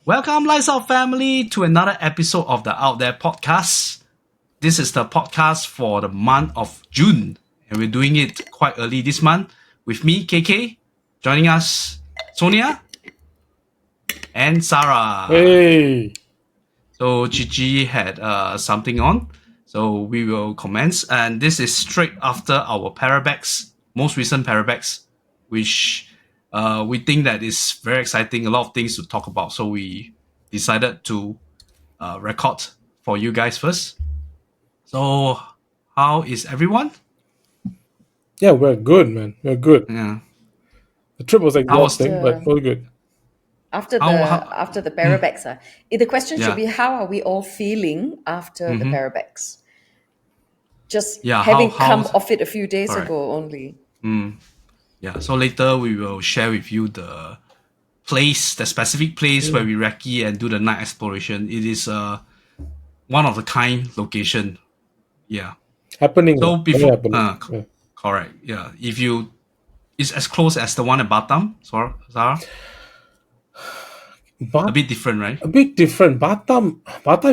Welcome, Lights Out family, to another episode of the Out There podcast. This is the podcast for the month of June, and we're doing it quite early this month with me, KK, joining us, Sonia, and Sara. Hey! So Cici had something on, so we will commence, and this is straight after our Parabex, most recent Parabex, which we think that is very exciting, a lot of things to talk about, so we decided to record for you guys first. So how is everyone? Yeah, we're good, man. We're good. Yeah. The trip was exhausting, but we're good. After the Parabex, the question should be, how are we all feeling after the Parabex? Just having come off it a few days ago only. Yeah, so later we will share with you the place, the specific place where we recce and do the night exploration. It is one of a kind location. Yeah. Happening. So before, correct. Yeah. If you, it's as close as the one at Batam, Sara. A bit different, right? A bit different. Batam,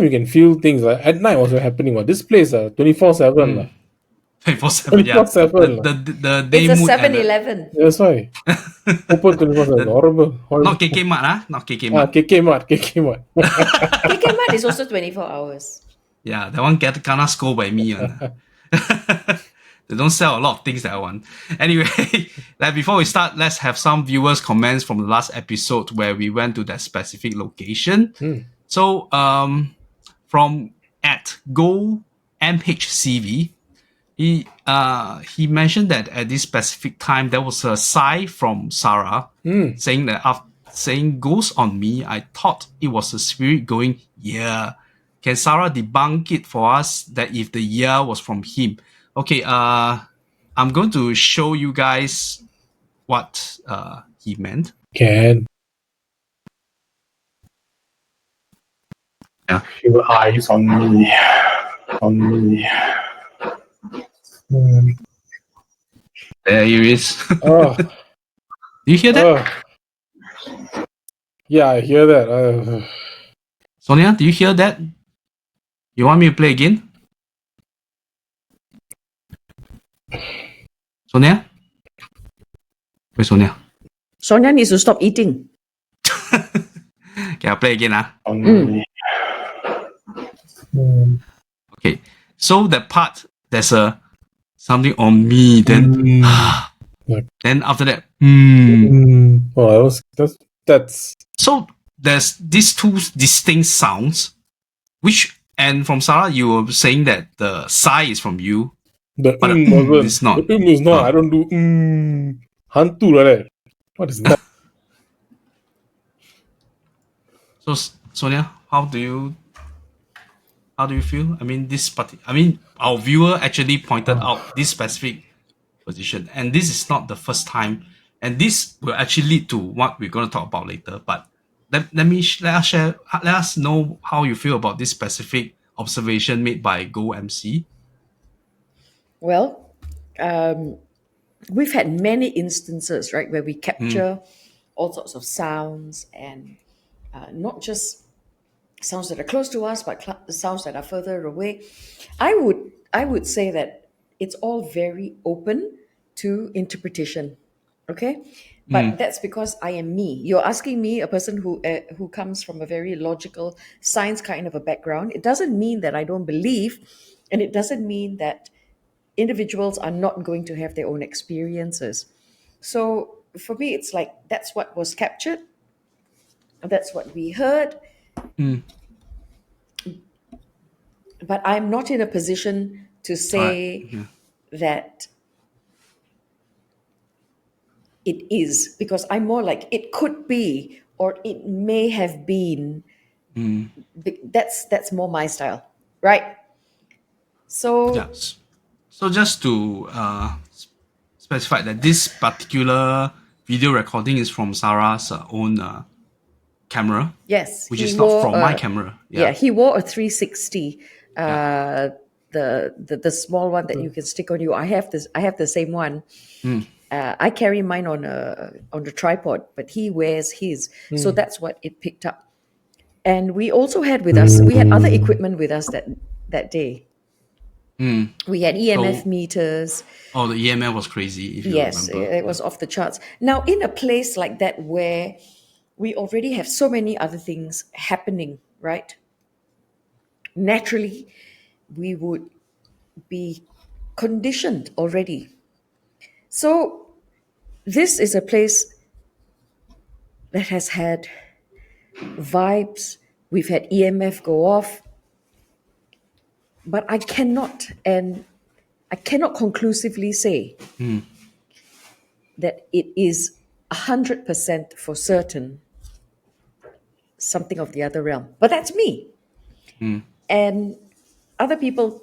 you can feel things like at night also happening. This place 24/7. 24/7, yeah. 24/7. The day it's a mood 7-Eleven. That's why. Open 24/7. Horrible. Not KK Mart, Not KK Mart. KK Mart. KK Mart is also 24 hours. Yeah, that one gonna scold by me. They don't sell a lot of things that I want. Anyway, before we start, let's have some viewers' comments from the last episode where we went to that specific location. So, from @GoMHCV, he mentioned that at this specific time there was a sigh from Sara saying that after saying "ghost on me," I thought it was a spirit going "yeah." Can Sara debunk it for us that if the "yeah" was from him? Okay, I'm going to show you guys what he meant. Can. Yeah. Your eyes on me. On me. There he is. Oh. Do you hear that? Yeah, I hear that. Sonia, do you hear that? You want me to play again? Sonia? Where's Sonia? Sonia needs to stop eating. Okay, I'll play again. Okay, so that part, there's something on me, then then after that, Oh, that's so there's these two distinct sounds, and from Sara, you were saying that the sigh is from you. But it's not. The is not. I don't do hantu like that. What is that? So Sonia, how do you feel? I mean, our viewer actually pointed out this specific position, and this is not the first time, and this will actually lead to what we're going to talk about later. But let us know how you feel about this specific observation made by GoMC. Well, we've had many instances, right, where we capture all sorts of sounds, and not just sounds that are close to us, but sounds that are further away. I would say that it's all very open to interpretation. Okay, but that's because I am me. You're asking me, a person who comes from a very logical science kind of a background. It doesn't mean that I don't believe, and it doesn't mean that individuals are not going to have their own experiences. So for me, it's like that's what was captured, that's what we heard. But I'm not in a position to say that it is, because I'm more like it could be or it may have been. That's more my style, right? So yes. So just to specify that this particular video recording is from Sara's own camera. Yes, which is not from my camera. Yeah, he wore a 360. The small one that you can stick on you. I have the same one. I carry mine on the tripod, but he wears his. So that's what it picked up. And we also had with us, we had other equipment with us that day. We had EMF meters. Oh, the EMF was crazy, if you Yes, remember. it was off the charts. Now, in a place like that where we already have so many other things happening, right? Naturally, we would be conditioned already. So, this is a place that has had vibes. We've had EMF go off. But I cannot conclusively say that it is 100% for certain something of the other realm. But that's me. And other people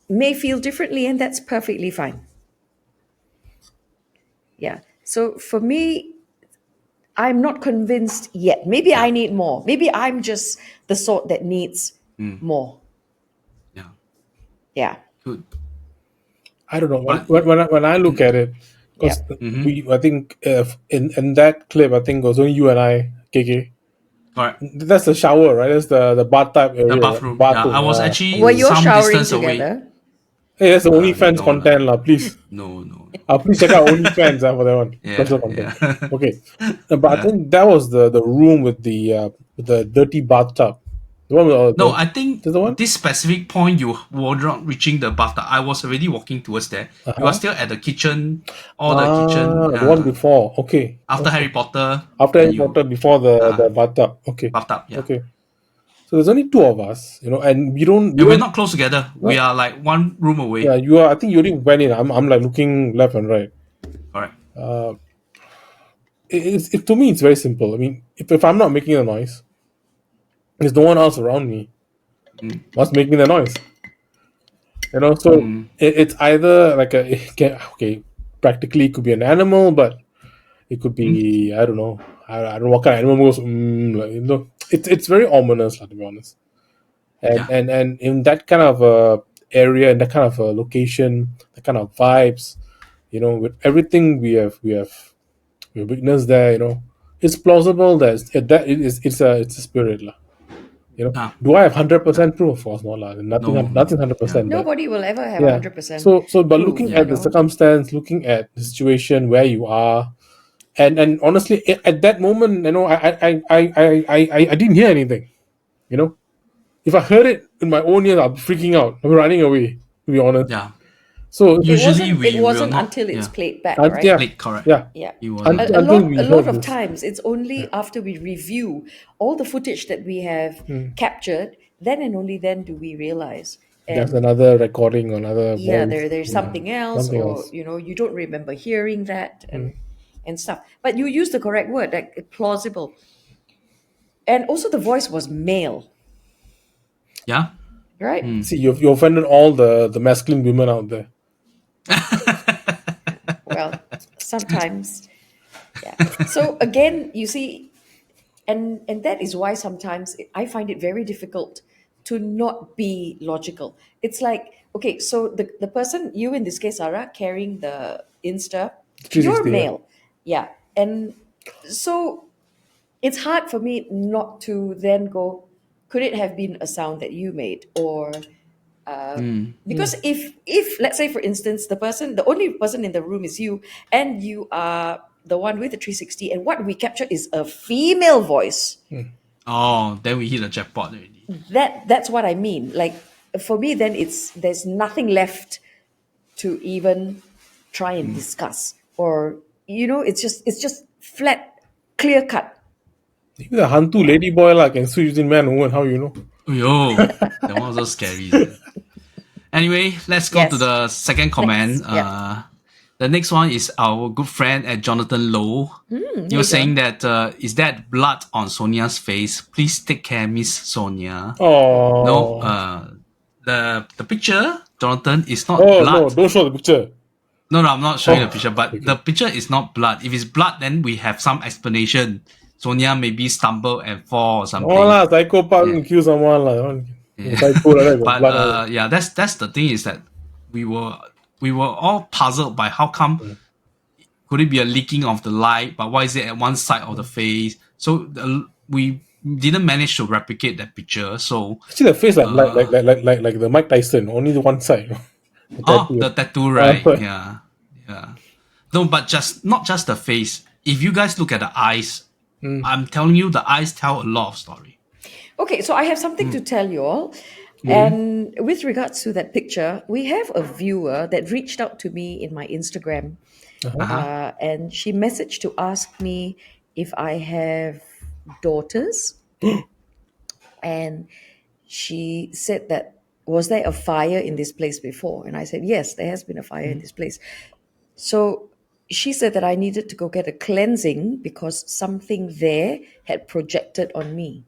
may feel differently, and that's perfectly fine. Yeah. So for me, I'm not convinced yet. Maybe I need more. Maybe I'm just the sort that needs more. Yeah. Yeah. Good. I don't know. But- When I look at it, because I think in that clip, I think it was only you and I, KK. Alright. That's the shower, right? That's the bathtub area. The right? bathroom. Yeah, I was actually Were you some showering distance away. together? Hey, that's the OnlyFans no, content, lah. Please. No, no. Please check out OnlyFans for that one. Yeah, Special content. yeah. Okay, but I think that was the room with the dirty bathtub. The one with, No, I think the one? this specific point you were not reaching the bathtub. I was already walking towards there. You are still at the kitchen, the kitchen. The one before. Okay. After Harry Potter. After Harry Potter, before the bathtub. Okay. Bathtub, yeah. Okay. So there's only two of us, and we don't. And we're not close together. We are like one room away. Yeah, you are. I think you already went in. I'm like looking left and right. Alright. To me, it's very simple. I mean, if I'm not making a noise, there's no one else around me. What's making the noise? So it's either like practically it could be an animal, but it could be I don't know. I don't know what kind of animal goes. It's very ominous, to be honest. And in that kind of area, in that kind of location, that kind of vibes, with everything we have witnessed there, it's plausible that it's a spirit, lah. Do I have 100% proof? Of course not, lah. Nothing 100%. Nobody will ever have 100%. So, but looking at the circumstance, looking at the situation where you are, and honestly, at that moment, I didn't hear anything. If I heard it in my own ears, I'll be freaking out. I'll be running away. To be honest. Yeah. So Usually it wasn't not, until it's played back, yeah. right? Played, correct. Yeah. Yeah. It was A Until lot of this. times, it's only after we review all the footage that we have captured, then and only then do we realize. There's another recording, another Yeah, voice. there's something else, something or else. you don't remember hearing that and stuff. But you used the correct word, like plausible. And also, the voice was male, Yeah. right? See, you offended all the masculine women out there. Well, sometimes, yeah. So again, you see, and that is why sometimes I find it very difficult to not be logical. It's like, okay, so the person, you in this case, Sara, carrying the Insta, 360, you're yeah. male, yeah, and so it's hard for me not to then go, could it have been a sound that you made, or because if let's say, for instance, the only person in the room is you, and you are the one with the 360, and what we capture is a female voice. Oh, then we hit the jackpot already. That's what I mean. Like, for me, then there's nothing left to even try and discuss, or it's just flat, clear cut. He's a hantu lady boy, can switch between man and woman. How you know? Yo, that one was so scary. Anyway, let's go to the second comment. Next, The next one is our good friend at Jonathan Low. You're saying that is that blood on Sonia's face? Please take care, Miss Sonia. Oh No, the picture, Jonathan, is not no! blood. Don't show the picture. No, I'm not showing the picture, but the picture is not blood. If it's blood, then we have some explanation. Sonia maybe stumble and fall or something. Oh lah, psychopath can kill someone lah. Psycho like that, But blood. that's the thing, is that we were all puzzled by how come could it be a leaking of the light, but why is it at one side of the face? So we didn't manage to replicate that picture. So See the face like the Mike Tyson, only the one side. the tattoo, right? Yeah. No, but just not just the face. If you guys look at the eyes, I'm telling you, the eyes tell a lot of story. Okay, so I have something to tell you all. And with regards to that picture, we have a viewer that reached out to me in my Instagram. And she messaged to ask me if I have daughters. And she said that, was there a fire in this place before? And I said, yes, there has been a fire in this place. So she said that I needed to go get a cleansing because something there had projected on me.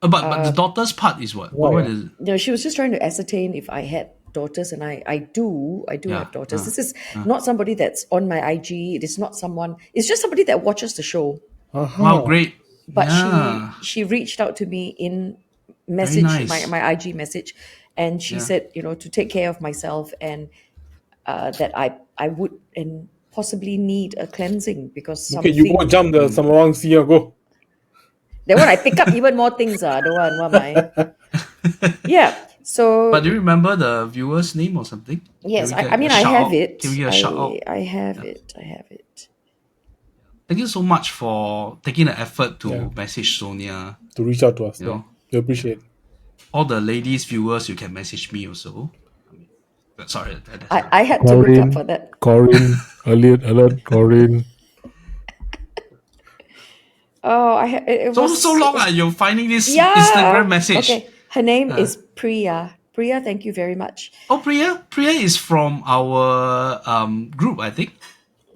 But the daughter's part is what? What is it? No, she was just trying to ascertain if I had daughters, and I do have daughters. This is not somebody that's on my IG. It is not someone. It's just somebody that watches the show. Wow, great! But she reached out to me in message, nice. my IG message, and she said, to take care of myself and that I would and possibly need a cleansing because something. Okay, you go jump the Saravanan Sea or go. That one I pick up even more things. Don't want what my. Yeah. So. But do you remember the viewer's name or something? Yes, I have it. Can we get a shout out? I have it. Thank you so much for taking the effort to message Sonia. To reach out to us. You know. We appreciate. All the ladies viewers, you can message me also. Sorry. I had to look up for that. Corinne, alert, Corinne. Oh, it was so long. You're finding this Instagram message. Okay, her name is Priya. Priya, thank you very much. Oh, Priya is from our group, I think.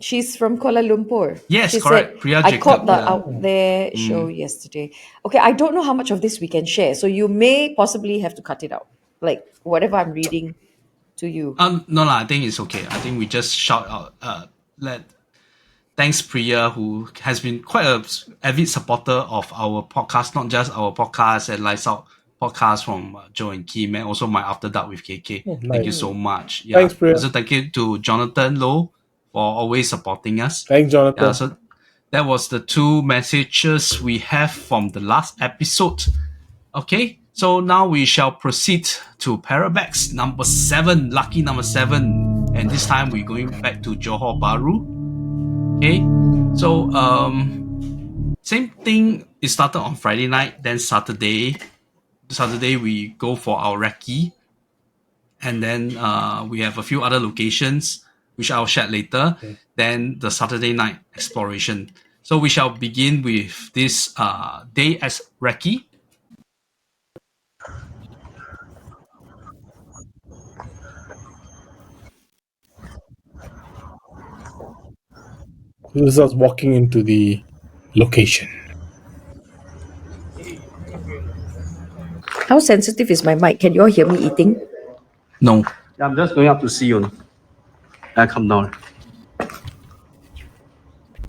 She's from Kuala Lumpur. Yes, she correct. Said, Priya I Jacob, caught the Out There show yesterday. Okay, I don't know how much of this we can share, so you may possibly have to cut it out. Like whatever I'm reading to you. No, I think it's okay. I think we just shout out. Thanks, Priya, who has been quite an avid supporter of our podcast, not just our podcast and Lights Out podcast from Joe and Kim, and also my After Dark with KK. Oh, nice. Thank you so much. Yeah. Thanks, Priya. Also, thank you to Jonathan Low for always supporting us. Thanks, Jonathan. Yeah, so that was the two messages we have from the last episode. Okay, so now we shall proceed to Parabex number 7, lucky number 7. And this time we're going back to Johor Bahru. Okay, so same thing. It started on Friday night, then Saturday we go for our recce, and then we have a few other locations which I'll share later. Okay. Then the Saturday night exploration. So we shall begin with this day as recce. This is us walking into the location. How sensitive is my mic? Can you all hear me eating? No. I'm just going up to see you. I come down.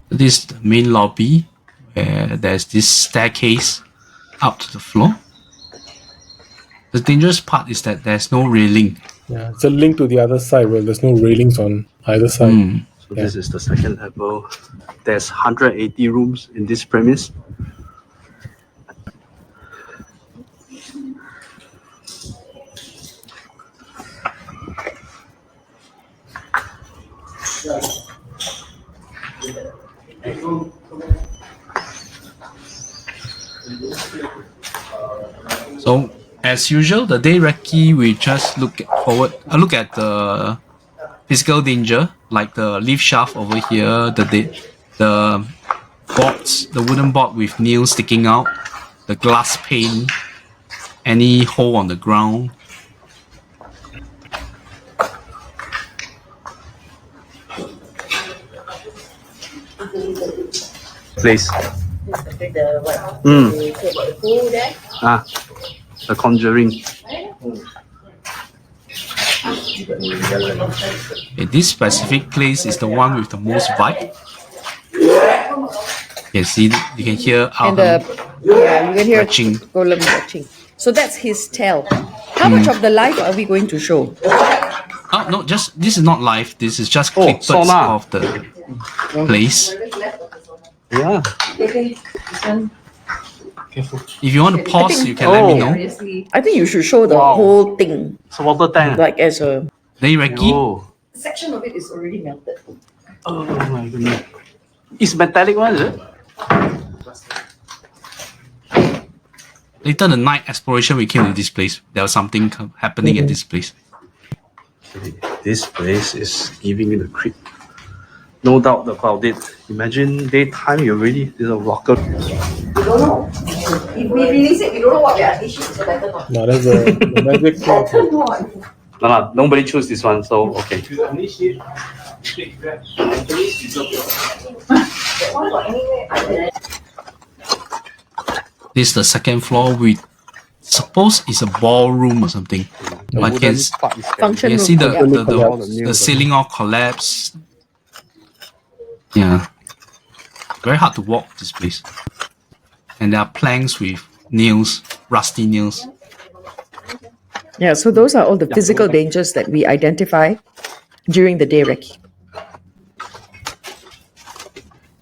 This is the main lobby where there's this staircase up to the floor. The dangerous part is that there's no railing. Yeah, it's a link to the other side where there's no railings on either side. So this is the second level. There's 180 rooms in this premise. So as usual, the day recce we just look at the physical danger, like the lift shaft over here, the boards, the wooden board with nails sticking out, the glass pane, any hole on the ground. Place. The Conjuring. Okay, this specific place is the one with the most vibe. You can hear you can hear retching. Golem retching. So that's his tell. How much of the live are we going to show? Oh no, this is not live. This is just clips sauna. of the place. Yeah. Okay, this one. Careful. If you want to pause, you can let me know. I think you should show the Wow. whole thing, It's a water tank. like as a Then Recce, Oh. section of it is already melted. Oh my goodness. It's metallic one, is it? later the night exploration we came to this place. There was something happening at this place. Okay. This place is giving me the creep. No doubt about it. Imagine daytime, you already is a rocker. We don't know. If we release it, we don't know what we are unleashing, so better not. No, that's the magic clock. Better not. No, nobody choose this one, so okay. That one got anywhere. This is the second floor. We suppose it's a ballroom or something. But you can, Function you can room. see Yeah. the ceiling all collapsed. Yeah. Very hard to walk this place. And there are planks with nails, rusty nails. Yeah, so those are all the physical dangers that we identify during the day recce.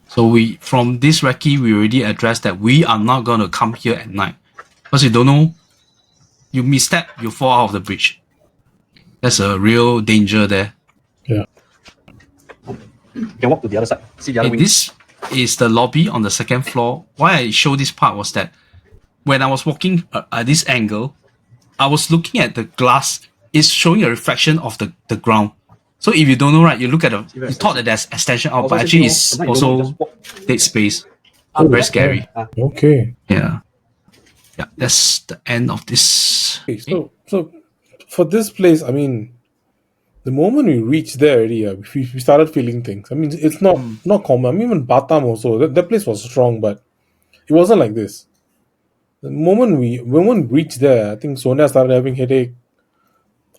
So from this recce, we already addressed that we are not going to come here at night. Because you don't know, you misstep, you fall out of the bridge. That's a real danger there. Yeah. You can walk to the other side. See the other And wing. this is the lobby on the second floor. Why I show this part was that when I was walking at this angle, I was looking at the glass. It's showing a reflection of the ground. So if you don't know, right, you look at you thought that there's extension out, but actually it's also dead space. Very scary. Okay. Yeah. Yeah, that's the end of this. Okay, so for this place, I mean, the moment we reached there already, we started feeling things. I mean, it's not common. I mean, even Batam also, that place was strong, but it wasn't like this. The moment we reached there, I think Sonia started having headache.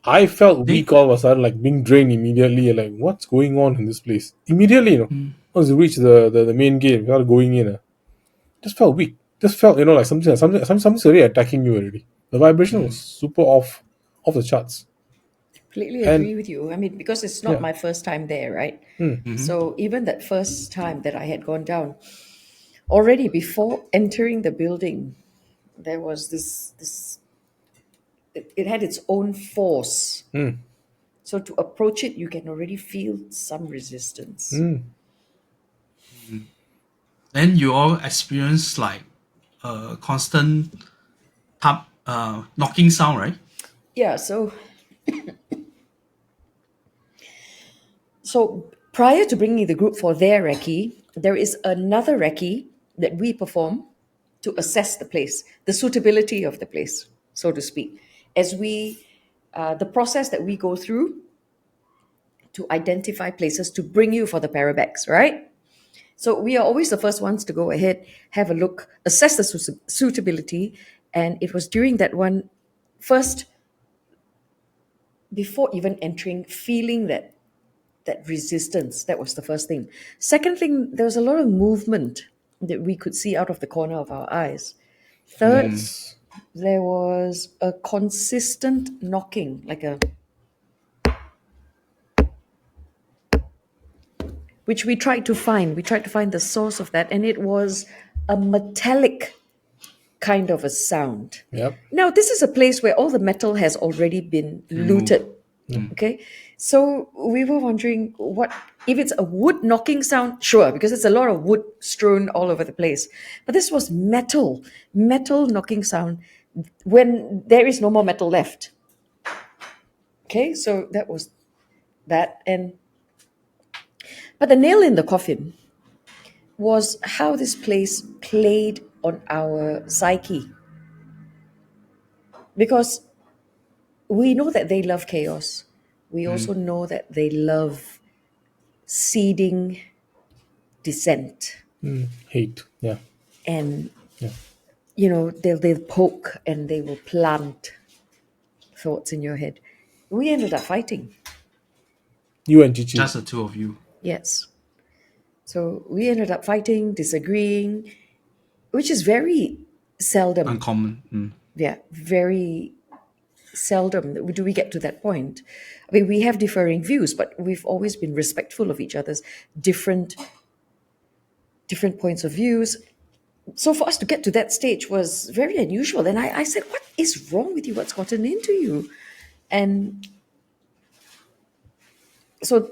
I felt weak all of a sudden, like being drained immediately. Like, what's going on in this place? Immediately, once you reach the main gate, we started going in. Just felt weak. Just felt, like something's already attacking you already. The vibration was super off the charts. Completely And- agree with you. I mean, because it's not Yeah. my first time there, right? So even that first time that I had gone down, already before entering the building, there was this it had its own force. So to approach it, you can already feel some resistance. Then you all experience like a constant knocking sound, right? Yeah, so so prior to bringing the group for their recce, there is another recce that we perform to assess the place, the suitability of the place, so to speak, as we the process that we go through to identify places to bring you for the Parabex, right? So we are always the first ones to go ahead, have a look, assess the suitability, and it was during that one first, before even entering, feeling that resistance. That was the first thing. Second thing, there was a lot of movement that we could see out of the corner of our eyes. Third, there was a consistent knocking, like a, which we tried to find. We tried to find the source of that, and it was a metallic kind of a sound. Yep. Now, this is a place where all the metal has already been looted. Okay, so we were wondering what if it's a wood knocking sound. Sure, because it's a lot of wood strewn all over the place. But this was metal knocking sound when there is no more metal left. Okay, so that was that. But the nail in the coffin was how this place played on our psyche. Because we know that they love chaos. We also know that they love seeding dissent. Hate. Yeah. And, Yeah. they'll poke and they will plant thoughts in your head. We ended up fighting. You and Cici. Just the two of you. Yes. So we ended up fighting, disagreeing, which is very seldom. Uncommon. Yeah, very seldom do we get to that point. I mean, we have differing views, but we've always been respectful of each other's different different points of views. So for us to get to that stage was very unusual. And I said, what is wrong with you? What's gotten into you? And so,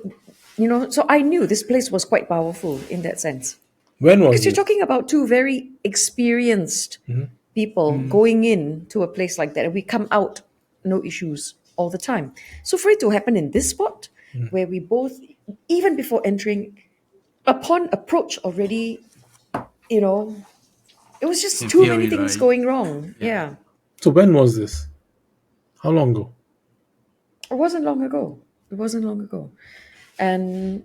so I knew this place was quite powerful in that sense. When was Because you're it? talking about two very experienced people going in to a place like that, and we come out no issues all the time. So for it to happen in this spot, where we both, even before entering, upon approach already, it was just In too many theory, things right? going wrong. Yeah. So when was this? How long ago? It wasn't long ago. And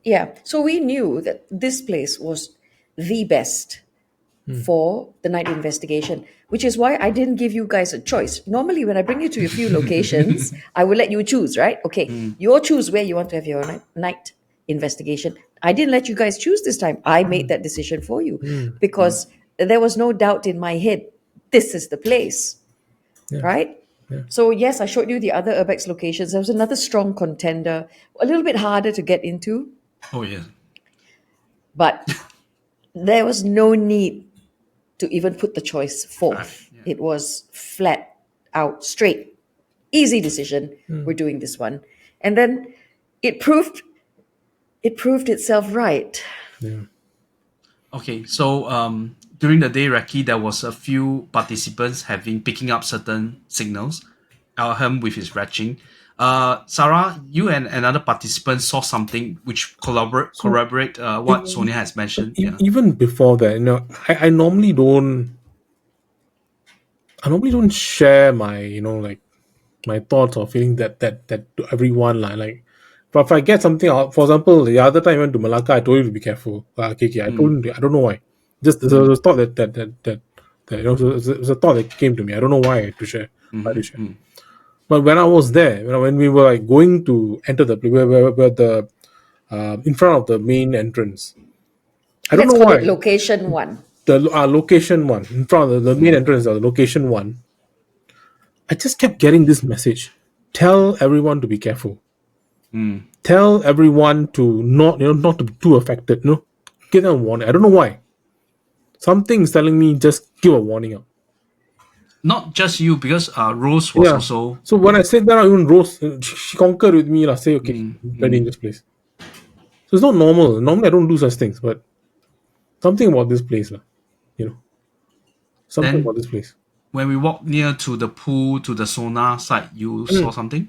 yeah, so we knew that this place was the best for the night investigation, which is why I didn't give you guys a choice. Normally, when I bring you to a few locations, I will let you choose, right? Okay, you choose where you want to have your night investigation. I didn't let you guys choose this time. I made that decision for you because there was no doubt in my head, this is the place, right? Yeah. So yes, I showed you the other urbex locations. There was another strong contender, a little bit harder to get into, Oh yeah. but there was no need to even put the choice forth. Right, yeah. It was flat out, straight, easy decision. We're doing this one, and then it proved itself right. Yeah. Okay, so during the day, Recce, there was a few participants picking up certain signals. Alham with his retching. Sara, you and another participant saw something which corroborate what Sonia has mentioned. Yeah. Even before that, I normally don't share my, like my thoughts or feeling that to everyone like. But if I get something out, for example, the other time I went to Malacca, I told you to be careful. KK, I told you, I don't know why. Just there was a thought that it was a thought that came to me. I don't know why I had to share. I had to share. But when I was there, when we were like going to enter the place, where the in front of the main entrance, I don't Let's know call why. it location one. The location one in front of the main entrance of the location one, I just kept getting this message: tell everyone to be careful. Tell everyone to not to be too affected. Give them a warning. I don't know why. Something is telling me just give a warning out. Not just you, because Rose was Yeah. also. So when I said that, even Rose, she concurred with me. Say, okay, very dangerous place. So it's not normal. Normally I don't do such things, but something about this place, something Then about this place. when we walked near to the pool, to the sauna side, you saw something?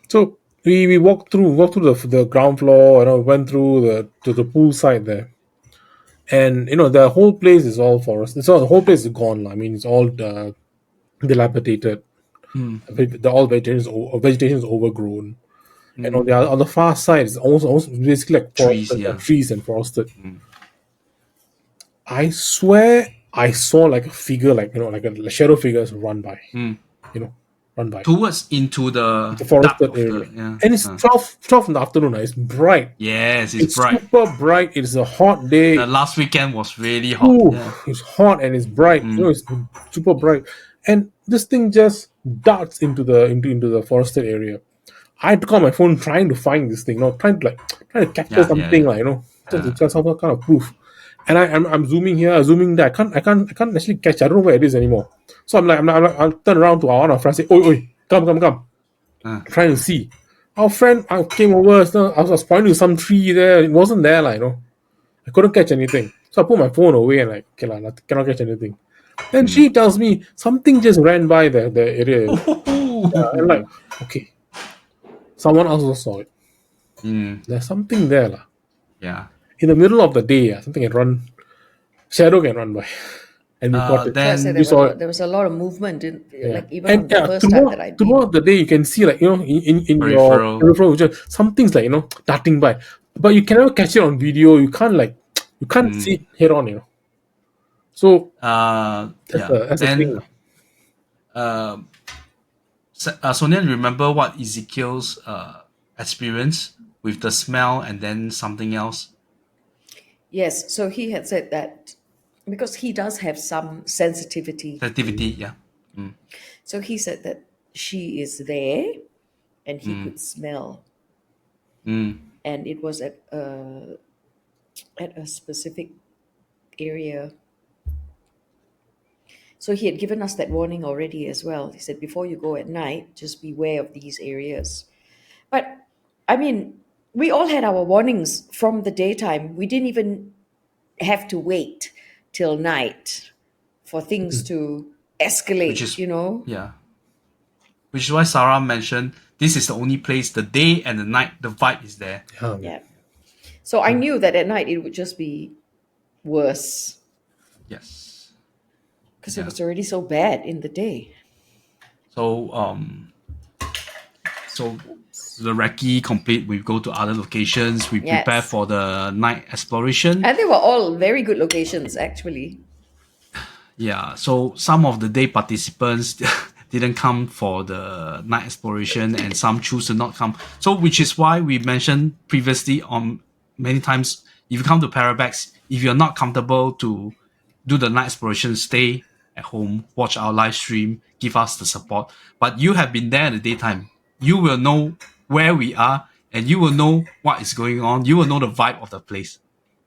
So we walked through the ground floor, went through to the pool side there, and the whole place is all forest. The whole place is gone. I mean, it's all dilapidated. All vegetation is overgrown, and on the far side is almost basically like Trees, forested, yeah. trees and forested. I swear I saw like a figure, like a shadow figures run by, run by Towards into the the dark forested of area, the, yeah. and it's 12 in the afternoon. It's bright. Yes, it's It's bright. super bright. It's a hot The day. last weekend was really hot. Ooh, Yeah. it's hot and it's bright. It's super bright. And this thing just darts into the forested area. I had to call my phone trying to find this thing, trying to capture Yeah, something, just to get some kind of proof. And I'm zooming here, zooming there. I can't actually catch. I don't know where it is anymore. So I'll turn around to one of our friends, say, "Oi, oi, come." Uh, Trying to see. Our friend came over. So I was pointing to some tree there. It wasn't there, I couldn't catch anything. So I put my phone away and okay, cannot catch anything. Then she tells me something just ran by the area. And like, okay, someone else also saw it. There's something there. yeah. In the middle of the day, something can run, shadow can run by. And we caught it. So I said Then We saw it. there was a lot of movement, Yeah. like even And on the first time that I'd been. throughout the day, you can see in your Peripheral. peripheral vision, something's darting by. But you can never catch it on video. You can't see it head on. So that's yeah. the thing. Then Sonia, remember what Ezekiel's experience with the smell and then something else? Yes, so he had said that because he does have some sensitivity. Activity, yeah. So he said that she is there and he could smell. And it was at at a specific area. So he had given us that warning already as well. He said, before you go at night, just beware of these areas. But I mean, we all had our warnings from the daytime. We didn't even have to wait till night for things to escalate, Which is you know. which is why Sarah mentioned this is the only place the day and the night the vibe is there. Yeah. So I knew that at night it would just be worse Yes. because it was already so bad in the day. So the recce complete, we go to other locations, we Yes. prepare for the night exploration. And they were all very good locations, actually. Yeah, so some of the day participants didn't come for the night exploration and some choose to not come. So which is why we mentioned previously on many times, if you come to Parabex, if you're not comfortable to do the night exploration, stay at home, watch our live stream, give us the support. But you have been there in the daytime. You will know where we are and you will know what is going on. You will know the vibe of the place.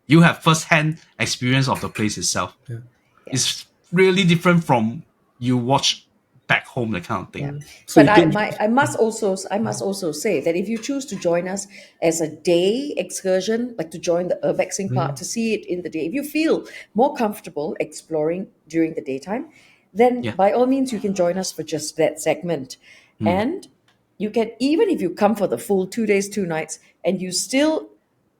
You have first-hand experience of the place itself. Yeah. It's really different from you watch back home, that kind of thing. Yeah. So But you can- I must also say that if you choose to join us as a day excursion, like to join the urbexing part, to see it in the day, if you feel more comfortable exploring during the daytime, then Yeah. by all means you can join us for just that segment. And you can, even if you come for the full 2 days, 2 nights, and you still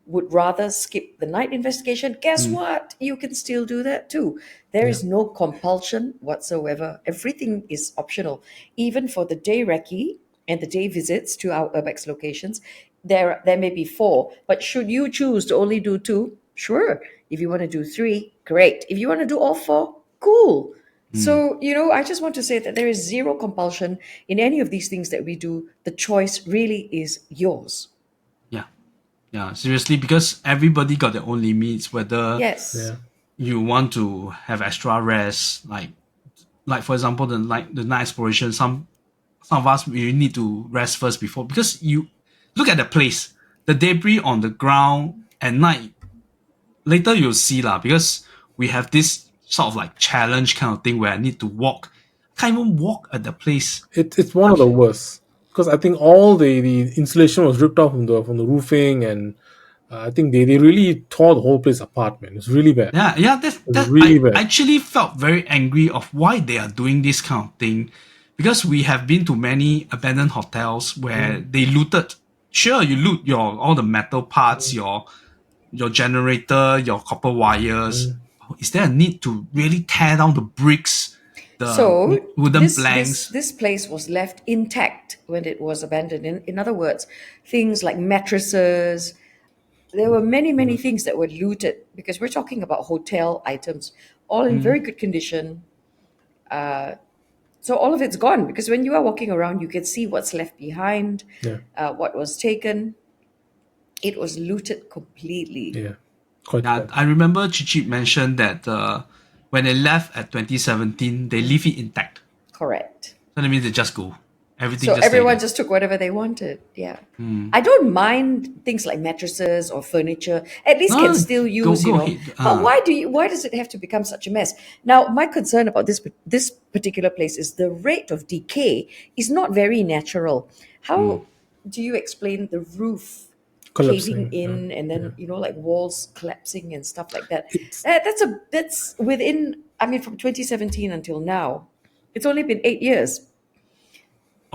would rather skip the night investigation, guess what? You can still do that too. There is no compulsion whatsoever. Everything is optional. Even for the day recce and the day visits to our urbex locations, there may be 4. But should you choose to only do 2, sure. If you want to do 3, great. If you want to do all 4, cool. So, I just want to say that there is zero compulsion in any of these things that we do. The choice really is yours. Yeah, seriously, because everybody got their own limits, whether Yes. Yeah. you want to have extra rest, like for example the night exploration, some of us we need to rest first before, because you look at the place, the debris on the ground at night, later you'll see lah, because we have this sort of like challenge kind of thing where I need to walk. I can't even walk at the place. It's one of the worst because I think all the insulation was ripped off from the roofing, and I think they really tore the whole place apart, man. It's really bad. Yeah, that really I bad. actually felt very angry of why they are doing this kind of thing, because we have been to many abandoned hotels where they looted. Sure, you loot all the metal parts, your generator, your copper wires. Is there a need to really tear down the bricks, the So wooden planks? this place was left intact when it was abandoned. In other words, things like mattresses. There were many things that were looted because we're talking about hotel items, all in very good condition. So all of it's gone because when you are walking around, you can see what's left behind, Yeah. what was taken. It was looted completely. Yeah. Quite Yeah, bad. I remember Chichi mentioned that when they left at 2017, they leave it intact. Correct. So that means they just go. Everything So just stay everyone there. just took whatever they wanted. Yeah. I don't mind things like mattresses or furniture. At least No, can still use, go you know. ahead. But why does it have to become such a mess? Now, my concern about this particular place is the rate of decay is not very natural. How do you explain the roof Collapsing, caving in and then like walls collapsing and stuff like that? It's- That's within, I mean, from 2017 until now. It's only been 8 years.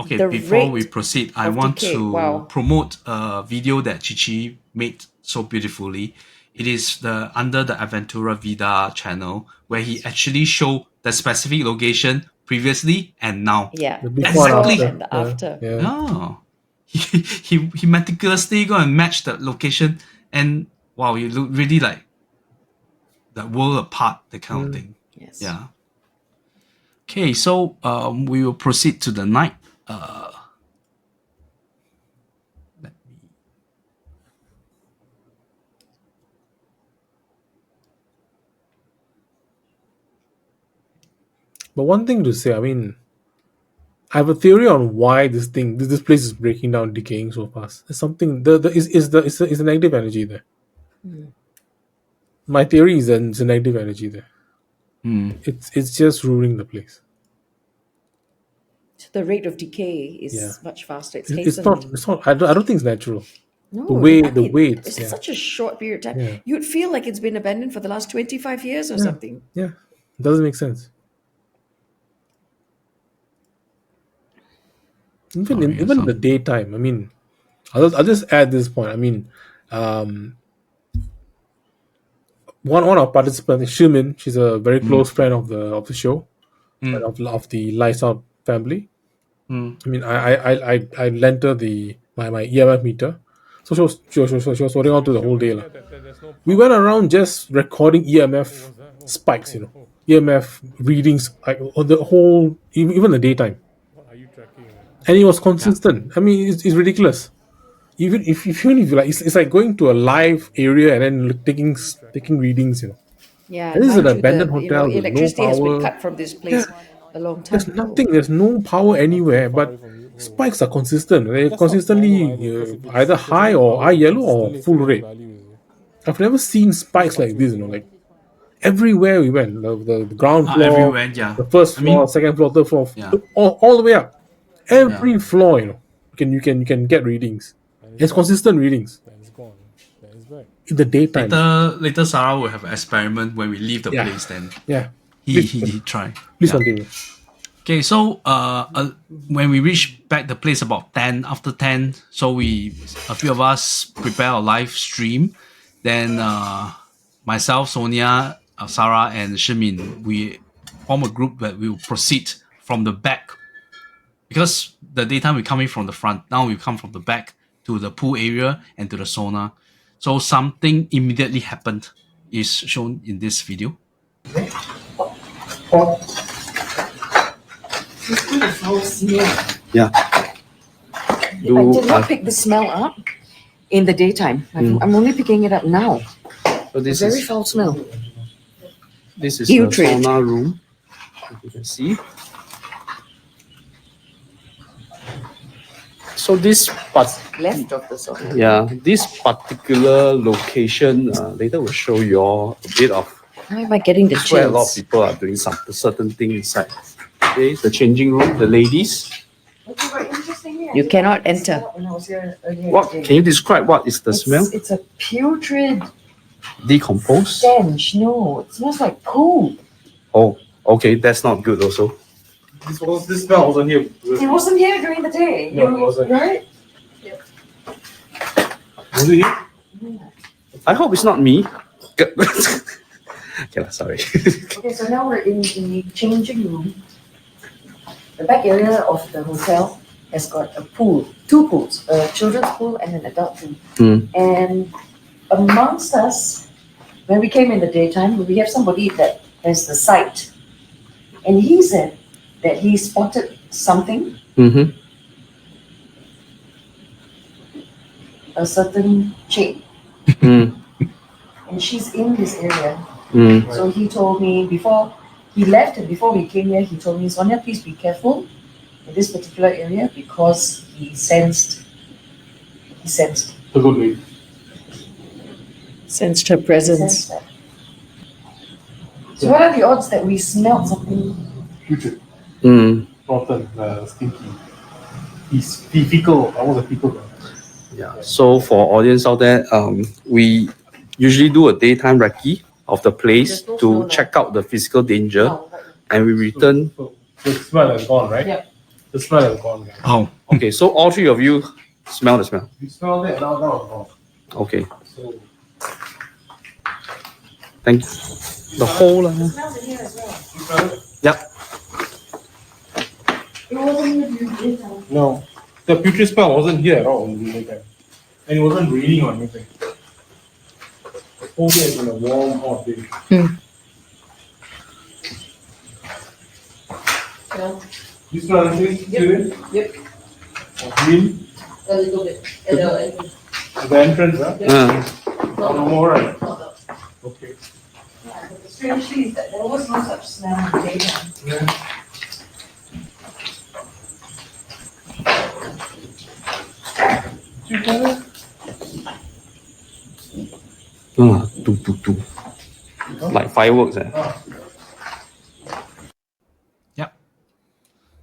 Okay, The before we rate proceed, I of want decay, to wow. promote a video that Chichi made so beautifully. It is under the Adventura Vida channel, where he actually showed the specific location previously and now. Yeah, The the before and before after. and the after. Yeah. Oh, he meticulously go and match the location, and wow, you look really like the world apart, that kind of thing. Yes. Yeah. Okay, so we will proceed to the night. Let me. But one thing to say, I mean, I have a theory on why this place is breaking down, decaying so fast. There's something. Is the negative energy there? My theory is that it's a negative energy there. It's just ruining the place. So the rate of decay is Yeah. much faster. It's It's hastened. not. I don't think it's natural. No, The way it's it's such a short period of time. Yeah. You'd feel like it's been abandoned for the last 25 years or something. Yeah, it doesn't make sense. Even in the daytime, I mean, I'll just add this point. I mean, one of our participants, Shumin, she's a very close friend of the show, and of the Lights Out family. I mean, I lent her my EMF meter, so she was holding on to the whole day. We went around just recording EMF spikes, EMF readings like on the whole, even the daytime, and it was consistent. I mean, it's ridiculous. Even if you like, it's like going to a live area and then taking readings. Yeah, And this is an mind you, abandoned hotel with no electricity has been power. cut from this place a long time There's ago. nothing. There's no power anywhere, but spikes are consistent. They're consistently either high or high yellow or full red. I've never seen spikes like this. Like everywhere we went, the ground floor, everywhere, yeah. the first floor, second floor, third floor, Yeah. all the way up. Every floor, you can get readings. It's consistent readings in the daytime. Later Sarah will have an experiment when we leave the place. Then he try. Please continue. Okay, so when we reach back the place about 10 after 10, so a few of us prepare a live stream. Then myself, Sonia, Sara, and Shimin, we form a group that will proceed from the back, because the daytime we coming from the front. Now we come from the back to the pool area and to the sauna. So something immediately happened is shown in this video. Yeah. I did not pick the smell up in the daytime. I'm only picking it up now. So this Very is foul smell. this is Putrid. the sauna room. You can see. So this Left of the sauna. this particular location later will show you all a bit of Why am I getting the where a lot of chills? people are doing some certain thing inside. Okay, the changing room, the ladies. You cannot enter. What can you describe? What is the smell? It's a putrid Decomposed. stench. No, it smells like poo. Oh, okay, that's not good. Also, This smell wasn't here. It wasn't here during the day. No, it wasn't. Right? Was it here? I hope it's not me. Okay, sorry. Okay, so now we're in the changing room. The back area of the hotel has got a pool, two pools, a children's pool and an adult pool. And amongst us, when we came in the daytime, we have somebody that has the sight. And he said that he spotted something, a certain chick, and she's in this area. So he told me before he left and before we came here, he told me, Sonia, please be careful in this particular area because he sensed A good way. sensed her presence. So what are the odds that we smelled something? Putrid. Rotten, stinky. He's fecal. I was a fecal. Yeah. So for audience out there, we usually do a daytime recce of the place to check out the physical danger, and we return. So the smell is gone, right? Yep. The smell is gone. Guys. Oh, Okay, so all three of you smell the smell. You smell that? Now it's gone. Okay. So Thank the whole. Smells in here as well. you smell it? Yep. It wasn't here during the daytime. No, the putrid smell wasn't here at all in the daytime, and it wasn't raining or anything. The whole day has been a warm, hot day. Yeah. You smell anything? Yep. Yep. Green. A little bit. The entrance, huh? No more, right? Okay. Strangely, is that there was no such smell in the daytime. Yeah. Two. like fireworks. Yep.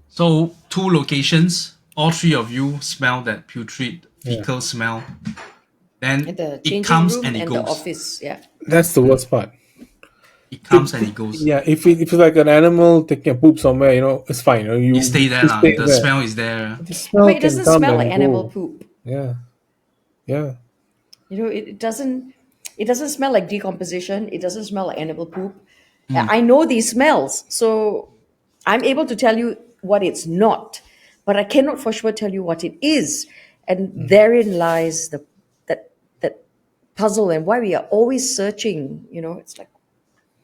So 2 locations, all 3 of you smell that putrid fecal smell. Then The it changing comes room and it and goes. the office. Yeah. That's the worst part. It comes and it goes. Yeah, if it's like an animal taking a poop somewhere, it's fine. You stay there. The smell is there. The smell But it can doesn't come smell and like animal go. poop. Yeah. It doesn't smell like decomposition. It doesn't smell like animal poop. I know these smells, so I'm able to tell you what it's not, but I cannot for sure tell you what it is. And therein lies that puzzle and why we are always searching. It's like,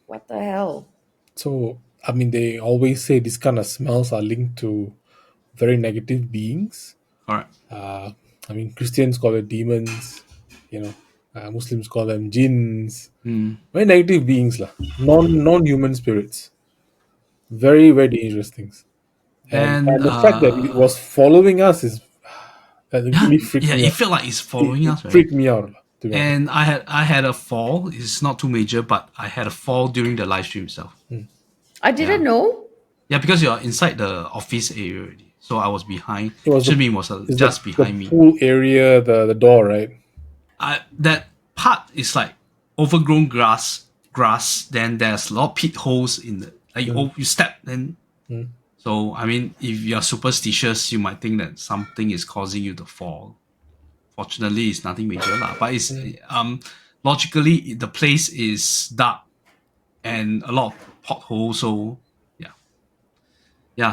what the hell? So, they always say these kind of smells are linked to very negative beings. All right. Christians call it demons, Muslims call them jinns. Very negative beings, non-human spirits. Very, very dangerous things. And Then the fact that it was following us is that really freaked me it out. felt like it's following us, It right? freaked me out. To be honest. And I had a fall. It's not too major, but I had a fall during the live stream itself. I didn't know. Yeah, because you're inside the office area already. So I was behind. It was Shimmy was It's just the behind me. pool area, the door, right? That part is like overgrown grass. Then there's a lot of pit holes in the you step then. So if you're superstitious, you might think that something is causing you to fall. Fortunately, it's nothing major lah. But it's logically the place is dark and a lot of potholes. So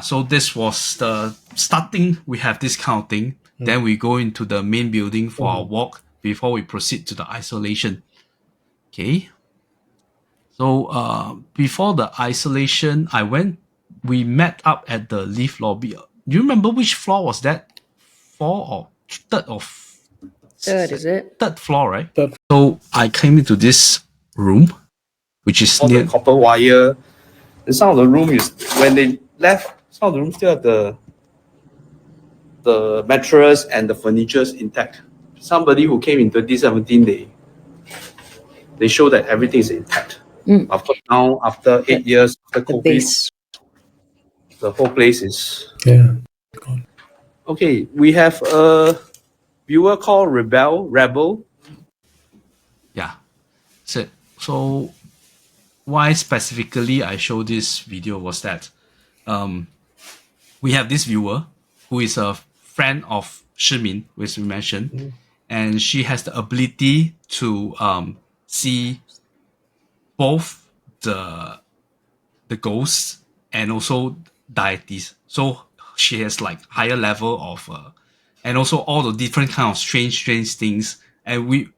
so this was the starting. We have this kind of thing. Then we go into the main building for our walk before we proceed to the isolation. Okay. So before the isolation, we met up at the lift lobby. Do you remember which floor was that? 4 or 3rd or Third, is it? 3rd floor, right? Third. So I came into this room, which is All near the copper wire. And some of the room is when they left. Some of the rooms still have the mattress and the furniture intact. Somebody who came in 2017, they show that everything is intact. Of course, now after 8 years after The COVID, base. the whole place is Gone. okay. We have a viewer called Rebel. Yeah. So why specifically I show this video was that we have this viewer who is a friend of Shimin, which we mentioned, and she has the ability to see both the ghosts and also deities. So she has like higher level of and also all the different kind of strange things. And we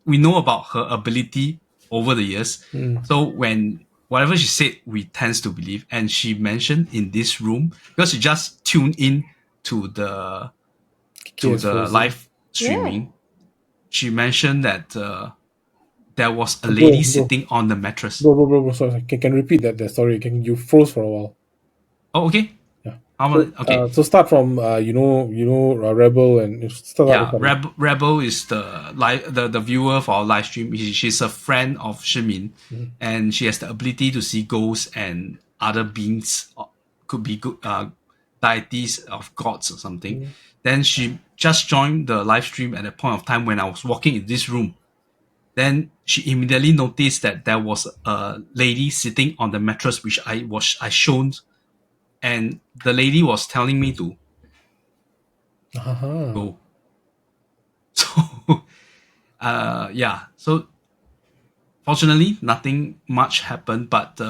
know about her ability over the years. So when whatever she said, we tends to believe. And she mentioned in this room, because she just tuned in to the live streaming, she mentioned that there was a lady sitting on the mattress. Bro, sorry. Can you repeat that story? You froze for a while. Oh, okay. Yeah. Okay. So start from Rebel and start. Rebel is the viewer for our live stream. She's a friend of Shimin, and she has the ability to see ghosts and other beings. Could be deities of gods or something. Then she just joined the live stream at a point of time when I was walking in this room. Then she immediately noticed that there was a lady sitting on the mattress, which I shown, and the lady was telling me to go. So, So, fortunately, nothing much happened, but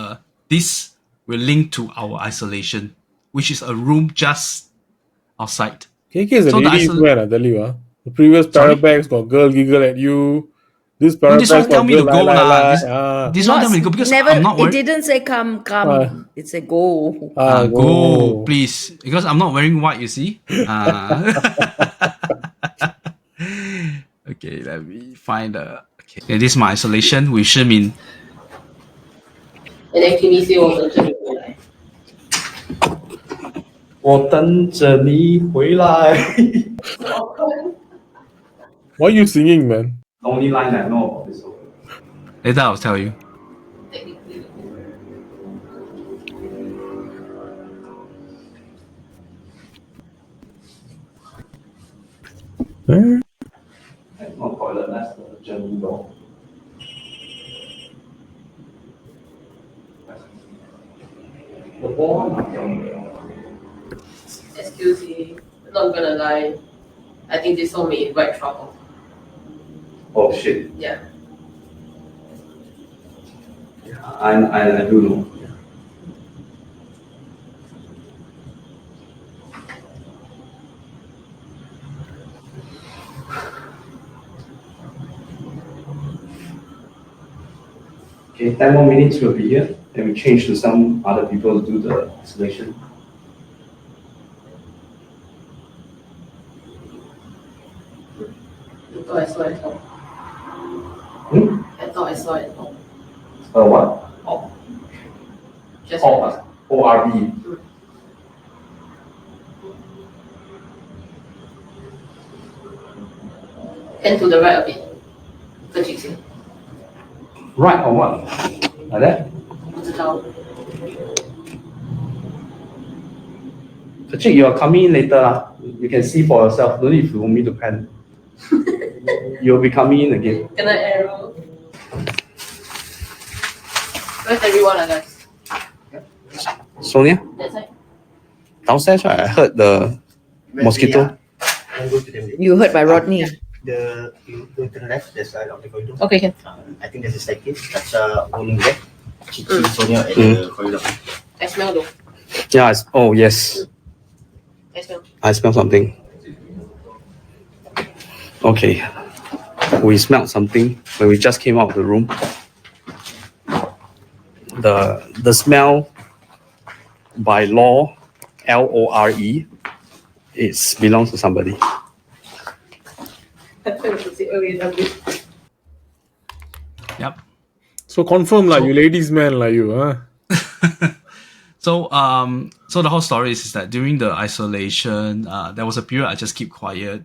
this will link to our isolation, which is a room just outside. KK is a ladies' man, I tell you. The previous Parabex got girl giggle at you. This Parabex tell me to go lie. This one tell me to go because never, I'm not worried. It didn't say come. It said go. Go, please. Because I'm not wearing white, you see. Okay, let me find the... Okay, this is my isolation with Shimin. And then Kimi say 我等着你回来。我等着你回来。Why are you singing, man? The only line I know about this song. Later I'll tell you. Eh? That's not toilet, that's the journey door. The wall Excuse me, not gonna lie. I think this one may invite trouble. Oh shit. Yeah. Yeah, I do know. Okay, 10 more minutes we'll be here. Then we change to some other people to do the installation. I thought I saw it all. I thought I saw it all. What? Oh. Just ORB. and to the right of it. Kechik say. Right or what? Like that? 不知道. Kechik, you are coming in later. You can see for yourself. No need for me to pen. You'll be coming in again. Can I arrow? Where's everyone, guys? Sonia? That side? Downstairs, right? I heard the mosquito. Go to them. You heard by Rodney. You go to the left, there's a of the corridor. Okay, can. I think there's a staircase. That's holding back. Cici, Sonia, at the corridor. I smell though. Yeah, oh yes. I smell. I smell something. Okay. We smelled something when we just came out of the room. The smell by law, LORE, it belongs to somebody. Yep. So confirm like you ladies man like you, huh? So the whole story is that during the isolation, there was a period I just keep quiet.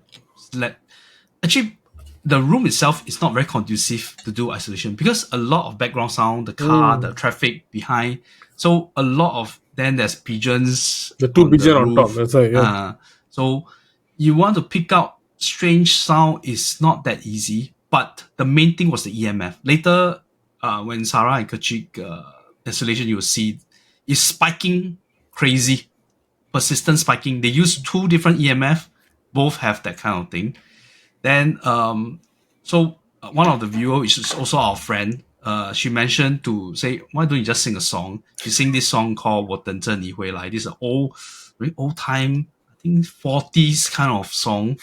Actually, the room itself is not very conducive to do isolation because a lot of background sound, the car, the traffic behind. So a lot of then there's pigeons. The two pigeon on roof. top. That's right. Yeah. So you want to pick out strange sound is not that easy. But the main thing was the EMF. Later, when Sara and Kechik isolation, you will see is spiking crazy, persistent spiking. They use two different EMF, both have that kind of thing. Then, so one of the viewers, which is also our friend, she mentioned to say, why don't you just sing a song? She sing this song called 我等着你回来. This is an very old time, I think 40s kind of song.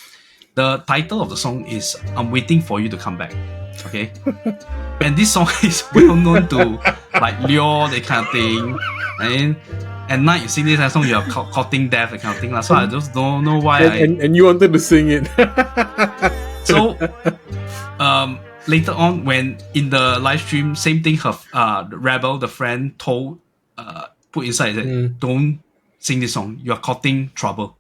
The title of the song is I'm Waiting for You to Come Back. Okay? And this song is well known to like lure, that kind of thing. And at night you sing this song, you are courting death, that kind of thing. So I just don't know why. And you wanted to sing it. So later on, when in the live stream, same thing, her Rebel, the friend, told put inside that don't sing this song. You are courting trouble.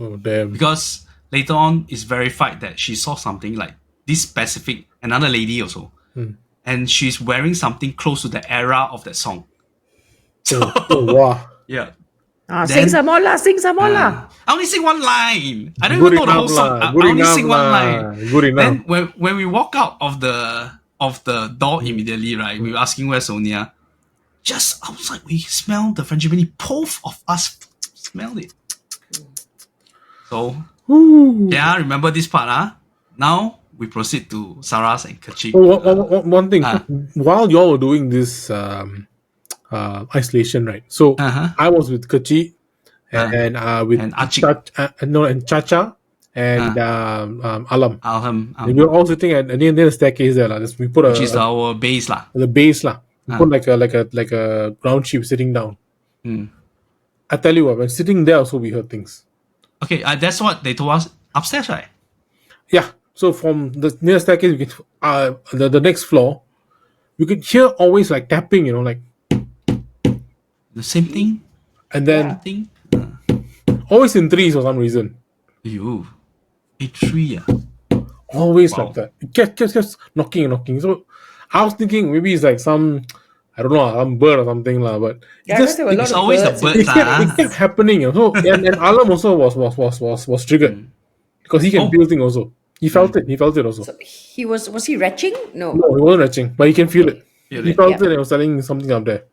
Oh damn. Because later on, it's verified that she saw something like this specific, another lady also. And she's wearing something close to the era of that song. So, Wow. yeah. Sing some more lah, sing some more lah. I only sing one line. I don't Good even know the whole enough song. lah, I good only enough sing one lah, line. good enough. Then when we walk out of the door immediately, right, we were asking where's Sonia. Just outside, we smelled the frangipani. Both of us smelled it. So, yeah, remember this part, Now, we proceed to Sara's and Kechik. One thing. While y'all were doing this isolation, right? So I was with Kechik and with and Achik. and Chacha and Alam. And we were all sitting at near the staircase there. We put Which is our base lah. the base lah. We put like a ground sheep sitting down. I tell you what, when sitting there also we heard things. Okay, that's what they told us upstairs, right? Yeah. So from the near staircase, we could the next floor, we could hear always like tapping, like The same thing. and then Thing. always in threes for some reason. You, A3 Always Wow. like that. It kept knocking. So I was thinking maybe it's like some, I don't know, some bird or something lah. But Yeah, because there were a lot It's of always the birds. birds it kept happening. So and Alam also was triggered. because he can Oh. feel things also. He felt it. He felt it also. So was he retching? No. No, he wasn't retching, but he can feel it. Feel He it, felt yeah. it and he was telling something up there.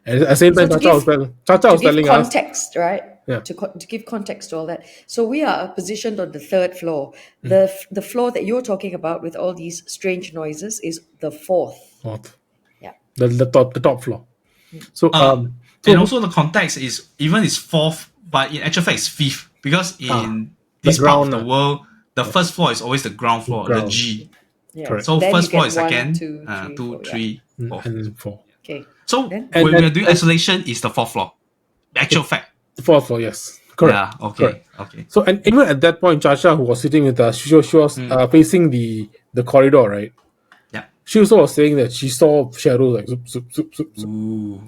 And at the same time, So to Chacha was give telling us. context, right? Yeah. To give context to all that. So we are positioned on the third floor. The floor that you're talking about with all these strange noises is the fourth. Fourth. Yeah. The top floor. So and also the context is even it's fourth, but in actual fact it's fifth because in this the part of ground, the world, the first floor is always the ground floor, the ground. G. Yeah. Correct. So Then first you floor get is 1, second, 2, 3, 2, 4, 3, 4. and then 4. Okay. So Then? when we are And- doing isolation, is the fourth floor. The actual fact. The fourth floor, yes. Correct. Yeah. Okay. Correct. Okay. So, and even at that point, Chacha, who was sitting with us, she was facing the corridor, right? Yeah. She also was saying that she saw shadows like zoop, zoop, zoop, zoop, zoop. Ooh.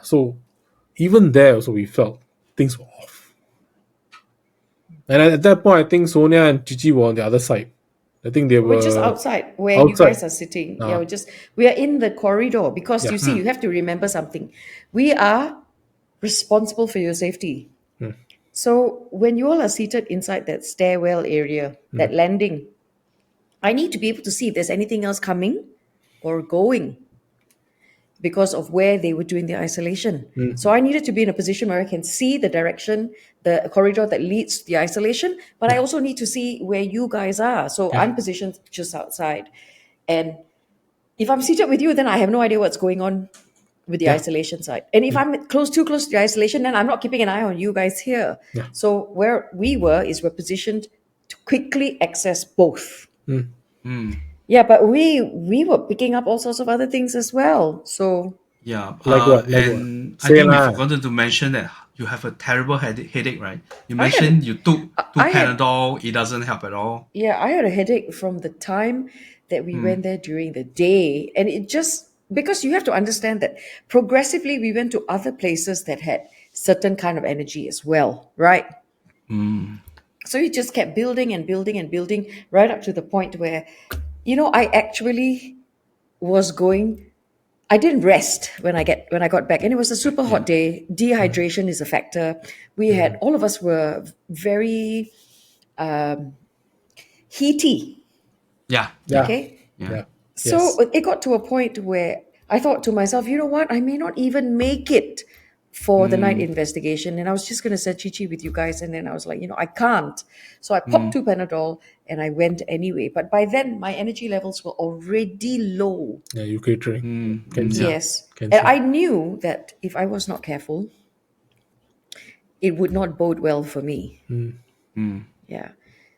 So even there, also we felt things were off. And at that point, I think Sonia and Cici were on the other side. I think they were We're just outside where you outside. guys are sitting. Yeah, we are in the corridor because you see, you have to remember something. We are responsible for your safety. So when you all are seated inside that stairwell area, that landing, I need to be able to see if there's anything else coming or going because of where they were doing the isolation. So I needed to be in a position where I can see the direction, the corridor that leads to the isolation, but I also need to see where you guys are. So I'm positioned just outside. And if I'm seated with you, then I have no idea what's going on with the isolation side. And if I'm too close to the isolation, then I'm not keeping an eye on you guys here. Yeah. So where we were is we're positioned to quickly access both. Yeah, but we were picking up all sorts of other things as well. So Yeah. Like what? Like and what? I Say think we lah. forgot to mention that you have a terrible headache, right? You I had- mentioned you took 2 I had- Panadol. It doesn't help at all. yeah, I had a headache from the time that we went there during the day. And it just, because you have to understand that progressively we went to other places that had certain kind of energy as well, right? So it just kept building and building and building right up to the point where, I actually I didn't rest when I got back. And it was a super hot day. Dehydration is a factor. All of us were very heaty. Yeah. Yeah. Okay. Yeah. So it got to a point where I thought to myself, you know what? I may not even make it for the night investigation. And I was just going to send Cici with you guys. And then I was like, I can't. So I popped 2 Panadol and I went anyway. But by then, my energy levels were already low. Yeah, you catering. Can see. Yes. Can And see. I knew that if I was not careful, it would not bode well for me. Yeah.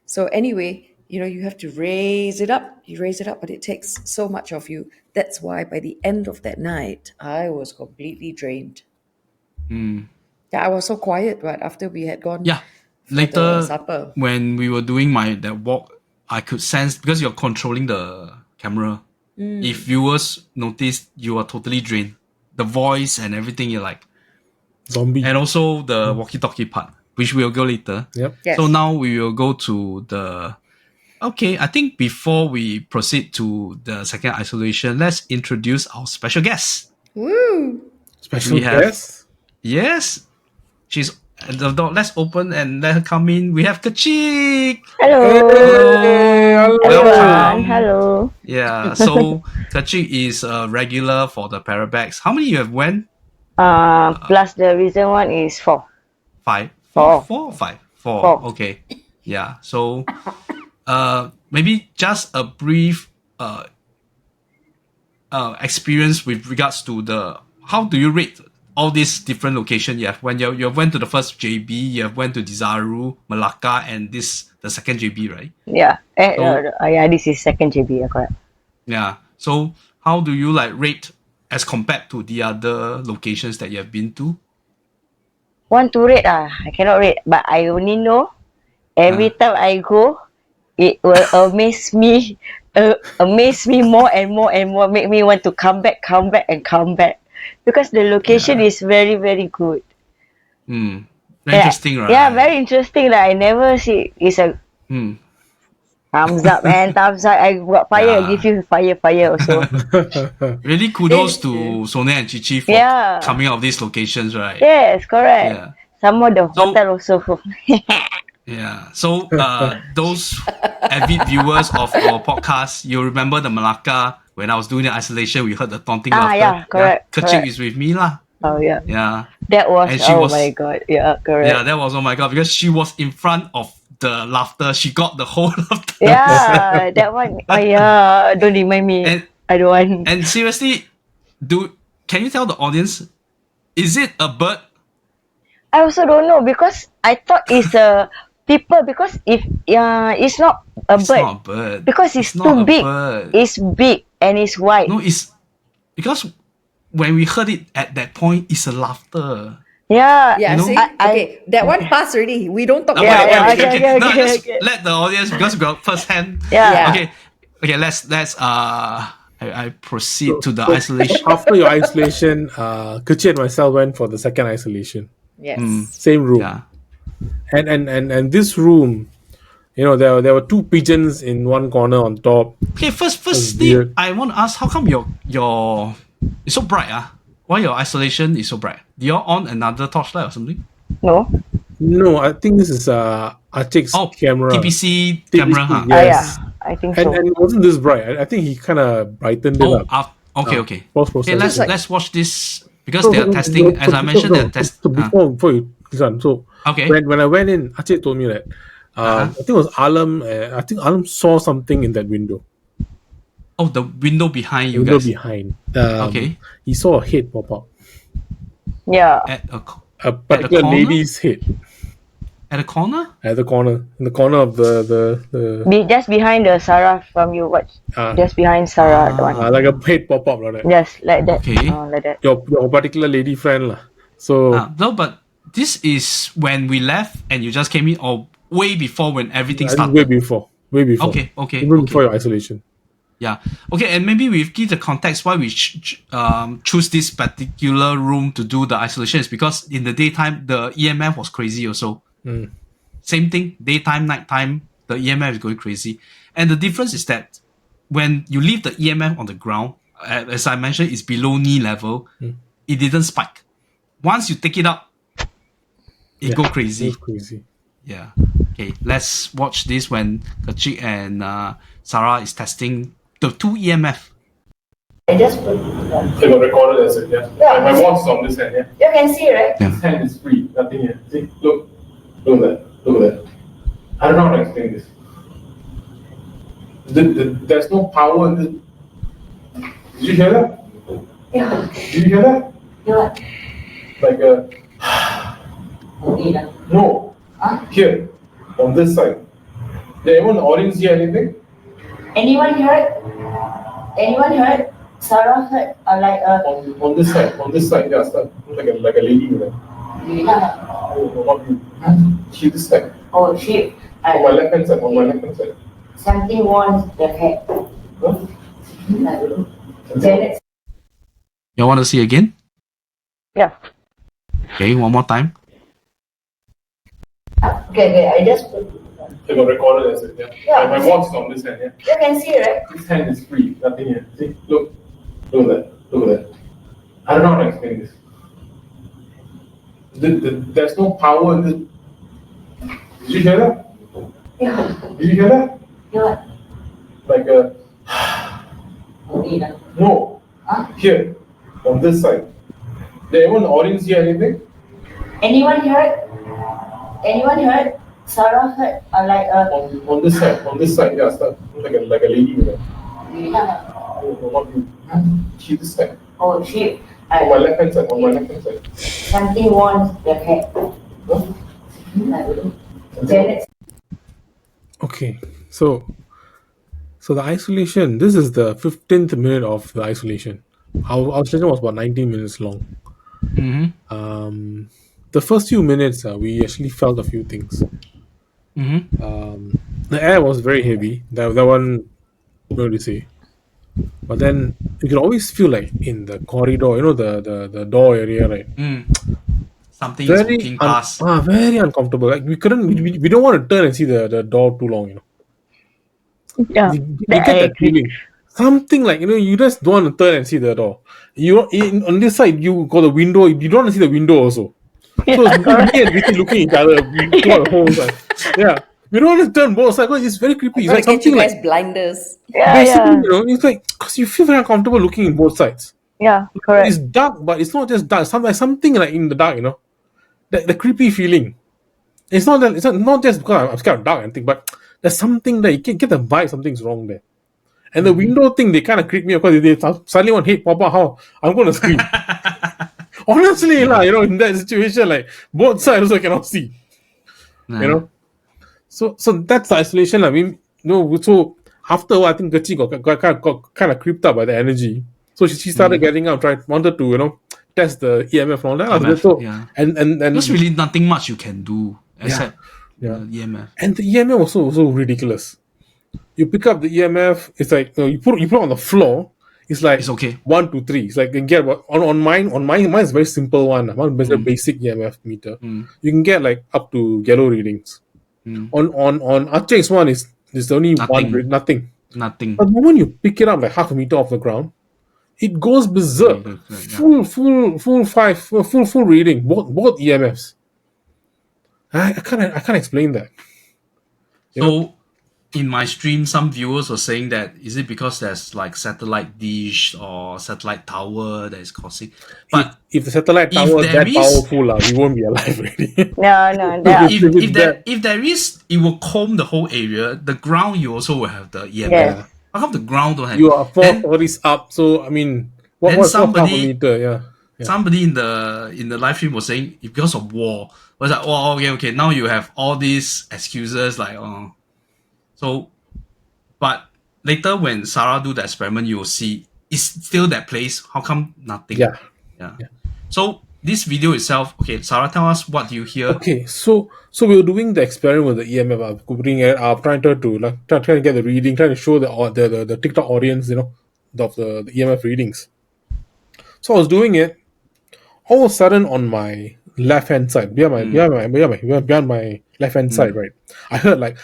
So anyway, you have to raise it up. You raise it up, but it takes so much of you. That's why by the end of that night, I was completely drained. Yeah, I was so quiet right after we had gone. Yeah. the Later, supper. when we were doing that walk, I could sense because you're controlling the camera. If viewers notice, you are totally drained. The voice and everything, you're like, Zombie. and also the walkie-talkie part, which we'll go later. Yep. Yes. So now we will go to the. Okay, I think before we proceed to the second isolation, let's introduce our special guest. Woo! Special we have- guest. Yes, she's the door. Let's open and let her come in. We have Kechik. Hello. Hello. Everyone. Hello. Yeah, so Kechik is a regular for the Parabex. How many you have went? Plus the reason one is 4. 5? Four. 4 or 5? 4. Four. Okay. Yeah. So, maybe just a brief experience with regards to how do you rate all these different locations you have? When you went to the first JB, you have went to Desaru, Malacca, and the second JB, right? Yeah. So- Yeah, this is second JB, yeah, correct. Yeah. So how do you rate as compared to the other locations that you have been to? 1 to rate, I cannot rate, but I only know every time I go, it will amaze me more and more and more, make me want to come back, because the location is very, very good. Very interesting, right? Yeah, very interesting. I never see. It's a thumbs up and thumbs up. I got fire. Yeah. I give you fire also. Really kudos to Sonia and Cici for Yeah. coming out of these locations, right? Yes, correct. Yeah. Some more the So- hotel also. Yeah. So those avid viewers of our podcast, you remember the Malacca when I was doing the isolation, we heard the taunting laughter. Yeah, correct. Kechik correct. is with me lah. Oh yeah. Yeah. That was And she oh was- my god. Yeah, correct. Yeah, that was, oh my god, because she was in front of the laughter. She got the whole laughter. Yeah, that one. Oh yeah, don't remind me. And I don't want. and seriously, can you tell the audience, is it a bird? I also don't know because I thought it's a people because if it's not a It's bird not a bird. because it's not too a big. bird. It's big and it's white. No, it's because when we heard it at that point, it's a laughter. Yeah. Yeah, You know? see? Okay, that one passed already. We don't talk Okay, about Yeah, that. okay. No, just okay. let the audience, because we got first hand. Yeah. Okay. Let's I proceed to the isolation. After your isolation, Kechik and myself went for the second isolation. Yes. Same room. Yeah. And this room, there were two pigeons in one corner on top. Okay, firstly, weird. I want to ask, how come your it's so bright? Why your isolation is so bright? Do you on another torchlight or something? No. No, I think this is Achik's camera. TPC TPC, camera, huh? yeah. Yeah. Yes. I think so. And it wasn't this bright. I think he kind of brightened it up. Okay. Post-processing. Okay, let's watch this because they are testing. As I mentioned, they're testing. So before you listen, so Okay. when I went in, Achik told me that I think it was Alam. I think Alam saw something in that window. Oh, the window behind you Window guys. behind. Okay. He saw a head pop up. Yeah. A particular corner? lady's head At the corner? at the corner, in the corner of the Just behind the Sara from you watch. Just behind Sara, the one. like a head pop up like that. Just like that. Okay. Like that. Your particular lady friend lah. So No, but this is when we left and you just came in, or way before when everything I think started. way before. Okay. Even before your isolation. Yeah. Okay, and maybe we give the context why we choose this particular room to do the isolation is because in the daytime the EMF was crazy also. Same thing, daytime, nighttime, the EMF is going crazy. And the difference is that when you leave the EMF on the ground, as I mentioned, it's below knee level, it didn't spike. Once you take it up, it go crazy. It's crazy. Yeah. Okay, let's watch this when Kechik and Sara is testing the two EMF. I just put. They got recorded as it, yeah. My watch is on this hand, yeah. You can see, right? This hand is free, nothing here. See, look at that. I don't know how to explain this. There's no power in this. Did you hear that? Yeah. Did you hear that? Yeah. Like a no. Here, on this side. Did anyone in the audience hear anything? Anyone heard? Sarah heard like a. On this side, yeah, start like a lady with that. Not you. She this side. Oh shit! On my left hand side. Something wants the head. Huh? Janet. You want to see again? Yeah. Okay, one more time. Okay. I just put. They got recorded as it, yeah. Yeah. My watch is on this hand, yeah. You can see, right? This hand is free, nothing here. See, look at that. I don't know how to explain this. There's no power in this. Did you hear that? Yeah. Did you hear that? Yeah. Like a no. Here, on this side. Did anyone in the audience hear anything? Anyone heard? Sarah heard like a. On this side, yeah, start like a lady with that. Not you. She this side. Oh shit! On my left hand side. Something wants the head. Janet. Okay, so the isolation. This is the 15th minute of the isolation. Our isolation was about 19 minutes long. The first few minutes, we actually felt a few things. The air was very heavy. That one, what do you say? But then you can always feel like in the corridor, the door area, right? Something is walking past. Very uncomfortable. Like we don't want to turn and see the door too long, Yeah, You get that feeling. Something like, you just don't want to turn and see the door. On this side, you got the window. You don't want to see the window also. So it's me and Recce looking at each other. We got the whole side. Yeah. We don't want to turn both sides because it's very creepy. It's Gotta like get you something guys like blinders. basically, it's like because you feel very uncomfortable looking in both sides. Yeah, It's correct. dark, but it's not just dark. Something like in the dark, the creepy feeling. It's not just because I'm scared of dark and anything, but there's something that you can get the vibe. Something's wrong there. And the window thing, they kind of creep me out because they suddenly want hate pop out. How I'm going to scream. Honestly, in that situation, like both sides also cannot see. So that's the isolation. I mean, so after a while, I think Kechik got kind of creeped up by the energy. So she started getting up, wanted to, test the EMF and all that. EMF, So, yeah. and There's really nothing much you can do except Yeah. the EMF. And the EMF was so ridiculous. You pick up the EMF, it's like you put it on the floor. It's like It's okay. 1 to 3. It's like you can get on mine is a very simple one. One is a basic EMF meter. You can get like up to yellow readings. On Archie's one is only Nothing. nothing. Nothing. But the moment you pick it up like half a meter off the ground, it goes berserk. Yeah. Full reading. Both EMFs. I can't explain that. So in my stream, some viewers were saying that is it because there's like satellite dish or satellite tower that is causing? But If the satellite if tower is there that is- powerful, we won't be alive already. No, that, if there is, it will comb the whole area. The ground you also will have the EMF. Yes. How come the ground don't have? You are 4 Then stories up, so I mean, Then what's half a somebody- meter? Yeah. somebody in the live stream was saying if because of war, was like, oh okay. Now you have all these excuses like so, but later when Sara do the experiment, you will see it's still that place. How come nothing? Yeah. So this video itself, okay, Sara, tell us what you hear. Okay, so we were doing the experiment with the EMF, putting it up, trying to get the reading, trying to show the TikTok audience, of the EMF readings. So I was doing it. All of a sudden, on my left hand side, behind my left hand side, right, I heard like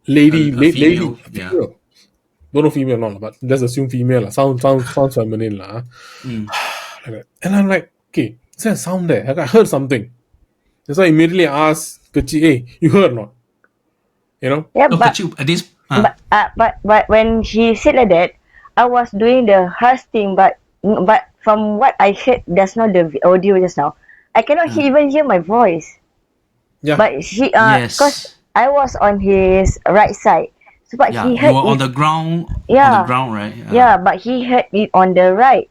lady, A female, yeah. female. Don't know female or not, but let's assume female. Sounds feminine. Like that. And I'm like, okay, is there a sound there? Like, I heard something. That's why I immediately asked Kechik, hey, you heard or not? yeah, Oh, but at this, but when he said like that, I was doing the hosting, but from what I heard, that's not the audio just now. I cannot even hear my voice. Yeah. But he, Yes. because I was on his right side, so but yeah, he you heard were on it- the ground. Yeah. On the ground, right? Yeah, but he heard it on the right,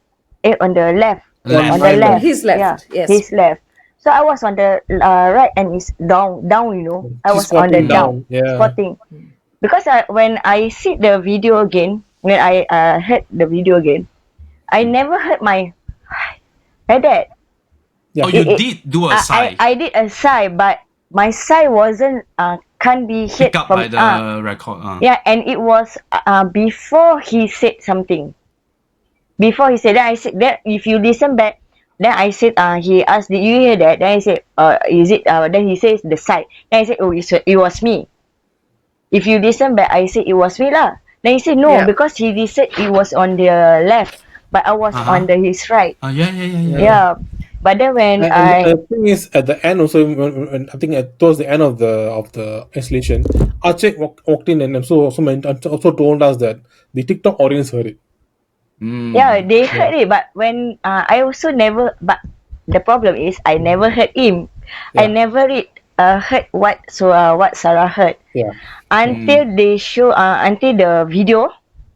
on the left, Left. on the left. His left, yeah, yes. his left. So I was on the right, and it's down. I She's was on the squatting down, down, yeah. squatting. Because when I see the video again, when I heard the video again, I never heard my like that. Yeah. Oh, you It- did do a sigh. I did a sigh, but my sigh wasn't can't be heard Pick up from by the record. yeah, and it was before he said something. Before he said that, I said that if you listen back, then I said he asked, did you hear that? Then I said, is it then he says the side. Then I said, oh, it was me. If you listen back, I said it was me lah. Then he said no, Yeah. because he said it was on the left, but I was on his right. Yeah. Yeah. But then when And the thing is, at the end also, when I think towards the end of the installation, Archie walked in and also told us that the TikTok audience heard it. yeah, they heard it, but when I also never. But the problem is, I never heard him. I never heard what Sarah heard Yeah. until they show until the video,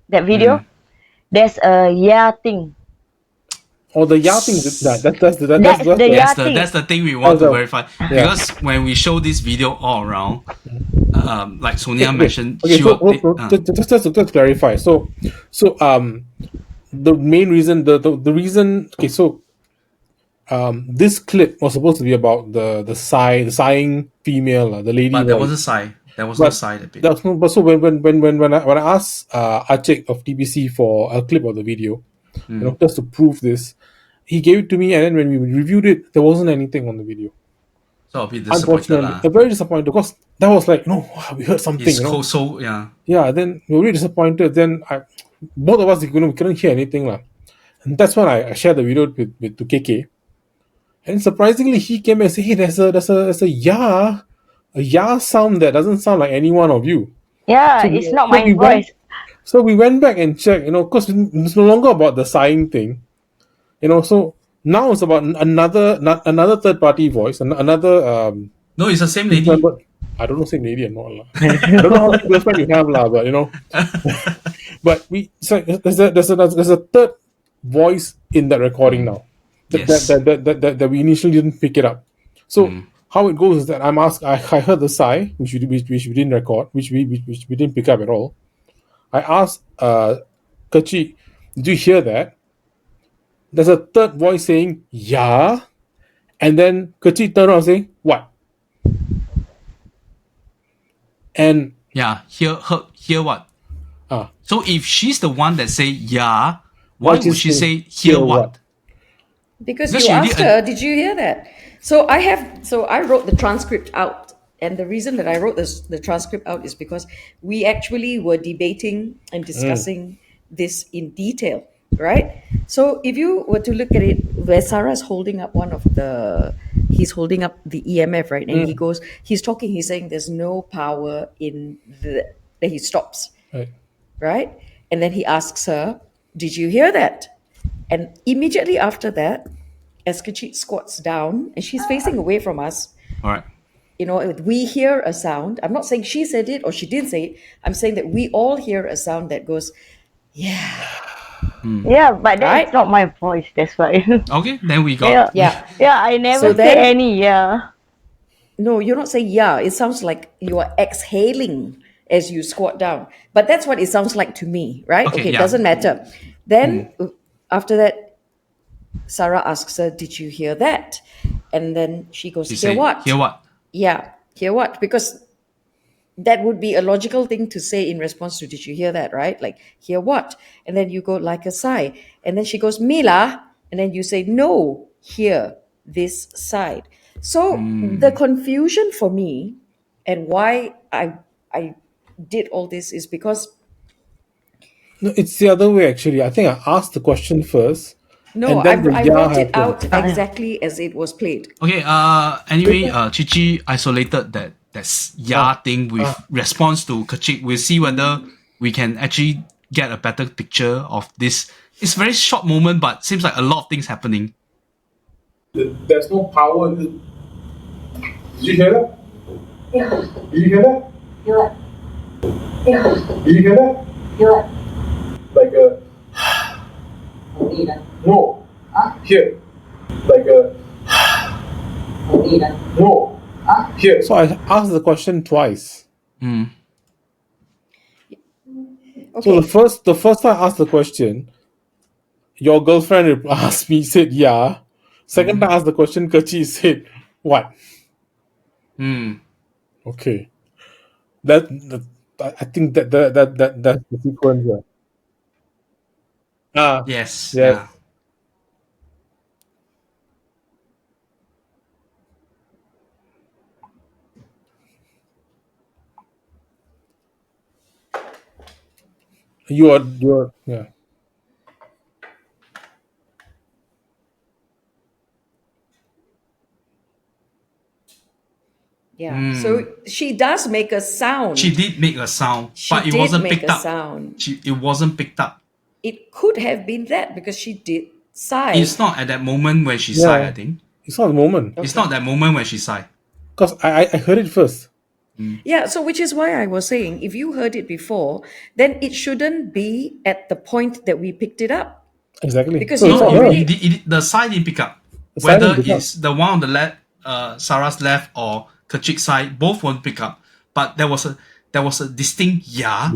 that video. There's a thing. Or the yachting, that's the That's the thing we want to Also, verify because when we show this video all around, like Sonia mentioned, Okay, she so will, just to clarify. So the main reason, the reason. Okay, so this clip was supposed to be about the sighing female, the lady. but there was that- a sigh. There was no sigh that bit. That's no, but so when I asked Archie of TBC for a clip of the video, just to prove this, he gave it to me, and then when we reviewed it, there wasn't anything on the video. So a bit disappointed Unfortunately, lah. I'm very disappointed because that was like, we heard something. It's so yeah. Yeah, then we were really disappointed. Then both of us, we couldn't hear anything lah. And that's when I shared the video with to KK. And surprisingly, he came and said, "Hey, there's a ya sound that doesn't sound like any one of you." Yeah, So, it's not so my we went. voice. So we went back and checked. Because it's no longer about the sighing thing. So now it's about another third party voice, another No, it's the same team lady. member. I don't know, same lady or not lah. I don't know how many girlfriend you have lah, but but there's a third voice in that recording now. Yes. That we initially didn't pick it up. So how it goes is that I heard the sigh, which we didn't record, which we didn't pick up at all. I asked Kechik, did you hear that? There's a third voice saying yeah, and then Kechik turned around saying what? And Yeah, hear what? So if she's the one that say yeah, why What would is she the say hear hear what? what? Because Because you she asked did- her, did you hear that? So I wrote the transcript out. And the reason that I wrote the transcript out is because we actually were debating and discussing this in detail, right? So if you were to look at it, where Sarah's holding up he's holding up the EMF, right? And he's talking, he's saying there's no power in then he stops, Right. right? And then he asks her, did you hear that? And immediately after that, as Kechik squats down and she's facing away from us, All right. we hear a sound. I'm not saying she said it or she didn't say it. I'm saying that we all hear a sound that goes, yeah. Yeah, but that's Right? not my voice. That's why. Okay, then we got yeah. Yeah. Yeah, I never So say then- any. Yeah. No, you're not saying yeah. It sounds like you are exhaling as you squat down. But that's what it sounds like to me, right? Okay, It yeah. doesn't matter. Then after that, Sarah asks her, did you hear that? And then she goes, she hear say what? hear what? Yeah, hear what? Because that would be a logical thing to say in response to, did you hear that, right? Like, hear what? And then you go like a sigh. And then she goes, Mila. And then you say, no, hear this side. So the confusion for me and why I did all this is because, No, it's the other way actually. I think I asked the question first. no, and then the I yeah wrote it happened. out exactly as it was played. Okay, anyway, Cici isolated that yeah thing with response to Kechik. We'll see whether we can actually get a better picture of this. It's a very short moment, but seems like a lot of things happening. There's no power. Did you hear that? Did you hear that? Did you hear that? Like a no. Here. Like a no. Here. So I asked the question twice. Okay. So the first time I asked the question, your girlfriend asked me, said yeah. Second time I asked the question, Kachi said what? Okay. I think that's the sequence. Yeah. Yes. Yes. Yeah. You're yeah. Yeah. So she does make a sound. She did make a sound, She but it did wasn't make picked a up. sound. It wasn't picked up. It could have been that because she did sigh. It's not at that moment when she sighed, I think. It's not the moment. It's not that moment when she sighed. Because I heard it first. Yeah, so which is why I was saying, if you heard it before, then it shouldn't be at the point that we picked it up. Exactly. Because So you it's No, not her. already- the side didn't pick up. The side Whether didn't pick it's the one on the left, Sarah's left, or Kechik's side, both won't pick up. But there was a distinct yeah.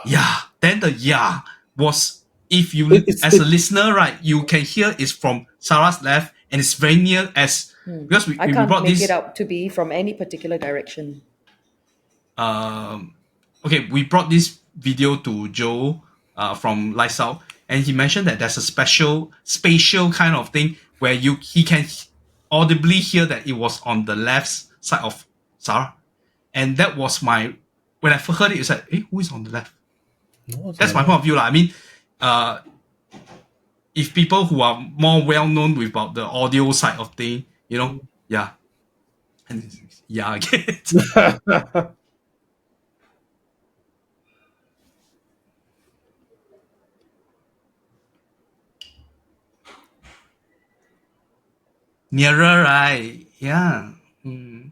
Yeah. Then the yeah was, if you It's- as a listener, right, you can hear it's from Sarah's left and it's very near as because we, I we can't brought make this it out to be from any particular direction. okay, we brought this video to Joe from Lysal, and he mentioned that there's a spatial kind of thing where he can audibly hear that it was on the left side of Sarah, and that was when I first heard it, it's like, who is on the left? No, That's my point of view, lah. I mean, if people who are more well known about the audio side of thing Yeah. And yeah, again. Nearer, right? Yeah. Mm.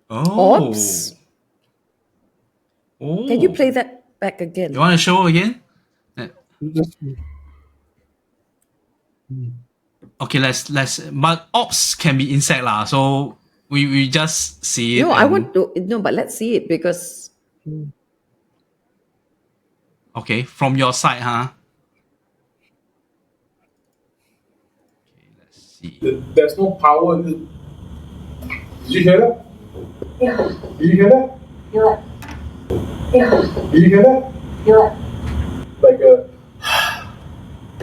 Oh. Orbs. Oh. Can you play that back again? You want to show again? Just- Okay, let's. But ops can be insect lah. So we just see it. No, I and- want to. No, but let's see it because Okay, from your side, huh? Okay, let's see. There's no power. Did you hear that? Yeah. Did you hear that? Yeah. Yeah. Did you hear that? Yeah. Like a.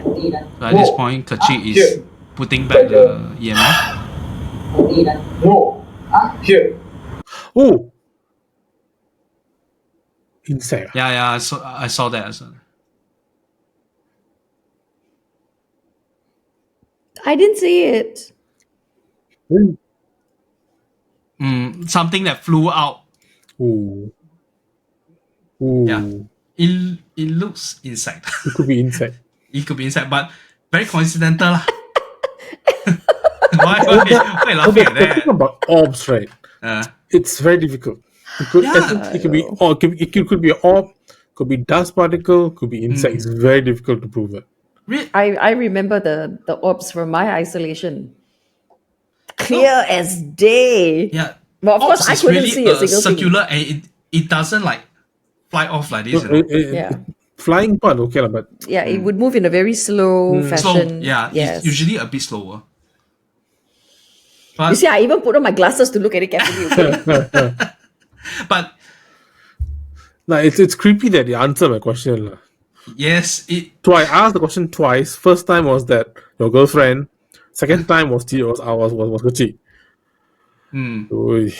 So at this point, Kechik is Here. putting back the EMF. No. Here. Oh. Insect. Yeah. So I saw that as well. I didn't see it. Something that flew out. Ooh. Ooh. Yeah. It looks insect. It could be insect. It could be insect, but very coincidental lah. Why you laughing at The thing that? about orbs, right? It's very difficult. It could, Yeah. it could be orb, it could be orb, could be dust particle, could be insect. It's very difficult to prove it. I remember the orbs from my isolation. Clear as day. Yeah. But of course, I Ops is couldn't really see a single thing. circular, and it doesn't like fly off like this. Yeah. Flying part, okay, but Yeah, it would move in a very slow Slow. fashion. Yeah. Yes. It's usually a bit slower. You But see, I even put on my glasses to look at it carefully. Okay? but like, it's creepy that you answer my question. Lah. yes, it So I asked the question twice. First time was that your girlfriend. Second time was Kechik. Oy.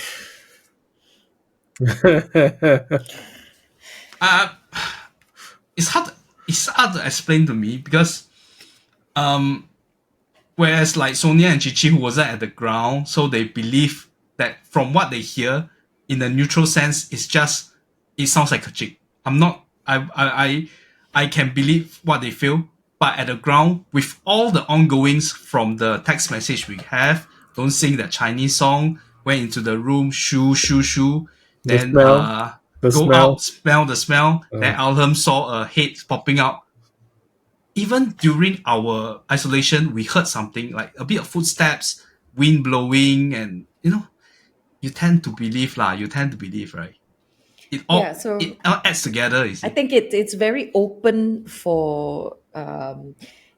it's hard to explain to me because whereas like Sonia and Cici who wasn't at the ground, so they believe that from what they hear in the neutral sense, it sounds like Kechik. I can believe what they feel, but at the ground with all the ongoings from the text message we have, don't sing that Chinese song, went into the room, shoo, The then smell. The go smell. out, smell the smell. Then Alham saw a head popping out. Even during our isolation, we heard something like a bit of footsteps, wind blowing, and you tend to believe, right? It all Yeah, so- it all adds together. You see, I think it's very open for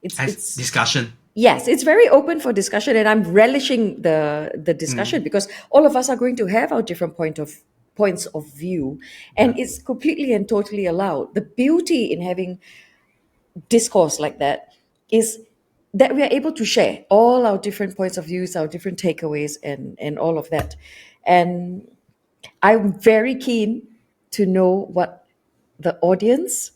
it's discussion. yes, it's very open for discussion, and I'm relishing the discussion because all of us are going to have our different points of view, and it's completely and totally allowed. The beauty in having discourse like that is that we are able to share all our different points of views, our different takeaways, and all of that. And I'm very keen to know what the audience,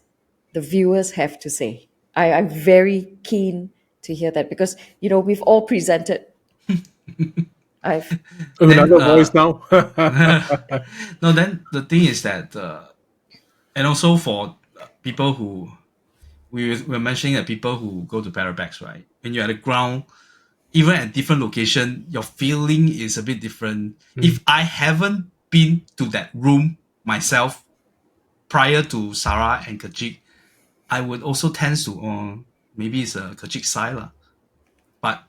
the viewers have to say. I'm very keen to hear that because we've all presented. I've Another voice now. No, then the thing is that, and also for people who we're mentioning that people who go to Parabex, right? When you're at the ground, even at different location, your feeling is a bit different. If I haven't been to that room myself prior to Sara and Kechik, I would also tend to maybe it's a Kechik side lah. But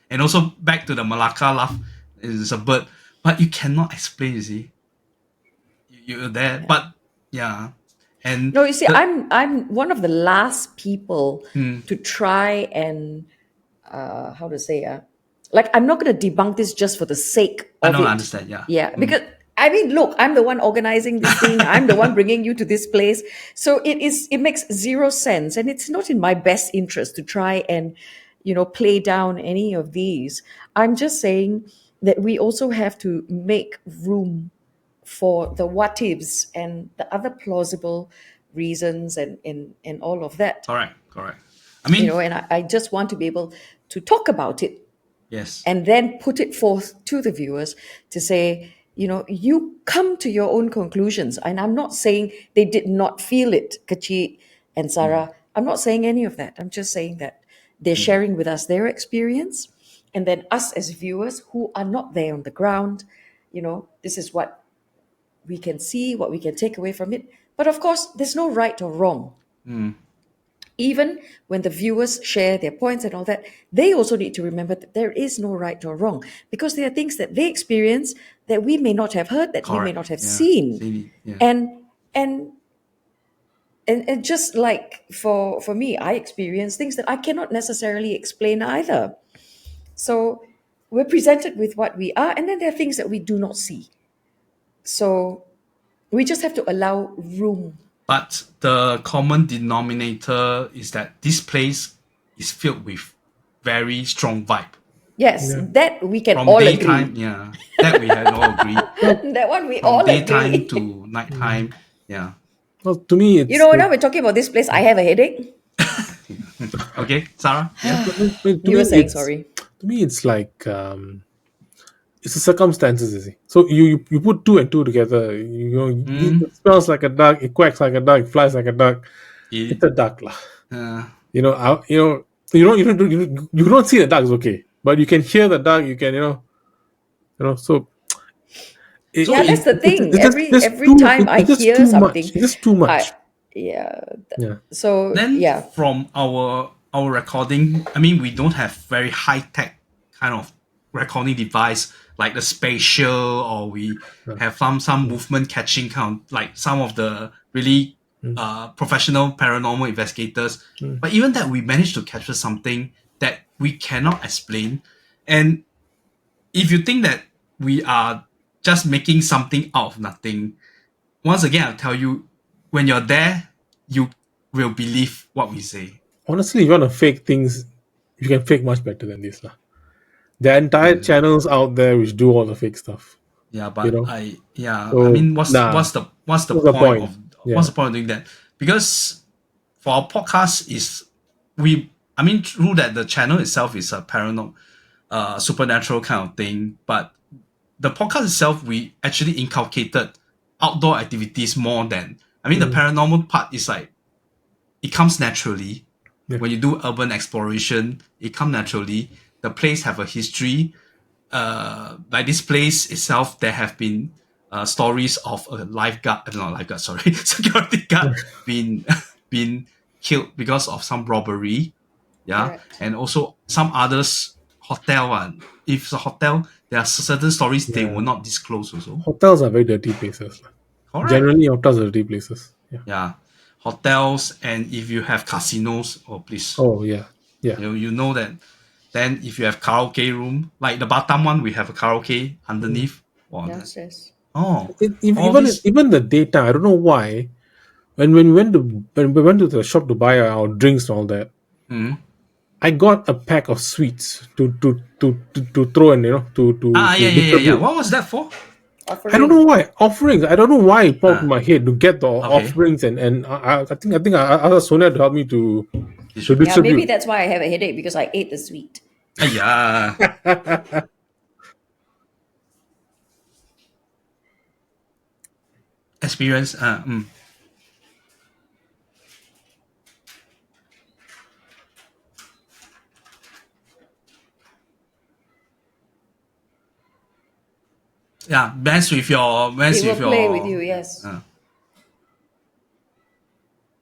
and also back to the Malacca laugh, it's a bird, but you cannot explain. You see, you're there, but yeah, and No, you see, I'm one of the last people to try and how to say like I'm not going to debunk this just for the sake I of don't it. understand. Yeah, Yeah, because I mean, look, I'm the one organizing this thing. I'm the one bringing you to this place. So it makes zero sense, and it's not in my best interest to try and play down any of these. I'm just saying that we also have to make room for the what ifs and the other plausible reasons and all of that. Correct. I mean, And I just want to be able to talk about it yes. and then put it forth to the viewers to say, you come to your own conclusions. And I'm not saying they did not feel it, Kechik and Sara. I'm not saying any of that. I'm just saying that they're sharing with us their experience. And then us as viewers who are not there on the ground, this is what we can see, what we can take away from it. But of course, there's no right or wrong. Even when the viewers share their points and all that, they also need to remember that there is no right or wrong, because there are things that they experience that we may not have heard, that we may Correct. not have Yeah. seen. Seen it, yeah. And just like for me, I experience things that I cannot necessarily explain either. So we're presented with what we are, and then there are things that we do not see. So we just have to allow room. But the common denominator is that this place is filled with very strong vibe. Yes, that we can From all daytime, agree. yeah, that we had all agreed. That one we From all daytime agree. to nighttime, yeah. Well, to me, it's Now we're talking about this place. I have a headache. Okay, Sarah? Yeah. You were saying, sorry. To me, it's like it's the circumstances, you see. So you put two and two together. It smells like a duck. It quacks like a duck. It flies like a duck. It's a duck, lah. You don't see the duck, it's okay, but you can hear the duck. You can so. That's the thing. Every time I it's just hear too something, much. It's just too much. yeah. Yeah. So Then yeah, from our recording, I mean, we don't have very high tech kind of recording device like the spatial, or we have some movement catching kind of, like some of the really professional paranormal investigators. But even that, we managed to capture something that we cannot explain. And if you think that we are just making something out of nothing, once again, I'll tell you, when you're there, you will believe what we say. Honestly, if you want to fake things, you can fake much better than this, lah. There are entire channels out there which do all the fake stuff. Yeah, but So, I mean, what's the what's the point point? of Yeah. what's the point of doing that? Because for our podcast through that the channel itself is a paranormal, supernatural kind of thing, but the podcast itself, we actually inculcated outdoor activities more than, the paranormal part is like, it comes naturally. Yeah. When you do urban exploration, it comes naturally. The place have a history. Like this place itself, there have been stories of a security guard being killed because of some robbery. Yeah. Correct. And also some others hotel. If it's a hotel, there are certain stories they will not disclose also. Hotels are very dirty places. Correct. Generally, hotels are dirty places. Yeah. Yeah. Hotels, and if you have casinos, please. Oh yeah. Yeah. You know that. Then if you have karaoke room, like the Batam one, we have a karaoke underneath. Downstairs. Even the daytime, I don't know why. When we went to the shop to buy our drinks and all that, I got a pack of sweets to throw in, to distribute. What was that for? Offering. I don't know why offerings. I don't know why it popped in my head to get the offerings, and I think I asked Sonia to help me to distribute. Yeah, maybe that's why I have a headache, because I ate the sweet. Yeah. Experience. Yeah, mess with your. It will play with you, yes.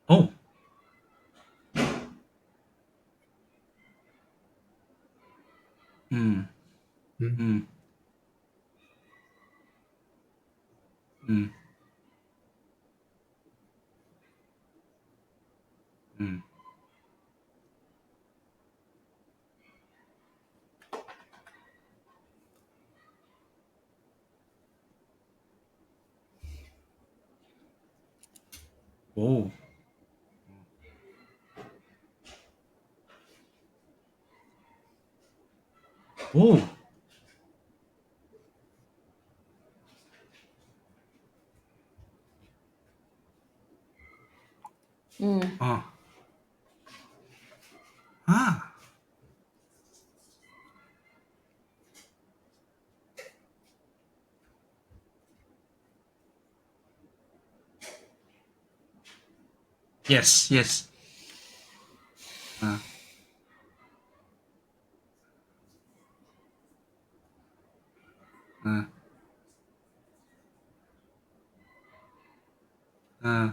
Oh. Oh. Oh. Ah. Yes, yes. Uh, uh,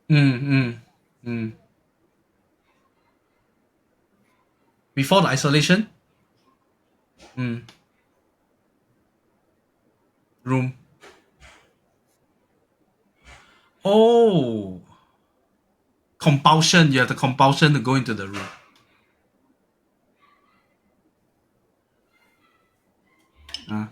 mm, mm, mm. Before the isolation? Mm. Room. Oh. Compulsion. You have the compulsion to go into the room. Uh,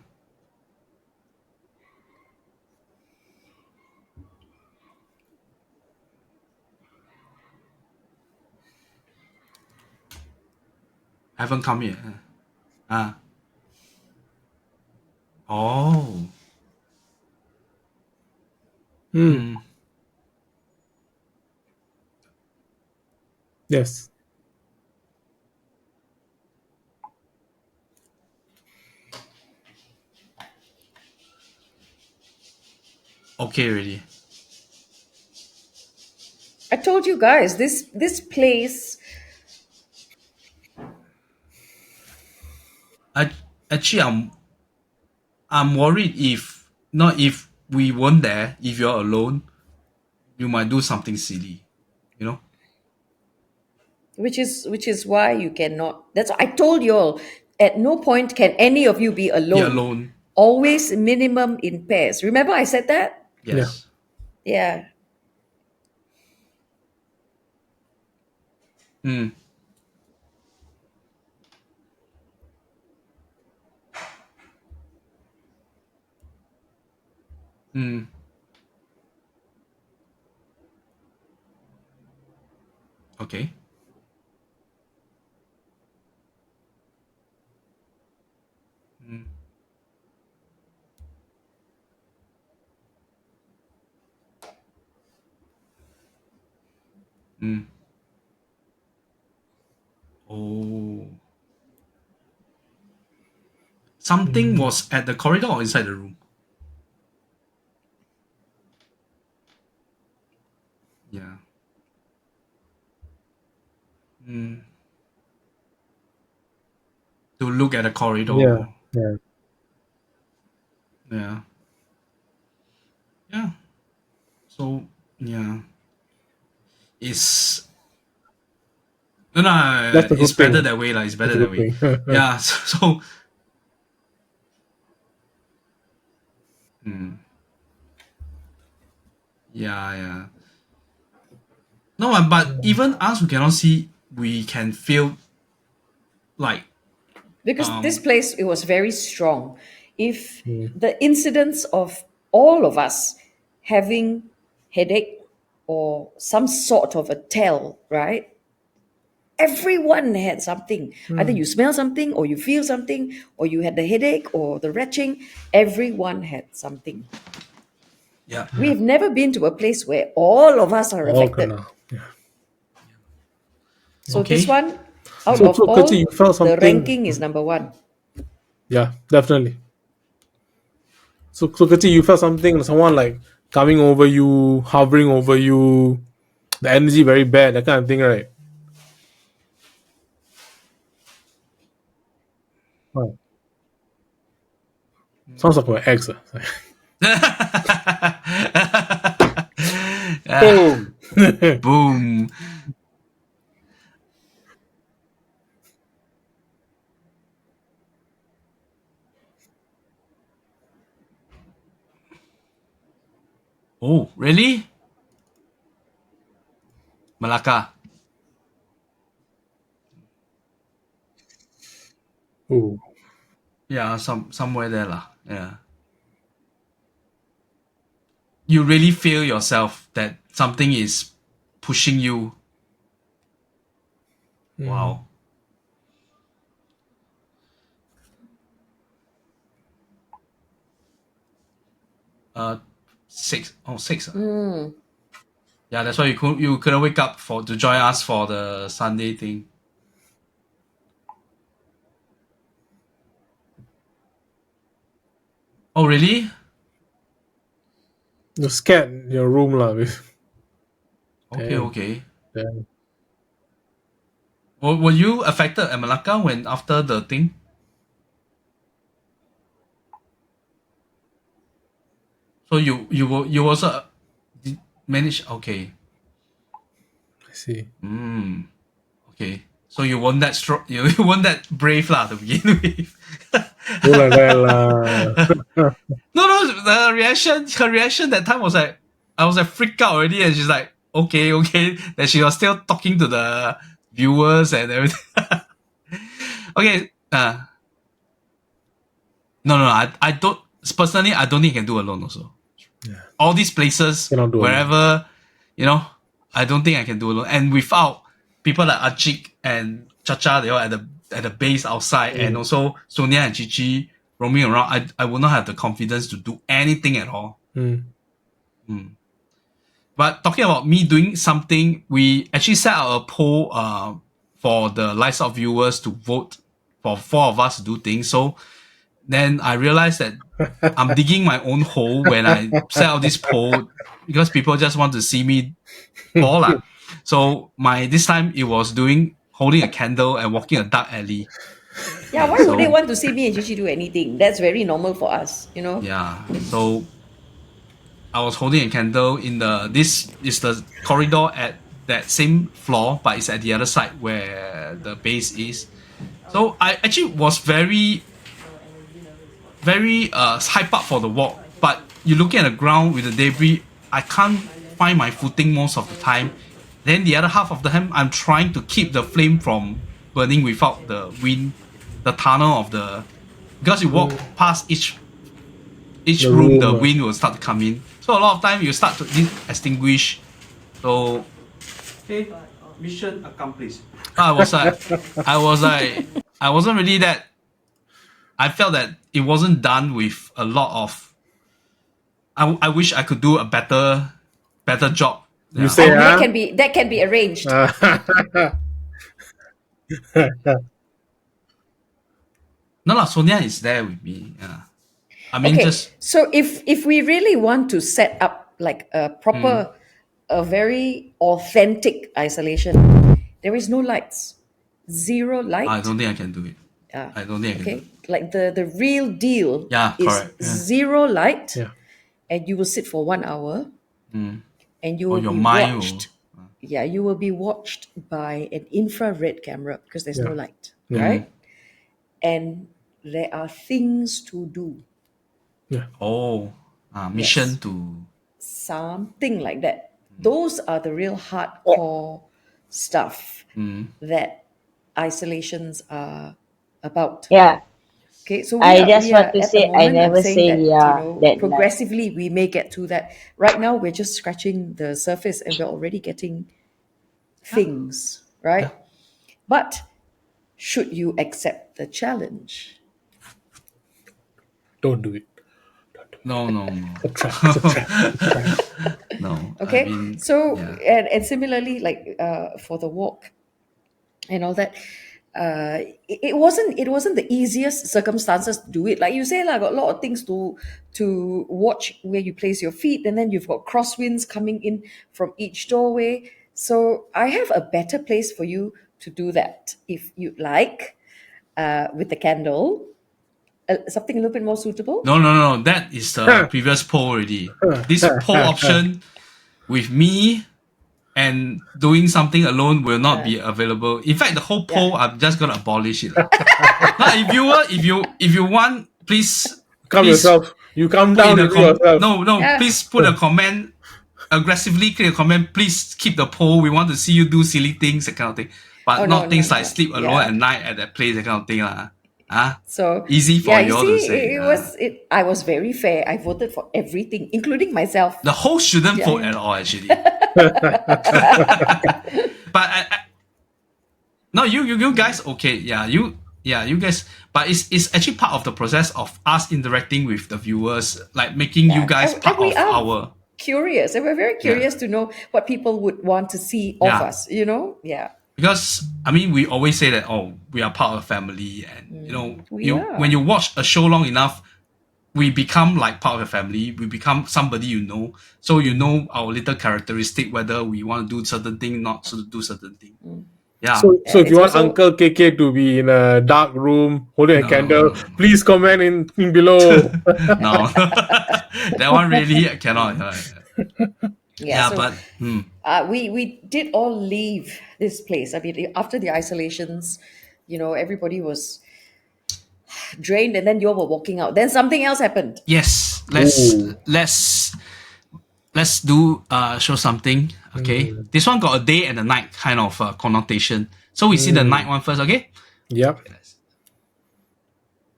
haven't come yet. Oh. Hmm. Mm. Yes. Okay, already. I told you guys this place. I, actually, I'm worried if we weren't there, if you're alone, you might do something silly. You know? Which is why you cannot. That's I told you all. At no point can any of you be Be alone. alone. Always minimum in pairs. Remember I said that? Yeah. Yes. Yeah. Mm. Mm. Okay. Mm. Mm. Oh. Something Mm. was at the corridor or inside the room? Yeah. Mm. To look at the Yeah. corridor. Yeah. Yeah. Yeah. So yeah. It's no, That's a it's good better thing. that way, like it's That's better a that good way. thing. Yeah. So mm, yeah, yeah. No, but even us who cannot see, we can feel like Because this um place it was very strong. If Mm. the incidence of all of us having headache or some sort of a tell, right? Everyone had something. Either Mm. you smell something, or you feel something, or you had the headache or the retching. Everyone had something. yeah. We've never been to a place where all of us are All affected. kena. Yeah. So this Okay. one, out So, of so Kachi, you all, felt the something. ranking is number one. Yeah, definitely. So Kachi, you felt something, someone like coming over you, hovering over you, the energy very bad, that kind of thing, right? Wow. Sounds like my ex. Yeah. Boom. Boom. Oh, really? Malacca. Ooh. Yeah, somewhere there lah. Yeah. You really feel yourself that something is pushing you. Mm. Wow. Uh, six. Oh, six. Ah. Yeah, that's why you couldn't wake up to join us for the Sunday thing. Oh really? You're scared in your room, lah. Okay, Damn. okay. Damn. Were you affected at Malacca after the thing? So you also managed. Okay. I see. Okay. So you weren't that strong. You weren't that brave lah to begin with. Don't like that, lah. No. Her reaction that time was like, I was like freaked out already, and she's like, okay. Then she was still talking to the viewers and everything. Okay. No. I don't personally. I don't think you can do alone. Also, all these places, Cannot do wherever, I don't think I can do alone. And without people like Kechik and Chacha, they all at the base outside, and also Sonia and Cici roaming around, I would not have the confidence to do anything at all. But talking about me doing something, we actually set out a poll for the lights out viewers to vote for 4 of us to do things. So then I realized that I'm digging my own hole when I set out this poll because people just want to see me fall. So this time it was holding a candle and walking a dark alley. Yeah, why would they want to see me and Cici do anything? That's very normal for us, Yeah. So I was holding a candle this is the corridor at that same floor, but it's at the other side where the base is. So I actually was very hype up for the walk, but you're looking at the ground with the debris, I can't find my footing most of the time. Then the other half of the time, I'm trying to keep the flame from burning without the wind, the tunnel of because you walk past each room, the wind will start to come in. So a lot of time you start to extinguish. So, okay, mission accomplished. I wasn't really that. I felt that it wasn't done with a lot of. I wish I could do a better job. You say, that can be arranged. No, Sonia is there with me. Yeah. I mean, so if we really want to set up like a proper, a very authentic isolation, there is no lights, 0 light. I don't think I can do it. I don't think I can do it. Like the real deal is correct. 0 light, and you will sit for 1 hour, and you will your be mind watched. Yeah, you will be watched by an infrared camera because there's no light, right? And there are things to do. Mission to something like that. Those are the real hardcore stuff that isolations are about. Yeah. Okay, so I just want to say I never say that progressively we may get to that. Right now we're just scratching the surface and we're already getting things, right? But should you accept the challenge? Don't do it. No. No. Okay, I mean, and similarly, like for the walk and all that, it wasn't the easiest circumstances to do it. Like you say, like got a lot of things to watch where you place your feet, and then you've got crosswinds coming in from each doorway. So I have a better place for you to do that if you'd like, with the candle. Something a little bit more suitable? No. That is the previous poll already. This poll option with me and doing something alone will not be available. In fact, the whole poll, I'm just gonna abolish it. Now, if you want, please yourself. You come down and do yourself. No. Please put a comment. Aggressively click a comment. Please keep the poll. We want to see you do silly things, that kind of thing. But not things like sleep alone at night at that place, that kind of thing. So easy for you all to say. I was very fair. I voted for everything, including myself. The host shouldn't vote at all, actually. But no, you guys, okay, you guys. But it's actually part of the process of us interacting with the viewers, like making you guys part of our. curious, and we're very curious to know what people would want to see of Yeah. us. You know, yeah. Because I mean, we always say that we are part of a family, and We are. when you watch a show long enough, we become like part of a family. We become somebody so you know our little characteristic, whether we want to do certain thing, not to do certain thing. Yeah. So if It's you want also- Uncle KK to be in a dark room holding a No. candle, please comment in below. No, that one really cannot. Yeah, But we did all leave this place. I mean, after the isolations, everybody was drained, and then you all were walking out. Then something else happened. yes, Ooh. let's do show something. Okay, this one got a day and a night kind of connotation. So we see the night one first. Okay, Yep.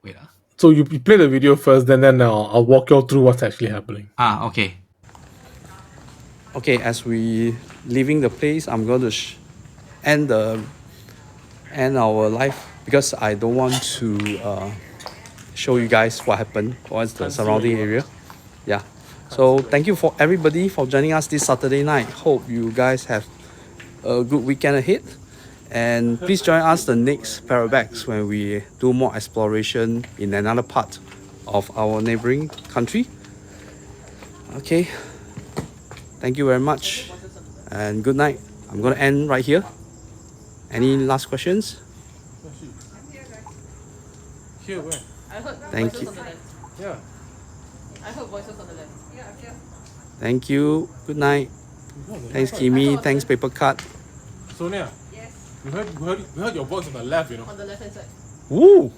wait. So you play the video first, then I'll walk you all through what's actually happening. Okay. Okay, as we leaving the place, I'm going to end our live because I don't want to show you guys what happened, what's the surrounding area. Yeah. So thank you for everybody for joining us this Saturday night. Hope you guys have a good weekend ahead. And please join us the next Parabex when we do more exploration in another part of our neighboring country. Okay. Thank you very much and good night. I'm going to end right here. Any last questions? Here, where? I heard Thank voices you. on the left. Yeah. I heard voices on the left. Thank you. Good night. Thanks, Kimi. Thanks, Paper Cut. Sonia. Yes. We heard your voice on the left, On the left hand side. Woo!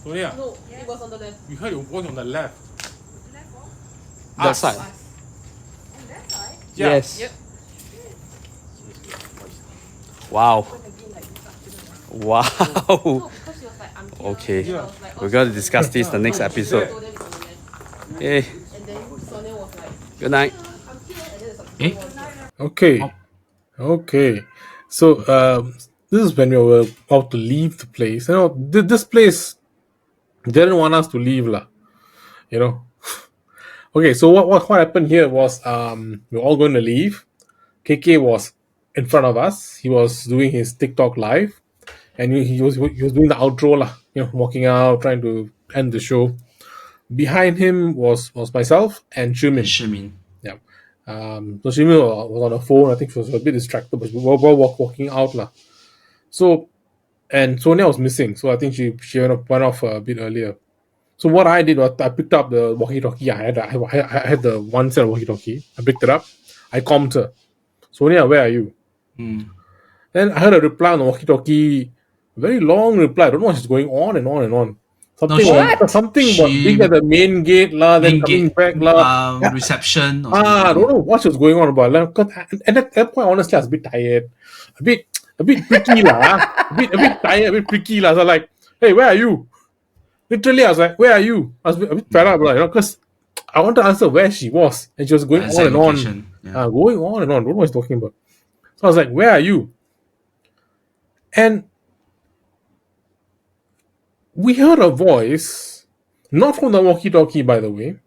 Sonia, No, it was on the left. we heard your voice on the left. That side. Yes. Yep. Wow. Wow. No, because she was like, I'm here. Okay. I was like, We're going to discuss this the next episode. So then it's on the left. Okay. And then Sonia was like, Good night. I'm here. And then it's like, Eh? Okay. Okay. So this is when we were about to leave the place. This place didn't want us to leave, lah. Okay, so what happened here was we were all going to leave. KK was in front of us. He was doing his TikTok live, and he was doing the outro, lah. Walking out, trying to end the show. Behind him was myself and Shumin. Shimin. Yeah. So Shumin was on the phone. I think she was a bit distracted, but we were walking out, lah. So, and Sonia was missing. So I think she went off a bit earlier. So what I did was I picked up the walkie-talkie. I had the one set of walkie-talkie. I picked it up. I calmed her. Sonia, where are you? Then I heard a reply on the walkie-talkie. Very long reply. I don't know what's going on and on and on. Something she- was being at the main gate, lah. Then Main coming gate, back, lah. reception. Or I don't know what was going on about. And at that point, honestly, I was a bit tired, a bit pricky, lah. A bit tired, a bit pricky, lah. So like, hey, where are you? Literally, I was like, where are you? I was a bit fed up, because I wanted to answer where she was, and she was going Exact on and on, location, yeah. going on and on. I don't know what he's talking about. So I was like, where are you? And we heard a voice, not from the walkie-talkie, by the way.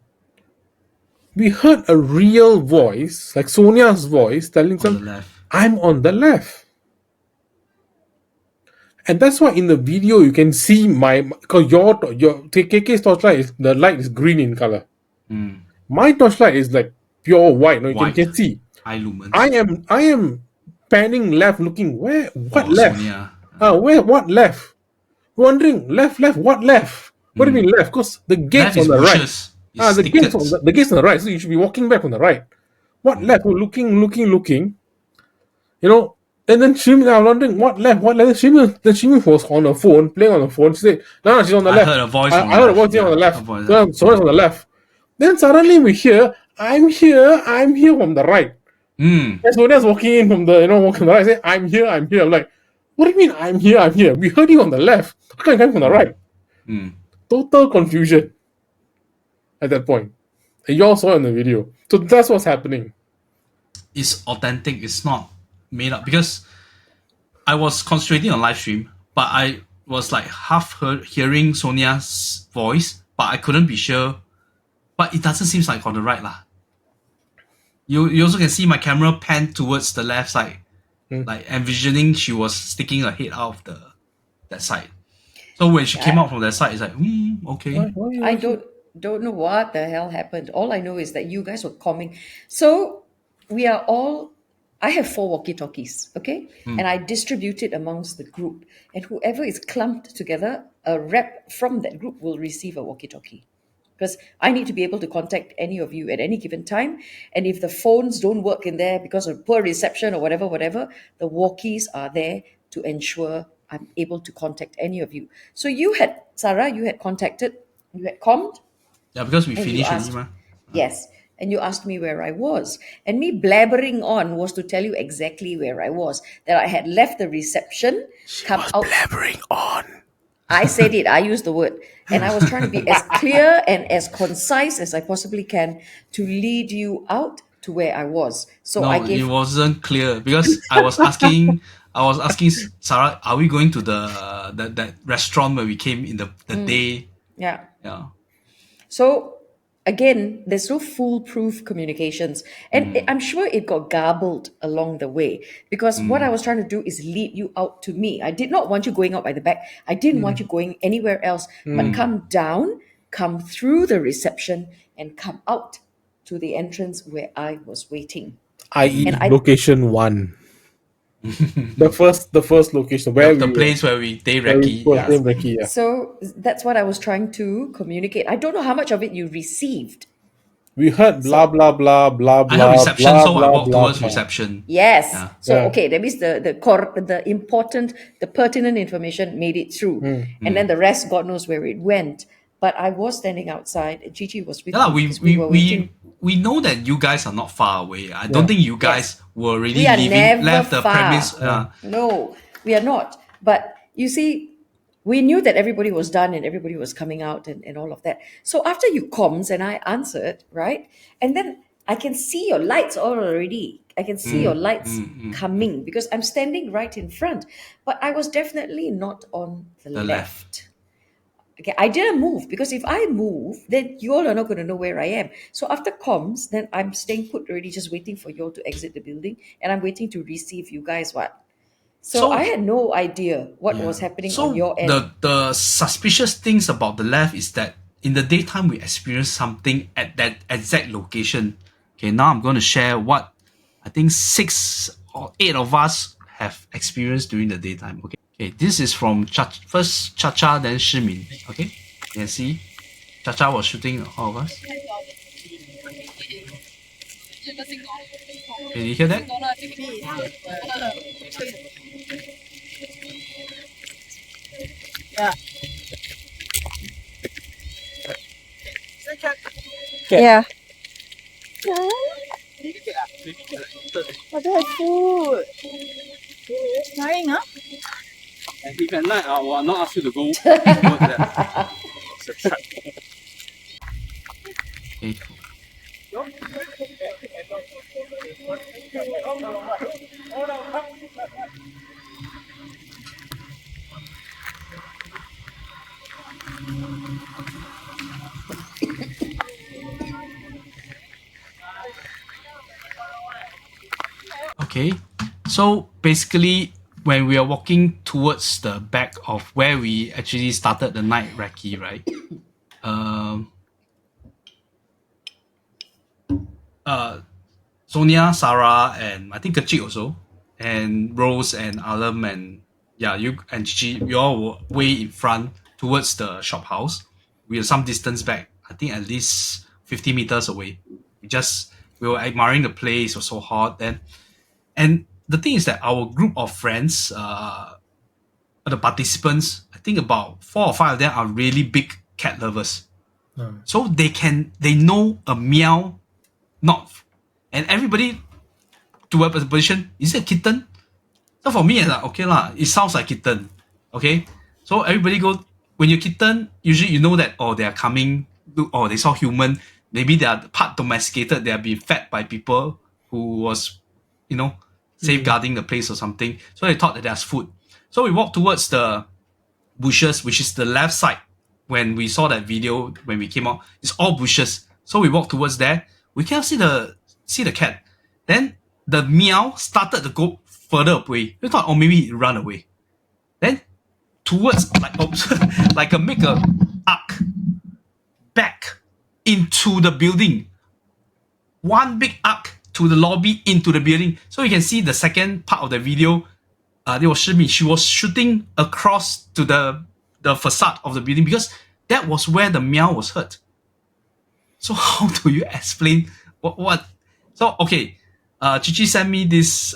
We heard a real voice, like Sonia's voice, telling on the them, left. I'm on the left. And that's why in the video you can see because your KK's torchlight the light is green in color. My torchlight is like pure white. No, you White. can see. High lumens. I am panning left, looking where what left? Sonia. Where what left? Wondering left, what left? What do you mean left? Because the gate's Left is on the right. bushes. It's The gate's thickets. the gate's on the right, so you should be walking back on the right. What left? We're looking. And then Shimi, I'm wondering what left. Then Shimi was on her phone, playing on the phone. She said, "No, she's on the I left." heard a voice I on the heard a left. voice here on the Yeah, left. a voice. So Sora's on the left. Then suddenly we hear, I'm here from the right. And Sonia's walking in from the, walking on the right. I say, I'm here. I'm like, what do you mean I'm here? We heard you on the left. How come you come from the right? Total confusion at that point. And you all saw it in the video. So that's what's happening. It's authentic. It's not made up, because I was concentrating on live stream, but I was like half hearing Sonia's voice, but I couldn't be sure. But it doesn't seem like on the right lah. you also can see my camera pan towards the left side, like envisioning she was sticking her head out of that side. So when she came out from that side, it's like, okay. I don't know what the hell happened. All I know is that you guys were coming. So we are all. I have 4 walkie-talkies, okay, and I distribute it amongst the group. And whoever is clumped together, a rep from that group will receive a walkie-talkie. Because I need to be able to contact any of you at any given time. And if the phones don't work in there because of poor reception or whatever, the walkies are there to ensure I'm able to contact any of you. So Sarah, you had commed. Yeah, because we And you finished asked- already, Yes. And you asked me where I was. And me blabbering on was to tell you exactly where I was. That I had left the reception, come out. Blabbering on. I said it, I used the word. And I was trying to be as clear and as concise as I possibly can to lead you out to where I was. So No, I gave it wasn't clear because I was asking Sarah, are we going to that restaurant where we came in the day? yeah. Yeah. So again, there's no foolproof communications. And I'm sure it got garbled along the way because what I was trying to do is lead you out to me. I did not want you going out by the back. I didn't want you going anywhere else, but come down, come through the reception and come out to the entrance where I was waiting. I.e. And I- location 1. the first location where The we place where we day were, recce. where Yeah. we were Recce, yeah. So that's what I was trying to communicate. I don't know how much of it you received. We heard blah blah blah blah blah. I had reception, blah, so blah, I walked blah, towards blah. reception. Yes. Yeah. So Yeah. okay, that means the important, the pertinent information made it through, and then the rest, God knows where it went. But I was standing outside, and Cici was with Yeah, me. we because we, were we waiting. we know that you guys are not far away. I don't think you guys were really We are never left the far. premise. No, we are not. But you see, we knew that everybody was done and everybody was coming out and all of that. So after you comms and I answered, right? And then I can see your lights all already. I can see your lights coming because I'm standing right in front. But I was definitely not on the The left. Okay, I didn't move because if I move, then you all are not going to know where I am. So after comms, then I'm staying put already, just waiting for you all to exit the building, and I'm waiting to receive you guys. So I had no idea what was happening So on your end. the suspicious things about the left is that in the daytime we experienced something at that exact location. Okay, now I'm going to share what I think 6 or 8 of us have experienced during the daytime. Okay, this is from first Cha-Cha, then Shimin. Okay, you can see Cha-Cha was shooting all of us. Can you hear that? Yeah. What the food? Trying, huh? And if at night I will not ask you to go towards that. It's a trap. Okay. Okay, so basically, when we are walking towards the back of where we actually started the night recce, right? Sonia, Sara, and I think Kechik also, and Rose and Alam and you and Cici, we all were way in front towards the shop house. We were some distance back. I think at least 50 meters away. We were admiring the place. It was so hot then. And the thing is that our group of friends, the participants, I think about 4 or 5 of them are really big cat lovers. So they know a meow, not, and everybody to a position, is it a kitten? So for me, it's like, okay lah, it sounds like kitten. Okay? So everybody go, when you're kitten, usually you know that, they are coming, they saw human, maybe they are part domesticated, they are being fed by people who was, safeguarding the place or something. So they thought that there's food. So we walked towards the bushes, which is the left side. When we saw that video, when we came out, it's all bushes. So we walked towards there. We cannot see the see the cat. Then the meow started to go further away. We thought, oh, maybe it run away. Then towards like make a arc back into the building. One big arc to the lobby into the building. So you can see the second part of the video. She was shooting across to the facade of the building because that was where the meow was heard. So how do you explain what? So okay, Cici sent me this.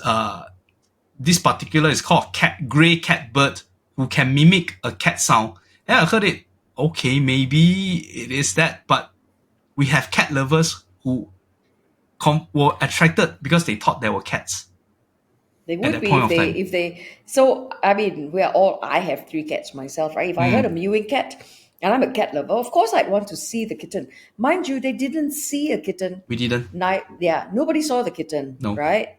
This particular is called gray catbird who can mimic a cat sound. And I heard it. Okay, maybe it is that, but we have cat lovers who were attracted because they thought they were cats. They would be if they. So I mean, I have 3 cats myself, right? If I heard a mewing cat, and I'm a cat lover, of course I'd want to see the kitten. Mind you, they didn't see a kitten. We didn't. Nobody saw the kitten, no. Right?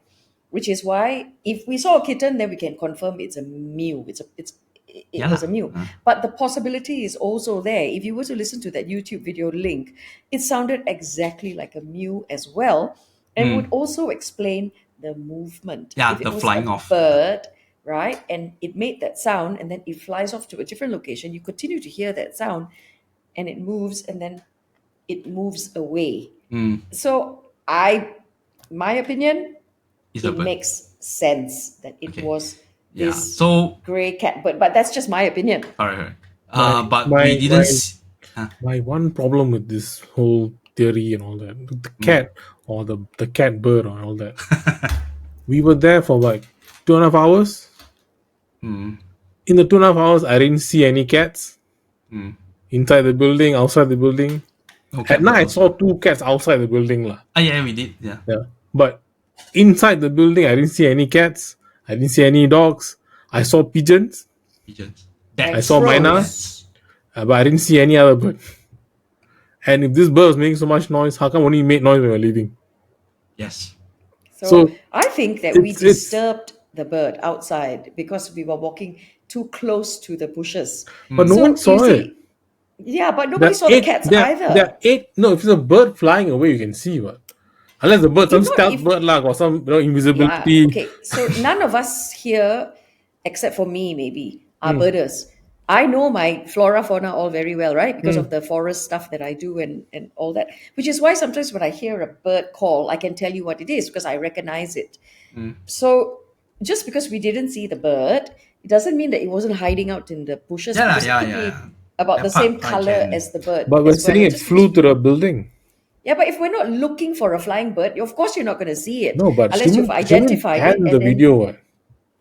Which is why if we saw a kitten, then we can confirm it's a mew. It was a mew. But the possibility is also there. If you were to listen to that YouTube video link, it sounded exactly like a mew as well, and would also explain the movement. Yeah, if it the was flying a off. bird, right? And it made that sound, and then it flies off to a different location. You continue to hear that sound, and it moves, and then it moves away. So my opinion, it makes sense that it was this grey catbird. But that's just my opinion. All right. But we didn't. My one problem with this whole theory and all that, the cat or the catbird or all that, we were there for like 2.5 hours. In the 2.5 hours, I didn't see any cats inside the building, outside the building. At night, I saw 2 cats outside the building. Yeah, we did. Yeah. But inside the building, I didn't see any cats. I didn't see any dogs. I saw pigeons. I saw mynas. But I didn't see any other bird. And if this bird was making so much noise, how come only made noise when we were leaving? Yes. So I think that we disturbed the bird outside because we were walking too close to the bushes. But no one saw it. Yeah, but nobody saw the cats either. No, if it's a bird flying away, you can see what. Unless the bird, some stealth bird or some invisibility. Yeah, okay, so none of us here, except for me maybe, are birders. I know my flora, fauna all very well, right? Because of the forest stuff that I do and all that. Which is why sometimes when I hear a bird call, I can tell you what it is because I recognize it. So just because we didn't see the bird, it doesn't mean that it wasn't hiding out in the bushes. It could be about the same color as the bird. But we're saying it flew to the building. Yeah, but if we're not looking for a flying bird, of course you're not going to see it. No, but unless you've identified it. The video.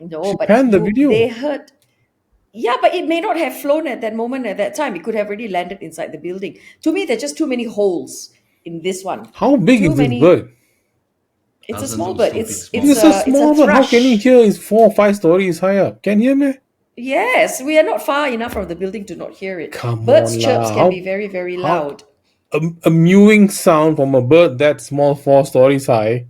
No, but the video. They heard. Yeah, but it may not have flown at that moment at that time. It could have already landed inside the building. To me, there's just too many holes in this one. How big is this bird? It's a small bird. It's a small bird. How can you hear? It's 4 or 5 stories high up. Can you hear me? Yes, we are not far enough from the building to not hear it. Birds chirps can be very, very loud. A mewing sound from a bird that small, 4 stories high.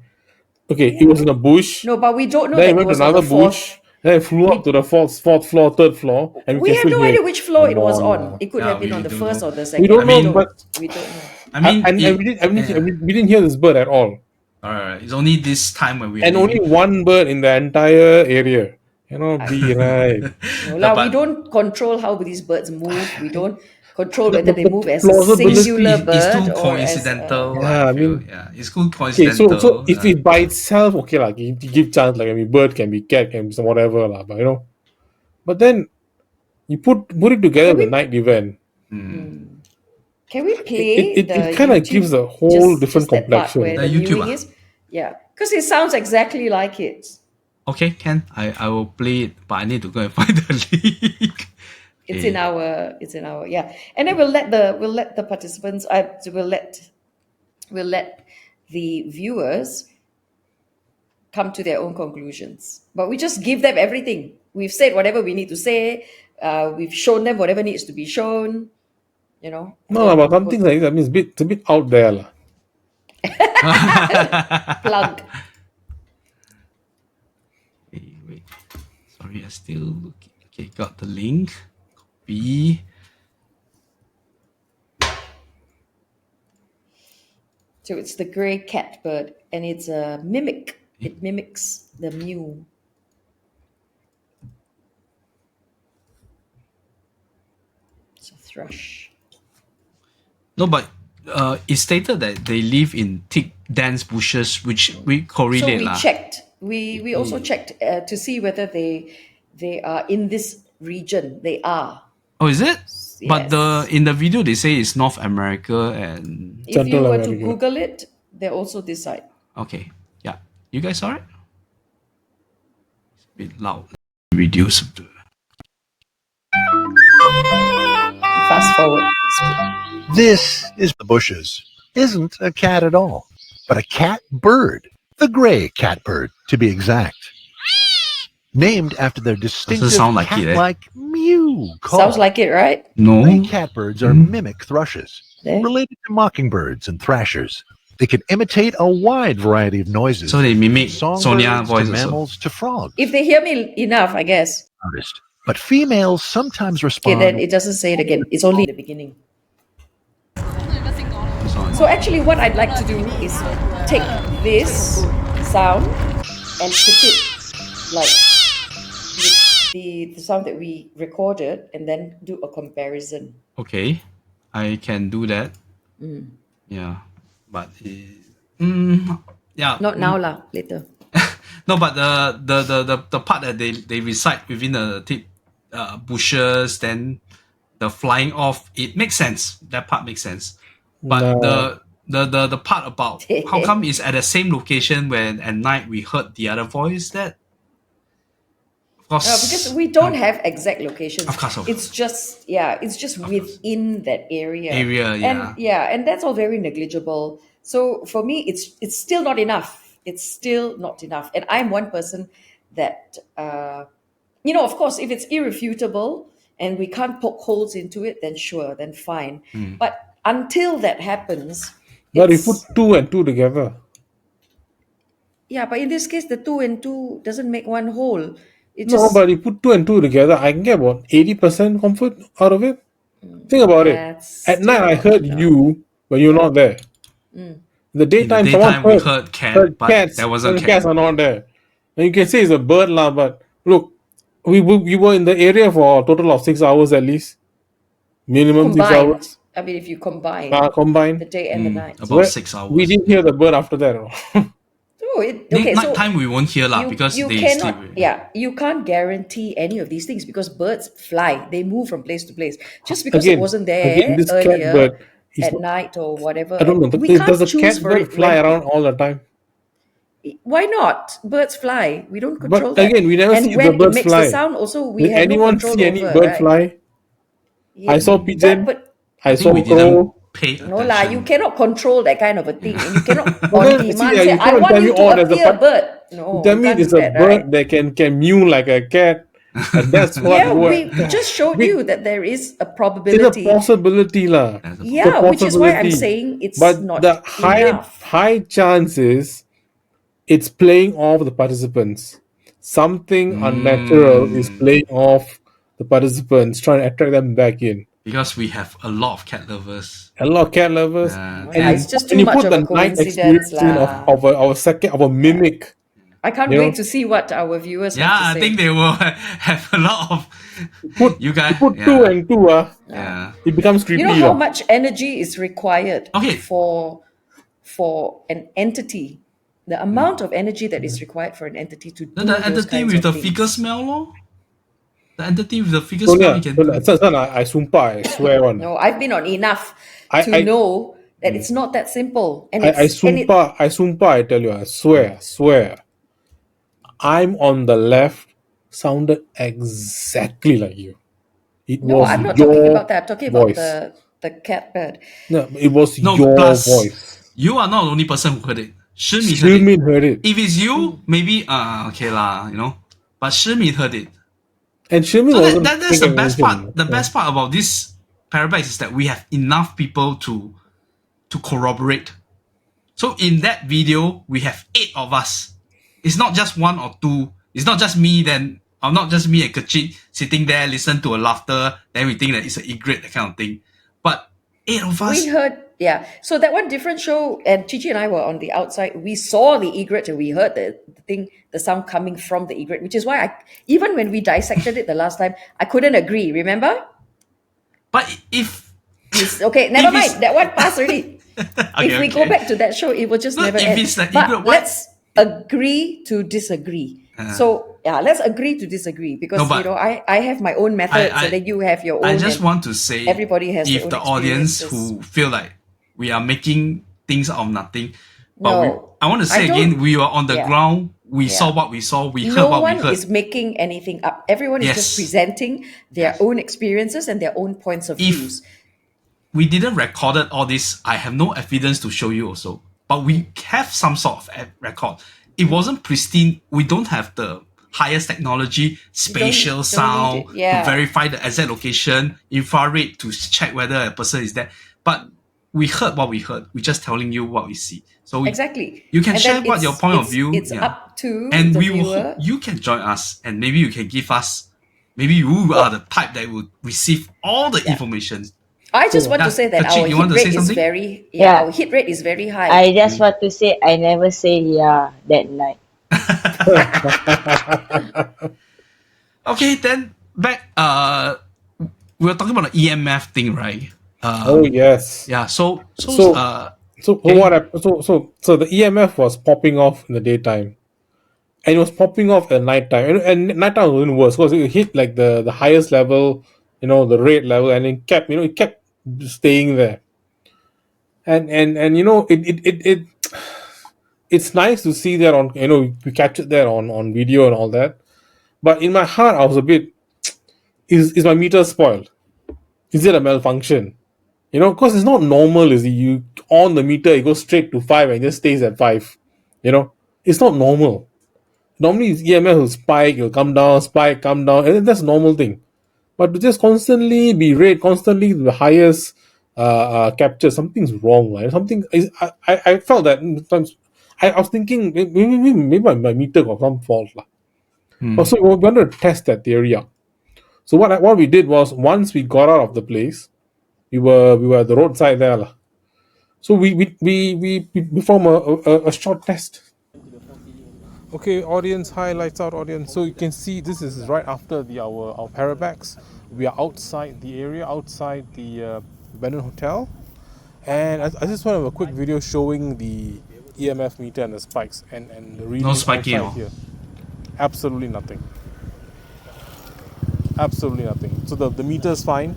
Okay, it was in a bush. No, but we don't know then that it went to another bush. Then it flew up to the fourth floor, 3rd floor. And we have no idea which floor it was on. It could have been on the first or the second. We don't know, but we don't know. I mean, we didn't hear this bird at all. Alright, it's only this time when we only one bird in the entire area. Be right. We don't control how these birds move. We don't control whether they move as a singular bird it's too coincidental. It's too coincidental. Okay, so if it by itself, okay, like you give chance, like bird can be cat, can be some whatever, but But then you put it together with the night event. Can we play it kind of gives a whole different complexion. The YouTube is? Yeah, because it sounds exactly like it. Okay, Ken, I will play it, but I need to go and find the link. It's in our and then we'll let the participants we'll let the viewers come to their own conclusions. But we just give them everything. We've said whatever we need to say. We've shown them whatever needs to be shown. No, but something like that. I mean, it's a bit out there, Plug. Wait. Sorry, I'm still looking. Okay, got the link. Copy. So it's the grey catbird, and it's a mimic. It mimics the mew. It's a thrush. No, but it's stated that they live in thick, dense bushes, which we correlate. So we checked. We also checked to see whether they are in this region. They are. Oh, is it? Yes. But in the video they say it's North America and If you Central were to America. Google it, they're also this side. okay, yeah. You guys alright? It's a bit loud. Reduce. Fast forward. This is the bushes. Isn't a cat at all, but a catbird. The gray catbird, to be exact. Named after their distinctive sound like it, eh? cat-like mew call. Sounds like it, right? No. Gray catbirds are mimic thrushes, There. related to mockingbirds and thrashers. They can imitate a wide variety of noises. So they mimic Songbirds Sonia to voice also. mammals to frogs. If they hear me enough, I guess. Artist. But females sometimes Okay, respond. then it doesn't say it again. It's only the beginning. So actually what I'd like to do is take this sound and put it like with the sound that we recorded and then do a comparison. Okay, I can do that. Yeah, but yeah. Not now lah, later. No, but the part that they reside within the thick bushes, then the flying off, it makes sense. That part makes sense. But No. the part about how come it's at the same location when at night we heard the other voice, that of course Because we don't have exact locations. Of course. It's just within that area. And that's all very negligible. So for me, it's still not enough. It's still not enough. And I'm one person that of course, if it's irrefutable and we can't poke holes into it, then sure, then fine. But until that happens, But you it's- put 2 and 2 together. yeah, but in this case, the 2 and 2 doesn't make one whole. It No, just but you put 2 and 2 together, I can get about 80% comfort out of it. Think about it. that's At night, I still heard not you, but you're not there. In the daytime, In the someone daytime we heard cat, but cats, there wasn't and cat. cats are not there. And you can say it's a bird, lah, but look, we were in the area for a total of 6 hours at least. Minimum 6 combined. hours. I mean, if you combine the Combined. day and the night. about 6 hours. We didn't hear the bird after that. Oh, okay, so Night time we won't hear lah because you they cannot, sleep. you can't guarantee any of these things because birds fly. They move from place to place. Just because it wasn't there this earlier catbird is at not- night or whatever. I don't know. and we can't Does a choose for catbird it fly when- around all the time? Why not? Birds fly. We don't control But again, that. we never and see when the birds it makes fly. the sound, also we Did have anyone no control see any over, bird right? fly? I saw pigeon. But I think saw we didn't crow. pay no lah, you attention. cannot control that kind of a thing, and you cannot Well, on see, demand yeah, say, you "I can't want tell you me, to there's a appear part- bird." No, Tell you me can't it's do a that, bird right? that can mew like a cat. And that's what Yeah, what- we just showed we- you that there is a It's a probability. possibility, lah. There's a- Yeah, which is why I'm possibility. saying it's But not the high enough. high chance is it's playing off the participants. Something unnatural is playing off the participants, trying to attract them back in. because we have a lot of cat lovers. A lot of cat lovers. Yeah. Yeah, it's just and too you much put of the a night coincidence experience in lah. of a mimic. I can't you wait know? to see what our viewers Yeah, have to I say. think they will have a lot of you guys. Put yeah. 2 and 2, yeah. it becomes creepy. You know how lah. much energy is required Okay. for an entity. The amount of energy that is required for an entity to do Then the those entity kinds with the of things. fecal smell, lor. The entity with the fecal smell, you can do. I sumpah, I swear one. No, I've been on enough I- to I- know that it's not that simple. And I it's and it- sumpah, I tell you, I swear. I'm on the left, sounded exactly like you. It no, was I'm not your talking about that. I'm talking about voice. the catbird. No, it was No, your plus voice. you are not the only person who heard it. Shimi heard it. Shilmin heard it. If it's you, maybe okay lah, But Shimi heard it. And Shilmin So wasn't that's the paying best attention. part. The best part about this Parabex is that we have enough people to corroborate. So in that video, we have 8 of us. It's not just 1 or 2. It's not just me or not just me and Kechik sitting there, listen to a laughter, then we think that it's an egret, that kind of thing. But 8 of us. We heard, yeah. So that one different show, and Cici and I were on the outside. We saw the egret and we heard the sound coming from the egret, which is why even when we dissected it the last time, I couldn't agree. Remember? But if okay, never if it's- mind. That one passed already. If we go back to that show, it will just No, never if end. it's the But egret, why- let's agree to disagree. So yeah, let's agree to disagree because No, but I have my own methods and then you have your own. I just and want to say, everybody has their if own the audience experiences. who feel like we are making things out of nothing, but No, I want to I say don't- again, we were on the yeah. ground. We Yeah. saw what we saw. We heard No what we one heard. is making anything up. Everyone is just Yes. presenting their own experiences and their own points of If- views. We didn't recorded all this. I have no evidence to show you also, but we have some sort of record. It wasn't pristine. We don't have the highest technology, spatial don't sound need it. Yeah. to verify the exact location, infrared to check whether a person is there. But we heard what we heard. We're just telling you what we see. So Exactly. you can And share then what your point of it's- view. It's yeah. up to And the we will viewer. hope you can join us, and maybe you can give us. Maybe you are the type that will receive all the information. I just want Yeah, to say that Kechik, our you hit want to rate say is something? very Yeah. our hit rate is very high. I just want to say I never say yeah that night. Okay, then back. We were talking about the EMF thing, right? Oh yes. Yeah. So So what happened? So the EMF was popping off in the daytime, and it was popping off at nighttime. And nighttime was even worse because it hit like the highest level, the rate level, and it kept staying there. And it's nice to see that on we captured that on video and all that. But in my heart, I was a bit, is my meter spoiled? Is it a malfunction? Because it's not normal, is it? You on the meter, it goes straight to 5 and it just stays at 5. It's not normal. Normally, it's EMF will spike, it'll come down, spike, come down, and that's a normal thing. But to just constantly be rate, constantly the highest capture, something's wrong, right? Something is. I felt that sometimes. I was thinking maybe my meter got some fault, lah. Also, we wanted to test that theory out. So what we did was once we got out of the place, we were at the roadside there, lah. So we perform a short test. Okay, audience, highlights out, audience. So you can see this is right after our Parabex. We are outside the area, outside the abandoned hotel, and I just want to have a quick video showing the EMF meter and the spikes and the reading No spiking outside at all. here. Absolutely nothing. Absolutely nothing. So the meter is fine.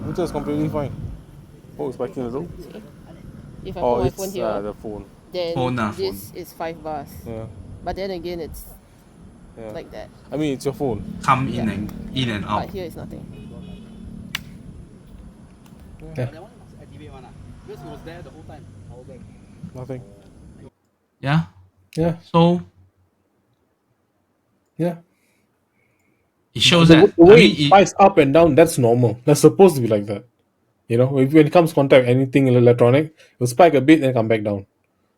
Meter is completely fine. Oh, it's spiking a little. If I Oh, put my it's phone here, the phone. then Phone lah, this is 5 bars. Yeah. But then again, it's Yeah. like that. I mean, it's your phone. come in and out. But here is nothing. Nothing. Yeah. Yeah. So Yeah. it shows The, that. the way I mean, it spikes up and down, that's normal. That's supposed to be like that. When it comes contact with anything electronic, it'll spike a bit then come back down.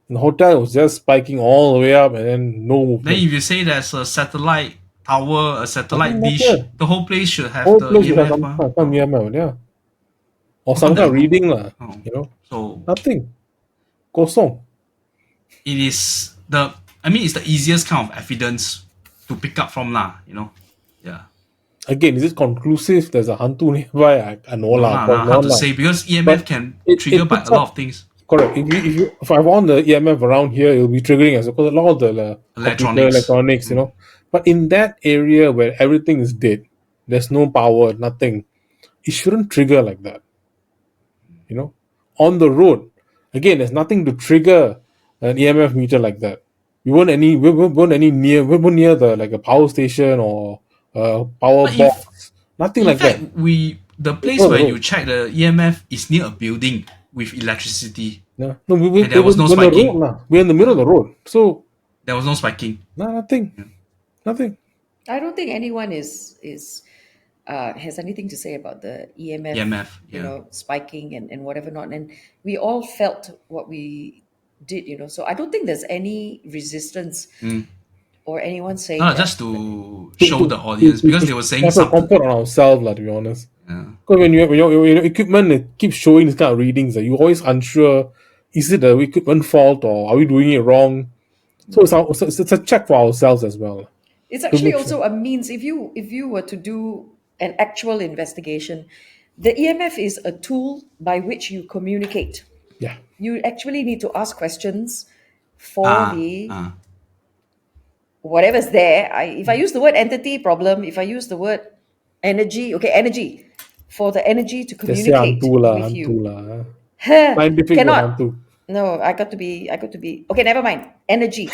In the hotel, it was just spiking all the way up and then no then movement. if you say there's a satellite tower, a satellite Nothing dish, matter. the whole place should have Whole the place should have EMF. some EMF, yeah. Or some kind of reading, lah. Oh. So Nothing. Kosong. it is it's the easiest kind of evidence to pick up from lah. Yeah. Again, is it conclusive? There's a hantu nearby. I know lah. Hard to say because EMF But can it trigger by picks a lot up- of things. Correct. If I want the EMF around here, it'll be triggering as because a lot of the computer electronics, But in that area where everything is dead, there's no power, nothing. It shouldn't trigger like that. On the road, again, there's nothing to trigger an EMF meter like that. We weren't near the like a power station or power But box. Nothing In like fact, that. the place Oh, where oh. you check the EMF is near a building with electricity. Yeah. No, we And there was no we're on the spiking. road, lah. We're in the middle of the road, so There was no spiking. nothing. Nothing. I don't think anyone is has anything to say about the EMF, EMF, yeah. spiking and whatever not. And we all felt what we did, So I don't think there's any resistance or anyone saying No, that. just to show the audience because they were saying have a something. comfort on ourselves, lah. To be honest. Yeah. Because when your equipment it keeps showing this kind of readings, you're always unsure, is it the equipment fault or are we doing it wrong? So it's a check for ourselves as well. It's actually also a means. If you were to do an actual investigation, the EMF is a tool by which you communicate. Yeah. You actually need to ask questions for whatever's there. If I use the word entity, problem. If I use the word energy, okay, energy, for the energy to communicate with you. Scientific Cannot. hantu. No, I got to be. Okay, never mind. Energy.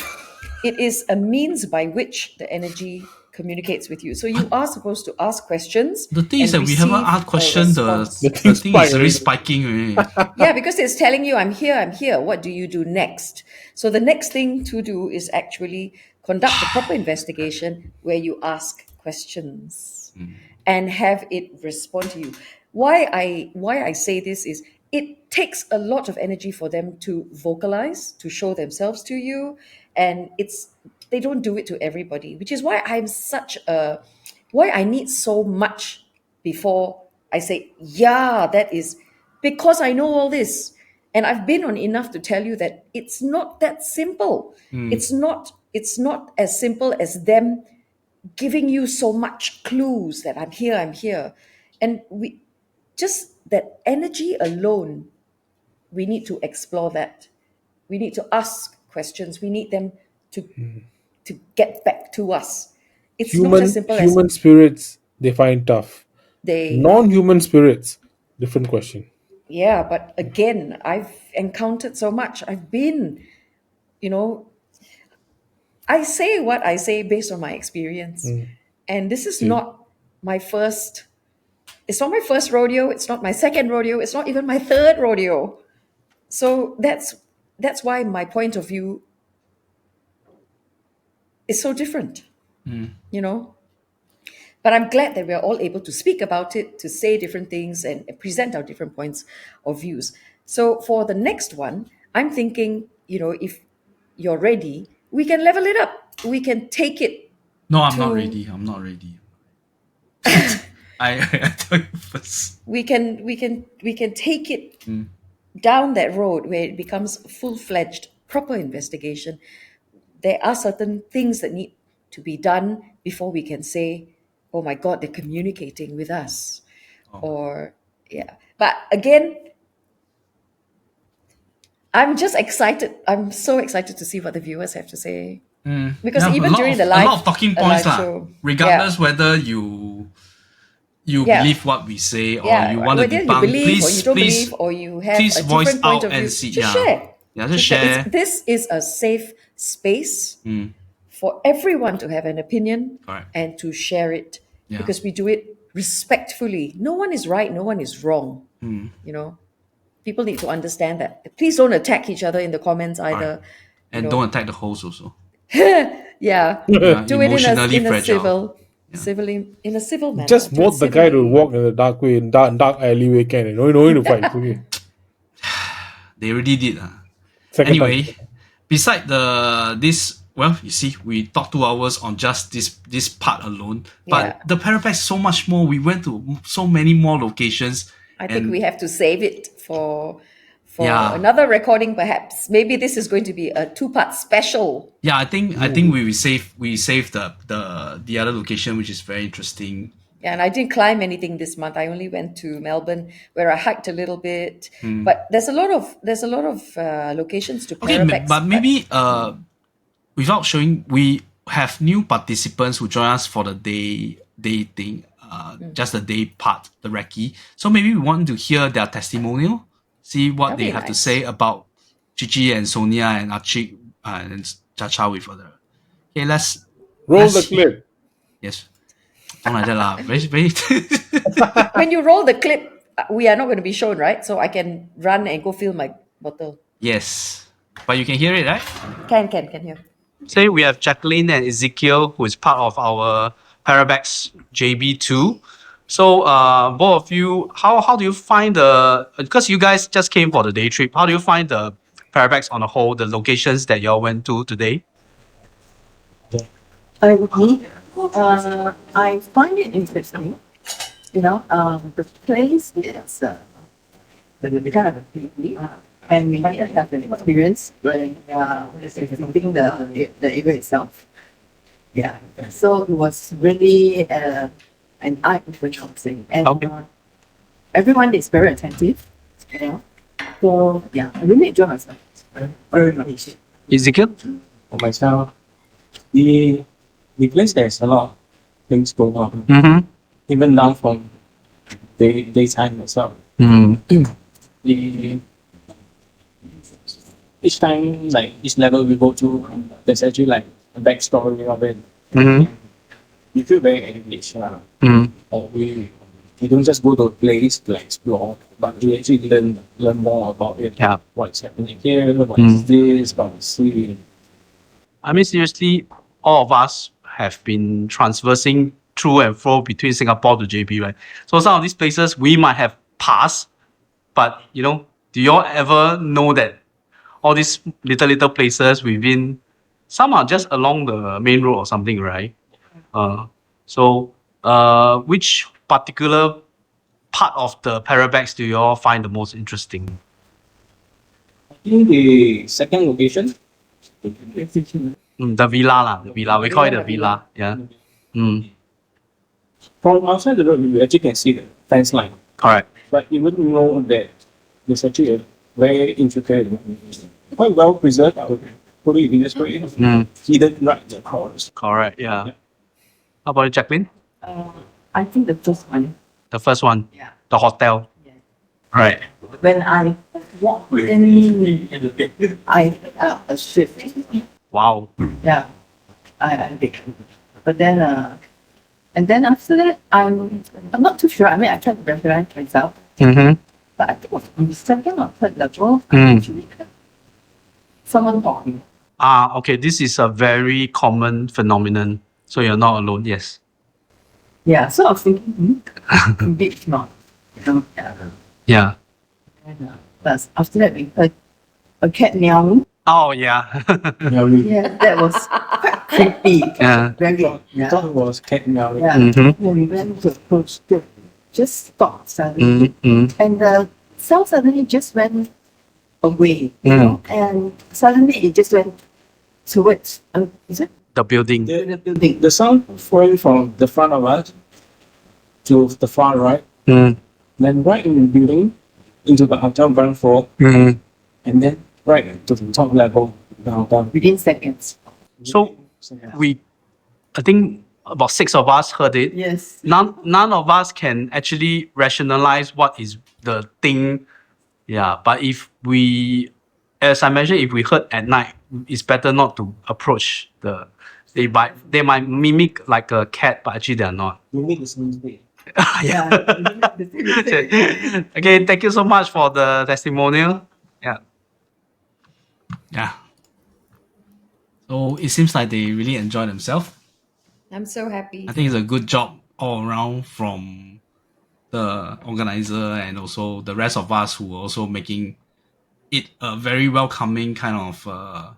It is a means by which the energy communicates with you. So you are supposed to ask questions. The thing is that we haven't asked questions. The thing is already spiking. Yeah, because it's telling you, I'm here. What do you do next? So the next thing to do is actually conduct a proper investigation where you ask questions and have it respond to you. Why I say this is it takes a lot of energy for them to vocalize, to show themselves to you, and they don't do it to everybody, which is why why I need so much before I say, yeah, that is because I know all this. And I've been on enough to tell you that it's not that simple. It's not as simple as them giving you so much clues that I'm here. And just that energy alone, we need to explore that. We need to ask questions. We need them to get back to us. It's not as simple as human spirits, they find tough. they Non-human spirits, different question. Yeah, but again, I've encountered so much. I've been, I say what I say based on my experience. And this is not my first, it's not my first rodeo. It's not my second rodeo. It's not even my third rodeo. So that's why my point of view is so different, But I'm glad that we're all able to speak about it, to say different things and present our different points of views. So for the next one, I'm thinking, if you're ready, we can level it up. We can take it. No, I'm not ready. I tell you first. We can take it down that road where it becomes full-fledged, proper investigation. There are certain things that need to be done before we can say, oh my God, they're communicating with us. But again, I'm just excited. I'm so excited to see what the viewers have to say. Because even during the live, a lot of talking points, show, regardless whether you believe what we say or you want to whether debunk, you believe please, or you don't please, believe or you have please a voice different point out of view, and see. just share. Just share. This is a safe space for everyone to have an opinion and to share it because we do it respectfully. No one is right, no one is wrong. People need to understand that. Please don't attack each other in the comments either. And don't attack the host also. Do it in a civil manner. Just vote the guy to walk in the dark way, in dark alleyway can. No need to fight. Okay. They already did. Anyway, beside this, well, you see, we talked 2 hours on just this part alone. But the Parabex so much more. We went to so many more locations. I think we have to save it for another recording, perhaps. Maybe this is going to be a 2-part special. Yeah, I think we save the other location, which is very interesting. Yeah, and I didn't climb anything this month. I only went to Melbourne, where I hiked a little bit. But there's a lot of locations to Parabex. Okay, but maybe without showing, we have new participants who join us for the day thing. Just the day part, the Recce. So maybe we want to hear their testimonial, see what they have to say about Cici and Sonia and Achik and Chacha with other. Okay, let's roll the clip. Yes. Don't like that lah. Very When you roll the clip, we are not going to be shown, right? So I can run and go fill my bottle. Yes. But you can hear it, right? Can hear. Say we have Jacqueline and Ezekiel, who is part of our Parabex JB2. So both of you, how do you find because you guys just came for the day trip, how do you find the Parabex on the whole, the locations that y'all went to today? I find it interesting. the place is the kind of and we didn't have an experience when visiting the area itself. Yeah, so it was really an eye-opener, I would say. And everyone is very attentive, So, yeah, I really enjoy myself. Very much. Ezekiel? For myself, the place there's a lot of things going on. Mm-hmm. Even now from daytime itself. Mm. Each time, like each level we go to, there's actually like a backstory of it. Mm-hmm. You feel very engaged. Mm. We don't just go to a place to explore, but we actually learn more about it. Yeah. What's happening here, what is this, what is this. I mean, seriously, all of us have been transversing through and fro between Singapore to JB, right? So some of these places we might have passed, but do you all ever know that all these little places within, some are just along the main road or something, right? So which particular part of the Parabex do you all find the most interesting? I think the second location. The villa. We call it the villa. Yeah. From outside the road, you actually can see the fence line. Correct. But you wouldn't know that there's actually a very intricate, quite well preserved, I would put it in this way, hidden right across. Correct, yeah. How about you, Jacqueline? I think the first one. The first one? Yeah. The hotel? Yeah. Right. When I walked in, I felt a shift. Wow. Yeah. I did. But then, and then after that, I'm not too sure. I mean, I tried to recognize myself. Mm-hmm. But I think it was on the second or third level, I actually heard someone talking. Okay. This is a very common phenomenon. So you're not alone. Yes. Yeah, so I was thinking, maybe it's not. Yeah. Yeah. And, but after that, we heard a cat meowing. Oh, yeah. Yeah, that was quite creepy. Yeah. Very, I thought it was cat meowing. Yeah. Mm-hmm. When we went to approach, it just stopped suddenly. Mm-hmm. And the sound suddenly just went away, and suddenly it just went towards, is it? The building. The building. The sound went from the front of us to the far right, then right in the building into the hotel ground floor, and then right to the top level of the hotel. Within seconds. So I think about 6 of us heard it. Yes. None of us can actually rationalize what is the thing. Yeah, but if we, as I mentioned, if we heard at night, it's better not to approach they might mimic like a cat, but actually they are not. You make the same mistake. Yeah. Okay, thank you so much for the testimonial. Yeah. Yeah. So it seems like they really enjoy themselves. I'm so happy. I think it's a good job all around from the organizer and also the rest of us who are also making it a very welcoming kind of.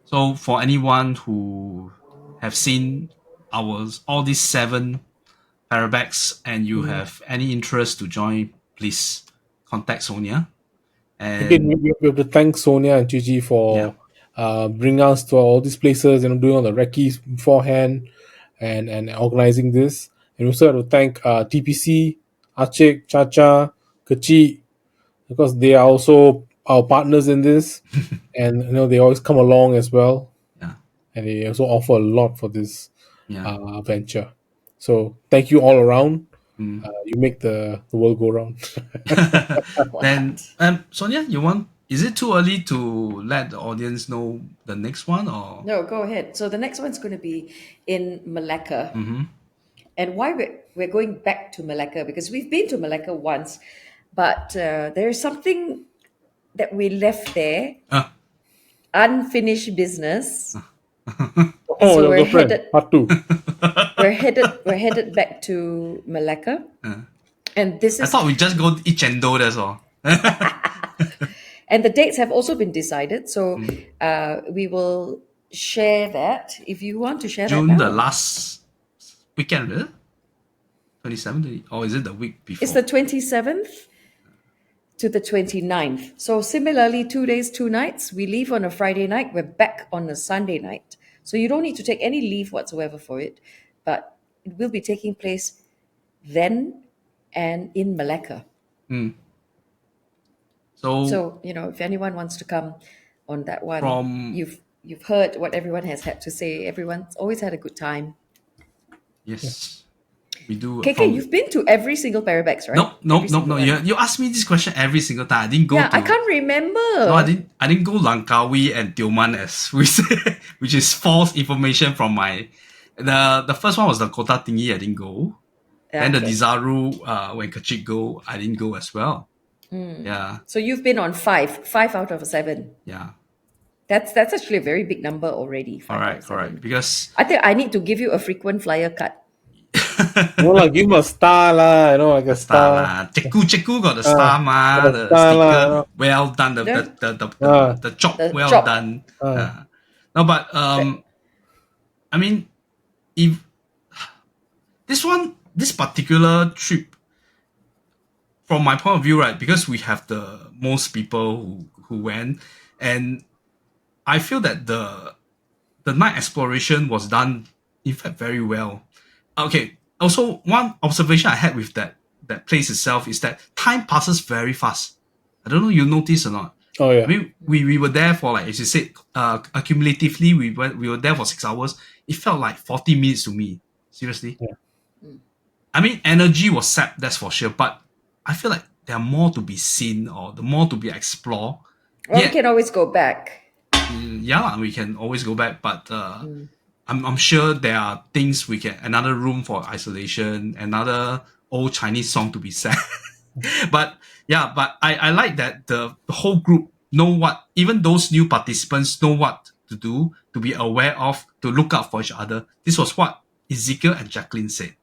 So for anyone who have seen all these 7 Parabex and you have any interest to join, please contact Sonia. And again, we have to thank Sonia and Cici for bringing us to all these places, doing all the recce's beforehand and organizing this. And we also have to thank TPC, Achik, Chacha, Kechik, because they are also our partners in this. And they always come along as well. Yeah. And they also offer a lot for this venture. So thank you all around. You make the world go round. Then Sonia, is it too early to let the audience know the next one or? No, go ahead. So the next one's going to be in Malacca. And why we're going back to Malacca, because we've been to Malacca once, but there's something that we left there, unfinished business. So we're headed, part 2. we're headed back to Malacca, and this I is. thought we just go eat chendol, that's all. And the dates have also been decided, so we will share that if you want to share June that. the last weekend, is it? 27th, or is it the week before? It's the 27th to the 29th. So similarly, 2 days, 2 nights. We leave on a Friday night. We're back on a Sunday night. So you don't need to take any leave whatsoever for it. But it will be taking place then and in Malacca. So, if anyone wants to come on that one, you've heard what everyone has had to say. Everyone's always had a good time. Yes. We do. KK, you've been to every single Parabex, right? No. You ask me this question every single time. I didn't go. I can't remember. No, I didn't go Langkawi and Tioman as we say, which is false information from my. The first one was the Kota Tinggi. I didn't go. And the Dizaru, when Kechik go, I didn't go as well. Yeah. So you've been on 5 out of 7. Yeah. That's actually a very big number already. Correct. Because I think I need to give you a frequent flyer card. Give him a star lah, like a star. Cheku got the star the sticker. Well done. The job well done. No, but I mean, if this particular trip, from my point of view, right, because we have the most people who went, and I feel that the night exploration was done, in fact, very well. Okay. Also, one observation I had with that place itself is that time passes very fast. I don't know you notice or not. Oh yeah. We were there for, like, as you said, accumulatively we were there for 6 hours. It felt like 40 minutes to me. Seriously. Yeah. I mean, energy was sapped, that's for sure. But I feel like there are more to be seen or the more to be explored. Well, we can always go back. Yeah, we can always go back, but I'm sure there are things another room for isolation, another old Chinese song to be sang. but I like that the whole group know what, even those new participants know what to do, to be aware of, to look out for each other. This was what Ezekiel and Jacqueline said.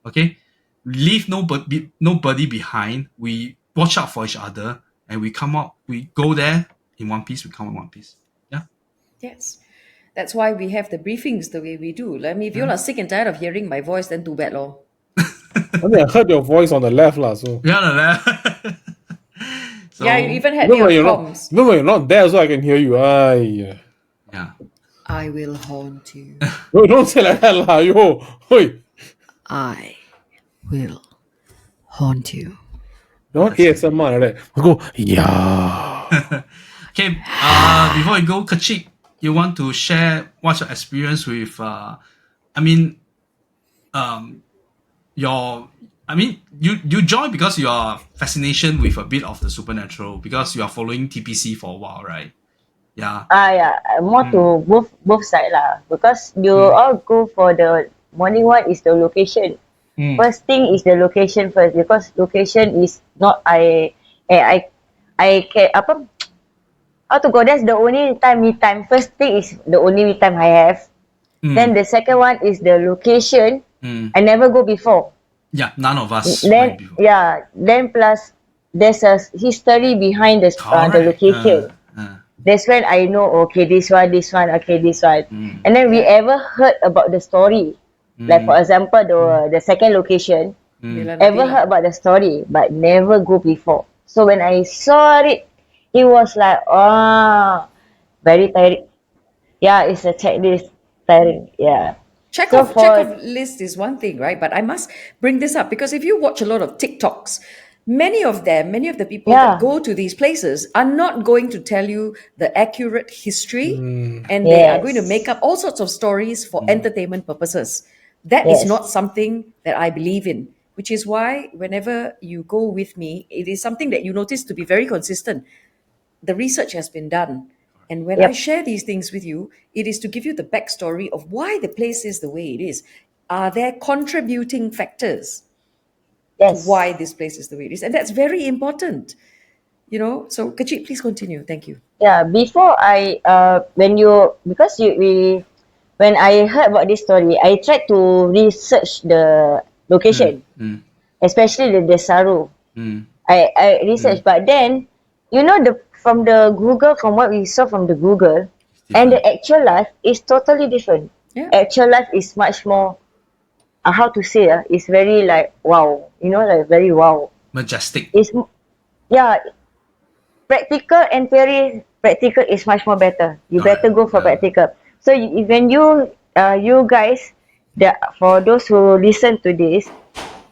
Okay? Leave nobody behind. We watch out for each other, and we go there in one piece, we come in one piece. Yeah? Yes. That's why we have the briefings the way we do. I mean, if you all are sick and tired of hearing my voice, then too bad, lor. I heard your voice on the left, lah. So yeah, the left. So, yeah, you even had your comms. No, you're not there, so I can hear you. Yeah. I will haunt you. No, don't say like that, lah. Yo, oi. I will haunt you. Don't ASMR like that. Go, yeah. Okay, before we go, Kechik, you want to share what's your experience with, you joined because your fascination with a bit of the supernatural, because you are following TPC for a while, right? Yeah. More to both side lah, because you all go for the morning one is the location. First thing is the location first, because location is not I can how to go. That's the only me time. First thing is the only me time I have. Then the second one is the location. I never go before. Yeah, none of us then went before. Yeah, then plus there's a history behind the location. That's when I know, okay, this one, okay, this one. And then we ever heard about the story. Like for example, the second location, ever heard about the story, but never go before. So when I saw it, it was like, very tiring. Yeah, it's a checklist tiring. Yeah. Check-off list is one thing, right? But I must bring this up because if you watch a lot of TikToks, many of the people that go to these places are not going to tell you the accurate history, and they are going to make up all sorts of stories for entertainment purposes. That is not something that I believe in, which is why whenever you go with me, it is something that you notice to be very consistent. The research has been done. And when I share these things with you, it is to give you the backstory of why the place is the way it is. Are there contributing factors to why this place is the way it is? And that's very important. So Kechik, please continue. Thank you. Yeah, before when I heard about this story, I tried to research the location, especially the Saru. I researched, but then, from what we saw from the Google, and the actual life is totally different. Yeah. Actual life is much more how to say, it's very like wow, like very wow. Majestic. It's yeah, practical and theory. Practical is much more better. You better go for practical. So when you guys, for those who listen to this,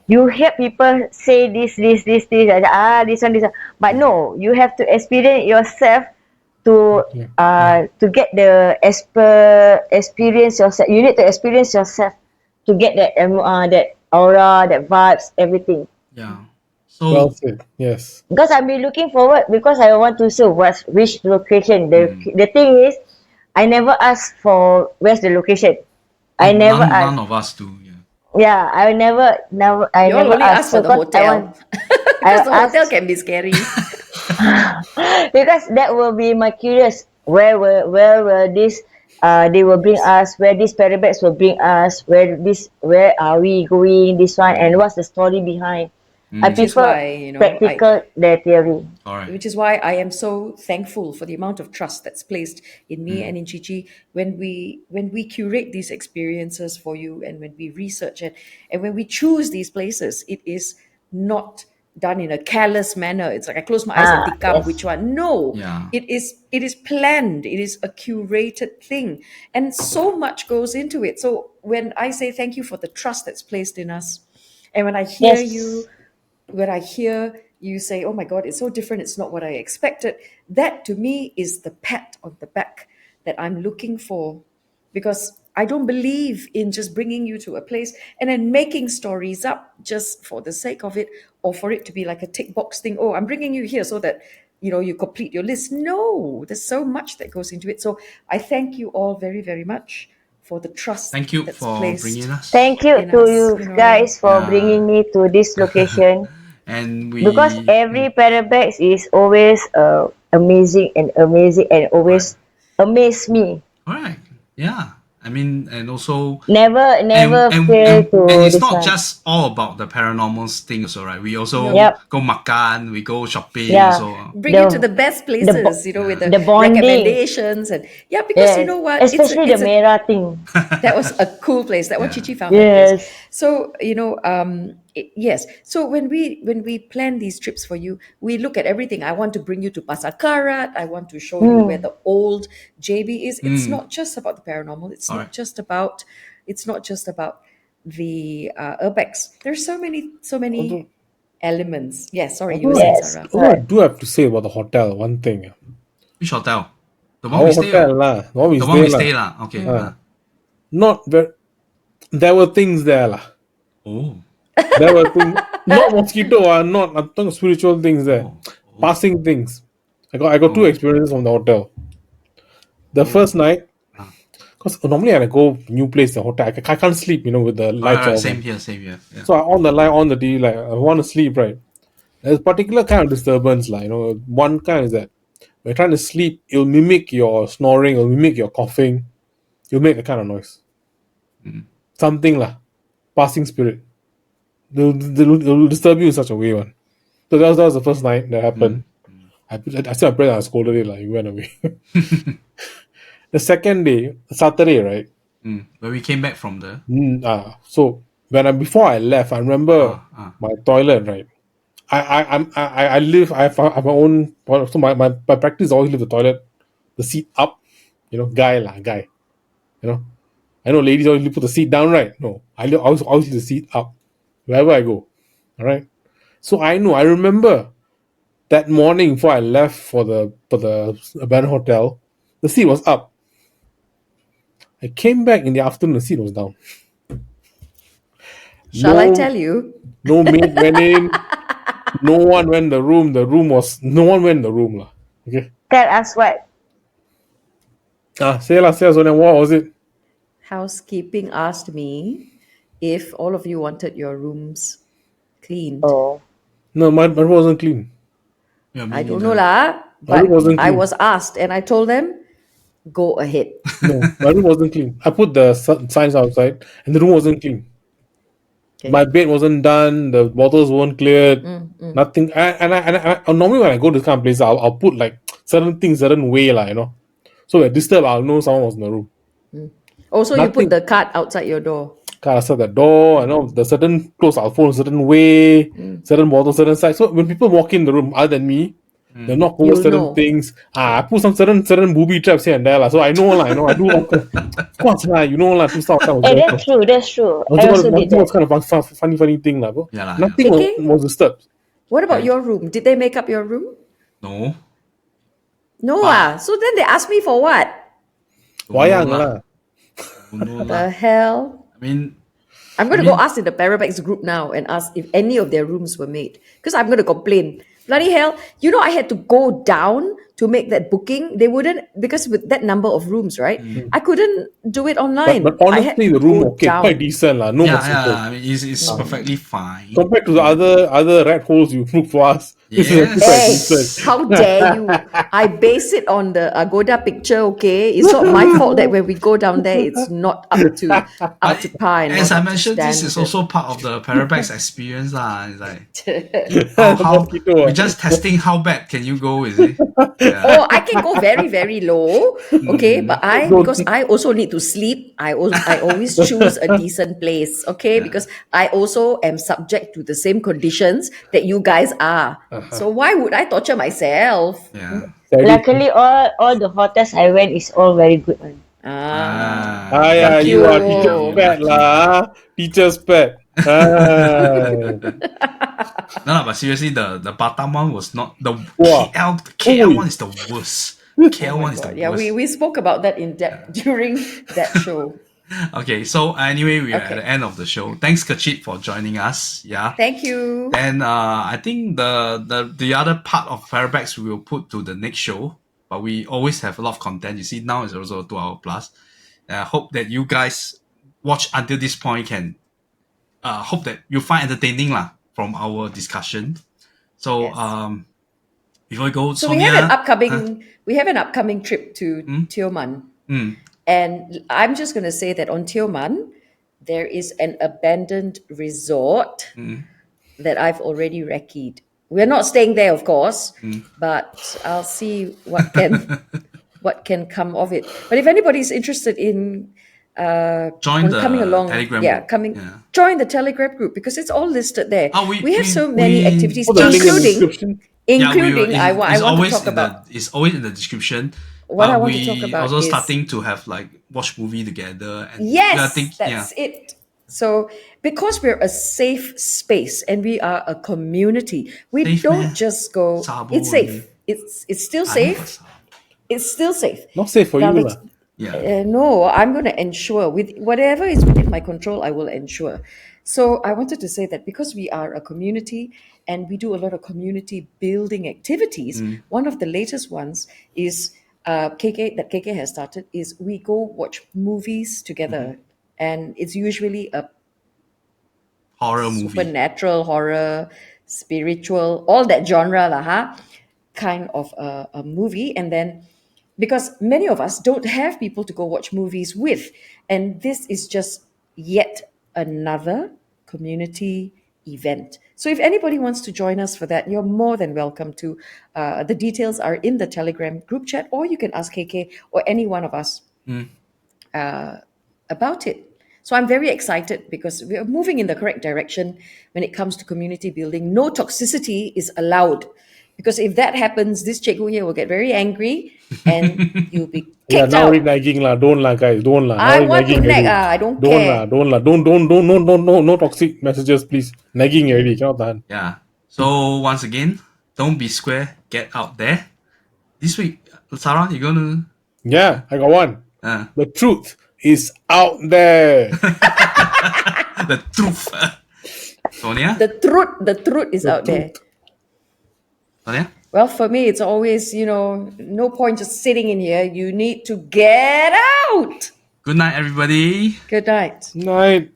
you hear people say this, this one. But no, you have to experience yourself to get the experience yourself. You need to experience yourself to get that that aura, that vibes, everything. Yeah. Well So said. Yes. Because I've been looking forward because I want to see which location. The thing is, I never ask for where's the location. I never ask. none of us do. Yeah. Yeah, I never. I You all never only ask for the because I hotel. want- Because the ask- hotel can be scary. because that will be my curious. Where will this? They will bring us. Where this Parabex will bring us. Where are we going? This one and what's the story behind? I Which is prefer why, practical the theory. All right. which is why I am so thankful for the amount of trust that's placed in me and in Cici when we curate these experiences for you, and when we research it, and when we choose these places. It is not done in a careless manner. It's like I close my eyes and pick up which one. No, Yeah. it is planned. It is a curated thing, and so much goes into it. So when I say thank you for the trust that's placed in us, and when I hear when I hear you say, oh my God, it's so different, it's not what I expected, that to me is the pat on the back that I'm looking for. Because I don't believe in just bringing you to a place and then making stories up just for the sake of it, or for it to be like a tick box thing. Oh, I'm bringing you here so that, you complete your list. No, there's so much that goes into it. So I thank you all very, very much for the trust. Thank you that's for placed. bringing us. Thank you in to us, you guys for Yeah. bringing me to this location. And we Because every Parabex is always amazing and always amaze me. All right. Yeah. I mean, and also Never fail to and it's this not one. just all about the paranormal thing, also, right? We also Yep. go makan, we go shopping, Yeah. so Bring you to the best places, with the, the bonding. recommendations, and because you Yes, know what, especially the Mera thing. that was a cool place. That one Cici found that place. Yes. So yes. So when we plan these trips for you, we look at everything. I want to bring you to Pasar Karat. I want to show you where the old JB is. It's not just about the paranormal. It's not just about. It's not just about the urbex. There's so many elements. Yes. Sorry, you were saying, Yes. Sarah. Although I do have to say about the hotel one thing. which hotel? The one Our we stay hotel on? lah, the one we The one we stay stay lah. lah. Okay. Not very. There were things there lah. Oh. There were things. Not mosquito not. I'm talking spiritual things there. Passing things. I got two experiences from the hotel. The first night, because normally when I go new place, the hotel, I can't sleep, with the lights off. Same here. Yeah. So I on the light, on the TV, like I want to sleep, right? There's a particular kind of disturbance, like one kind is that when you're trying to sleep, it'll mimic your snoring, it'll mimic your coughing, you'll make a kind of noise. Something lah, passing spirit. They'll disturb you in such a way, one. So that was the first night that happened. I still prayed and I scolded it, like, he went away. The second day, Saturday, right? When we came back from the So before I left, I remember my toilet, right? I have my own, so my practice is always leave the toilet, the seat up, guy. I know ladies always put the seat down, right? No, I always leave the seat up wherever I go. All right. So I remember that morning before I left for the abandoned hotel, the seat was up. I came back in the afternoon, the seat was down. Shall I tell you? No maid went in. No one went in the room. No one went in the room. Lah. Okay. Tell us what. Say Sonia, what was it? Housekeeping asked me if all of you wanted your rooms cleaned. Oh. No, my room wasn't clean. Yeah, I don't know lah, but room wasn't I clean. was asked and I told them, go ahead. No, my room wasn't clean. I put the signs outside and the room wasn't clean. Okay. My bed wasn't done. The bottles weren't cleared. Nothing. And I normally when I go to this kind of place, I'll put like certain things certain way, So when I disturb, I'll know someone was in the room. Also, you Nothing. put the card outside your door. Can't access the door. I know the certain clothes are fold a certain way, certain bottles, certain size. So when people walk in the room, other than me, they're not over You'll certain know. things. I put some certain booby traps here and there. So I know, I know. I do all of course, you know, to start. That's true. That's true. I also did Nothing was that. kind of funny thing. Yeah, Nothing KK? was disturbed. What about your room? Did they make up your room? No. No, But- So then they asked me for what? Wayang lah. No The lah. hell? I mean, I'm going to go ask in the Parabex group now and ask if any of their rooms were made. Because I'm going to complain. Bloody hell. You know, I had to go down to make that booking. They wouldn't, because with that number of rooms, right? I couldn't do it online. But I had honestly, to the room go okay, down. quite decent lah. No yeah, mosquito. I mean, it's perfectly fine. Compared to the other rat holes you booked for us, this is actually quite Hey, decent. how dare you? I base it on the Agoda picture, okay? It's not my fault that when we go down there, it's not up to par. And As not I up to mentioned, this is standard. also part of the Parabex experience lah. It's like how Mosquito, we're just testing how bad can you go, is it? Yeah. Oh, I can go very, very low. Okay, but because I also need to sleep, I always choose a decent place. Okay, because I also am subject to the same conditions that you guys are. So why would I torture myself? Yeah. Luckily, all the hotels I went is all very good one. Yeah, Thank you are you. teacher's pet lah. Teacher's pet. No, but seriously, the Batam one was not the Wow. KL one is the worst. KL one is the Yeah, worst. we spoke about that in depth during that show. Okay, so anyway, we are at Okay. the end of the show. Thanks, Kechik, for joining us. Yeah. Thank you. And I think the other part of Parabex we will put to the next show, but we always have a lot of content. You see, now it's also 2 hour plus. I hope that you guys watch until this point can hope that you find entertaining lah from our discussion. So Yes. before we go, So Sonia, we have an upcoming trip to Tioman. And I'm just going to say that on Tioman, there is an abandoned resort that I've already recce'd. We're not staying there, of course, but I'll see what can come of it. But if anybody's interested in join the coming along, Telegram group. join the Telegram group because it's all listed there. Oh, we have so many activities, Put the link in the including description. I want to talk about. It's always in the description. What but I want to we talk about also is- starting to have like watch movie together. And Yes, yeah, that's it. So, because we're a safe space and we are a community, we Safe don't meh? just go. Sabo It's safe. It's still I safe. know. It's still safe. Not safe for Now you the- lah. Yeah. No, I'm going to ensure with whatever is within my control, I will ensure. So I wanted to say that because we are a community and we do a lot of community building activities, one of the latest ones is KK has started is we go watch movies together, and it's usually a Horror movie. supernatural, horror, spiritual, all that genre kind of a movie. And then because many of us don't have people to go watch movies with, and this is just yet another community event. So if anybody wants to join us for that, you're more than welcome to. The details are in the Telegram group chat, or you can ask KK or any one of us about it. So I'm very excited because we are moving in the correct direction when it comes to community building. No toxicity is allowed, because if that happens, this cikgu here will get very angry and you'll be Yeah, kicked now out. already nagging lah. Don't lah, guys. Don't lah. Now I already want to nagging nag. already. I don't Don't care. lah. Don't lah. No toxic messages, please. Nagging already. Cannot tahan. Yeah. So once again, don't be square. Get out there. This week, Sarah, you gonna? Yeah, I got one. Uh, The truth is out there. the truth. Sonia? The truth is out there. Sonia? Well, for me, it's always, no point just sitting in here. You need to get out. Good night, everybody. Good night. Night.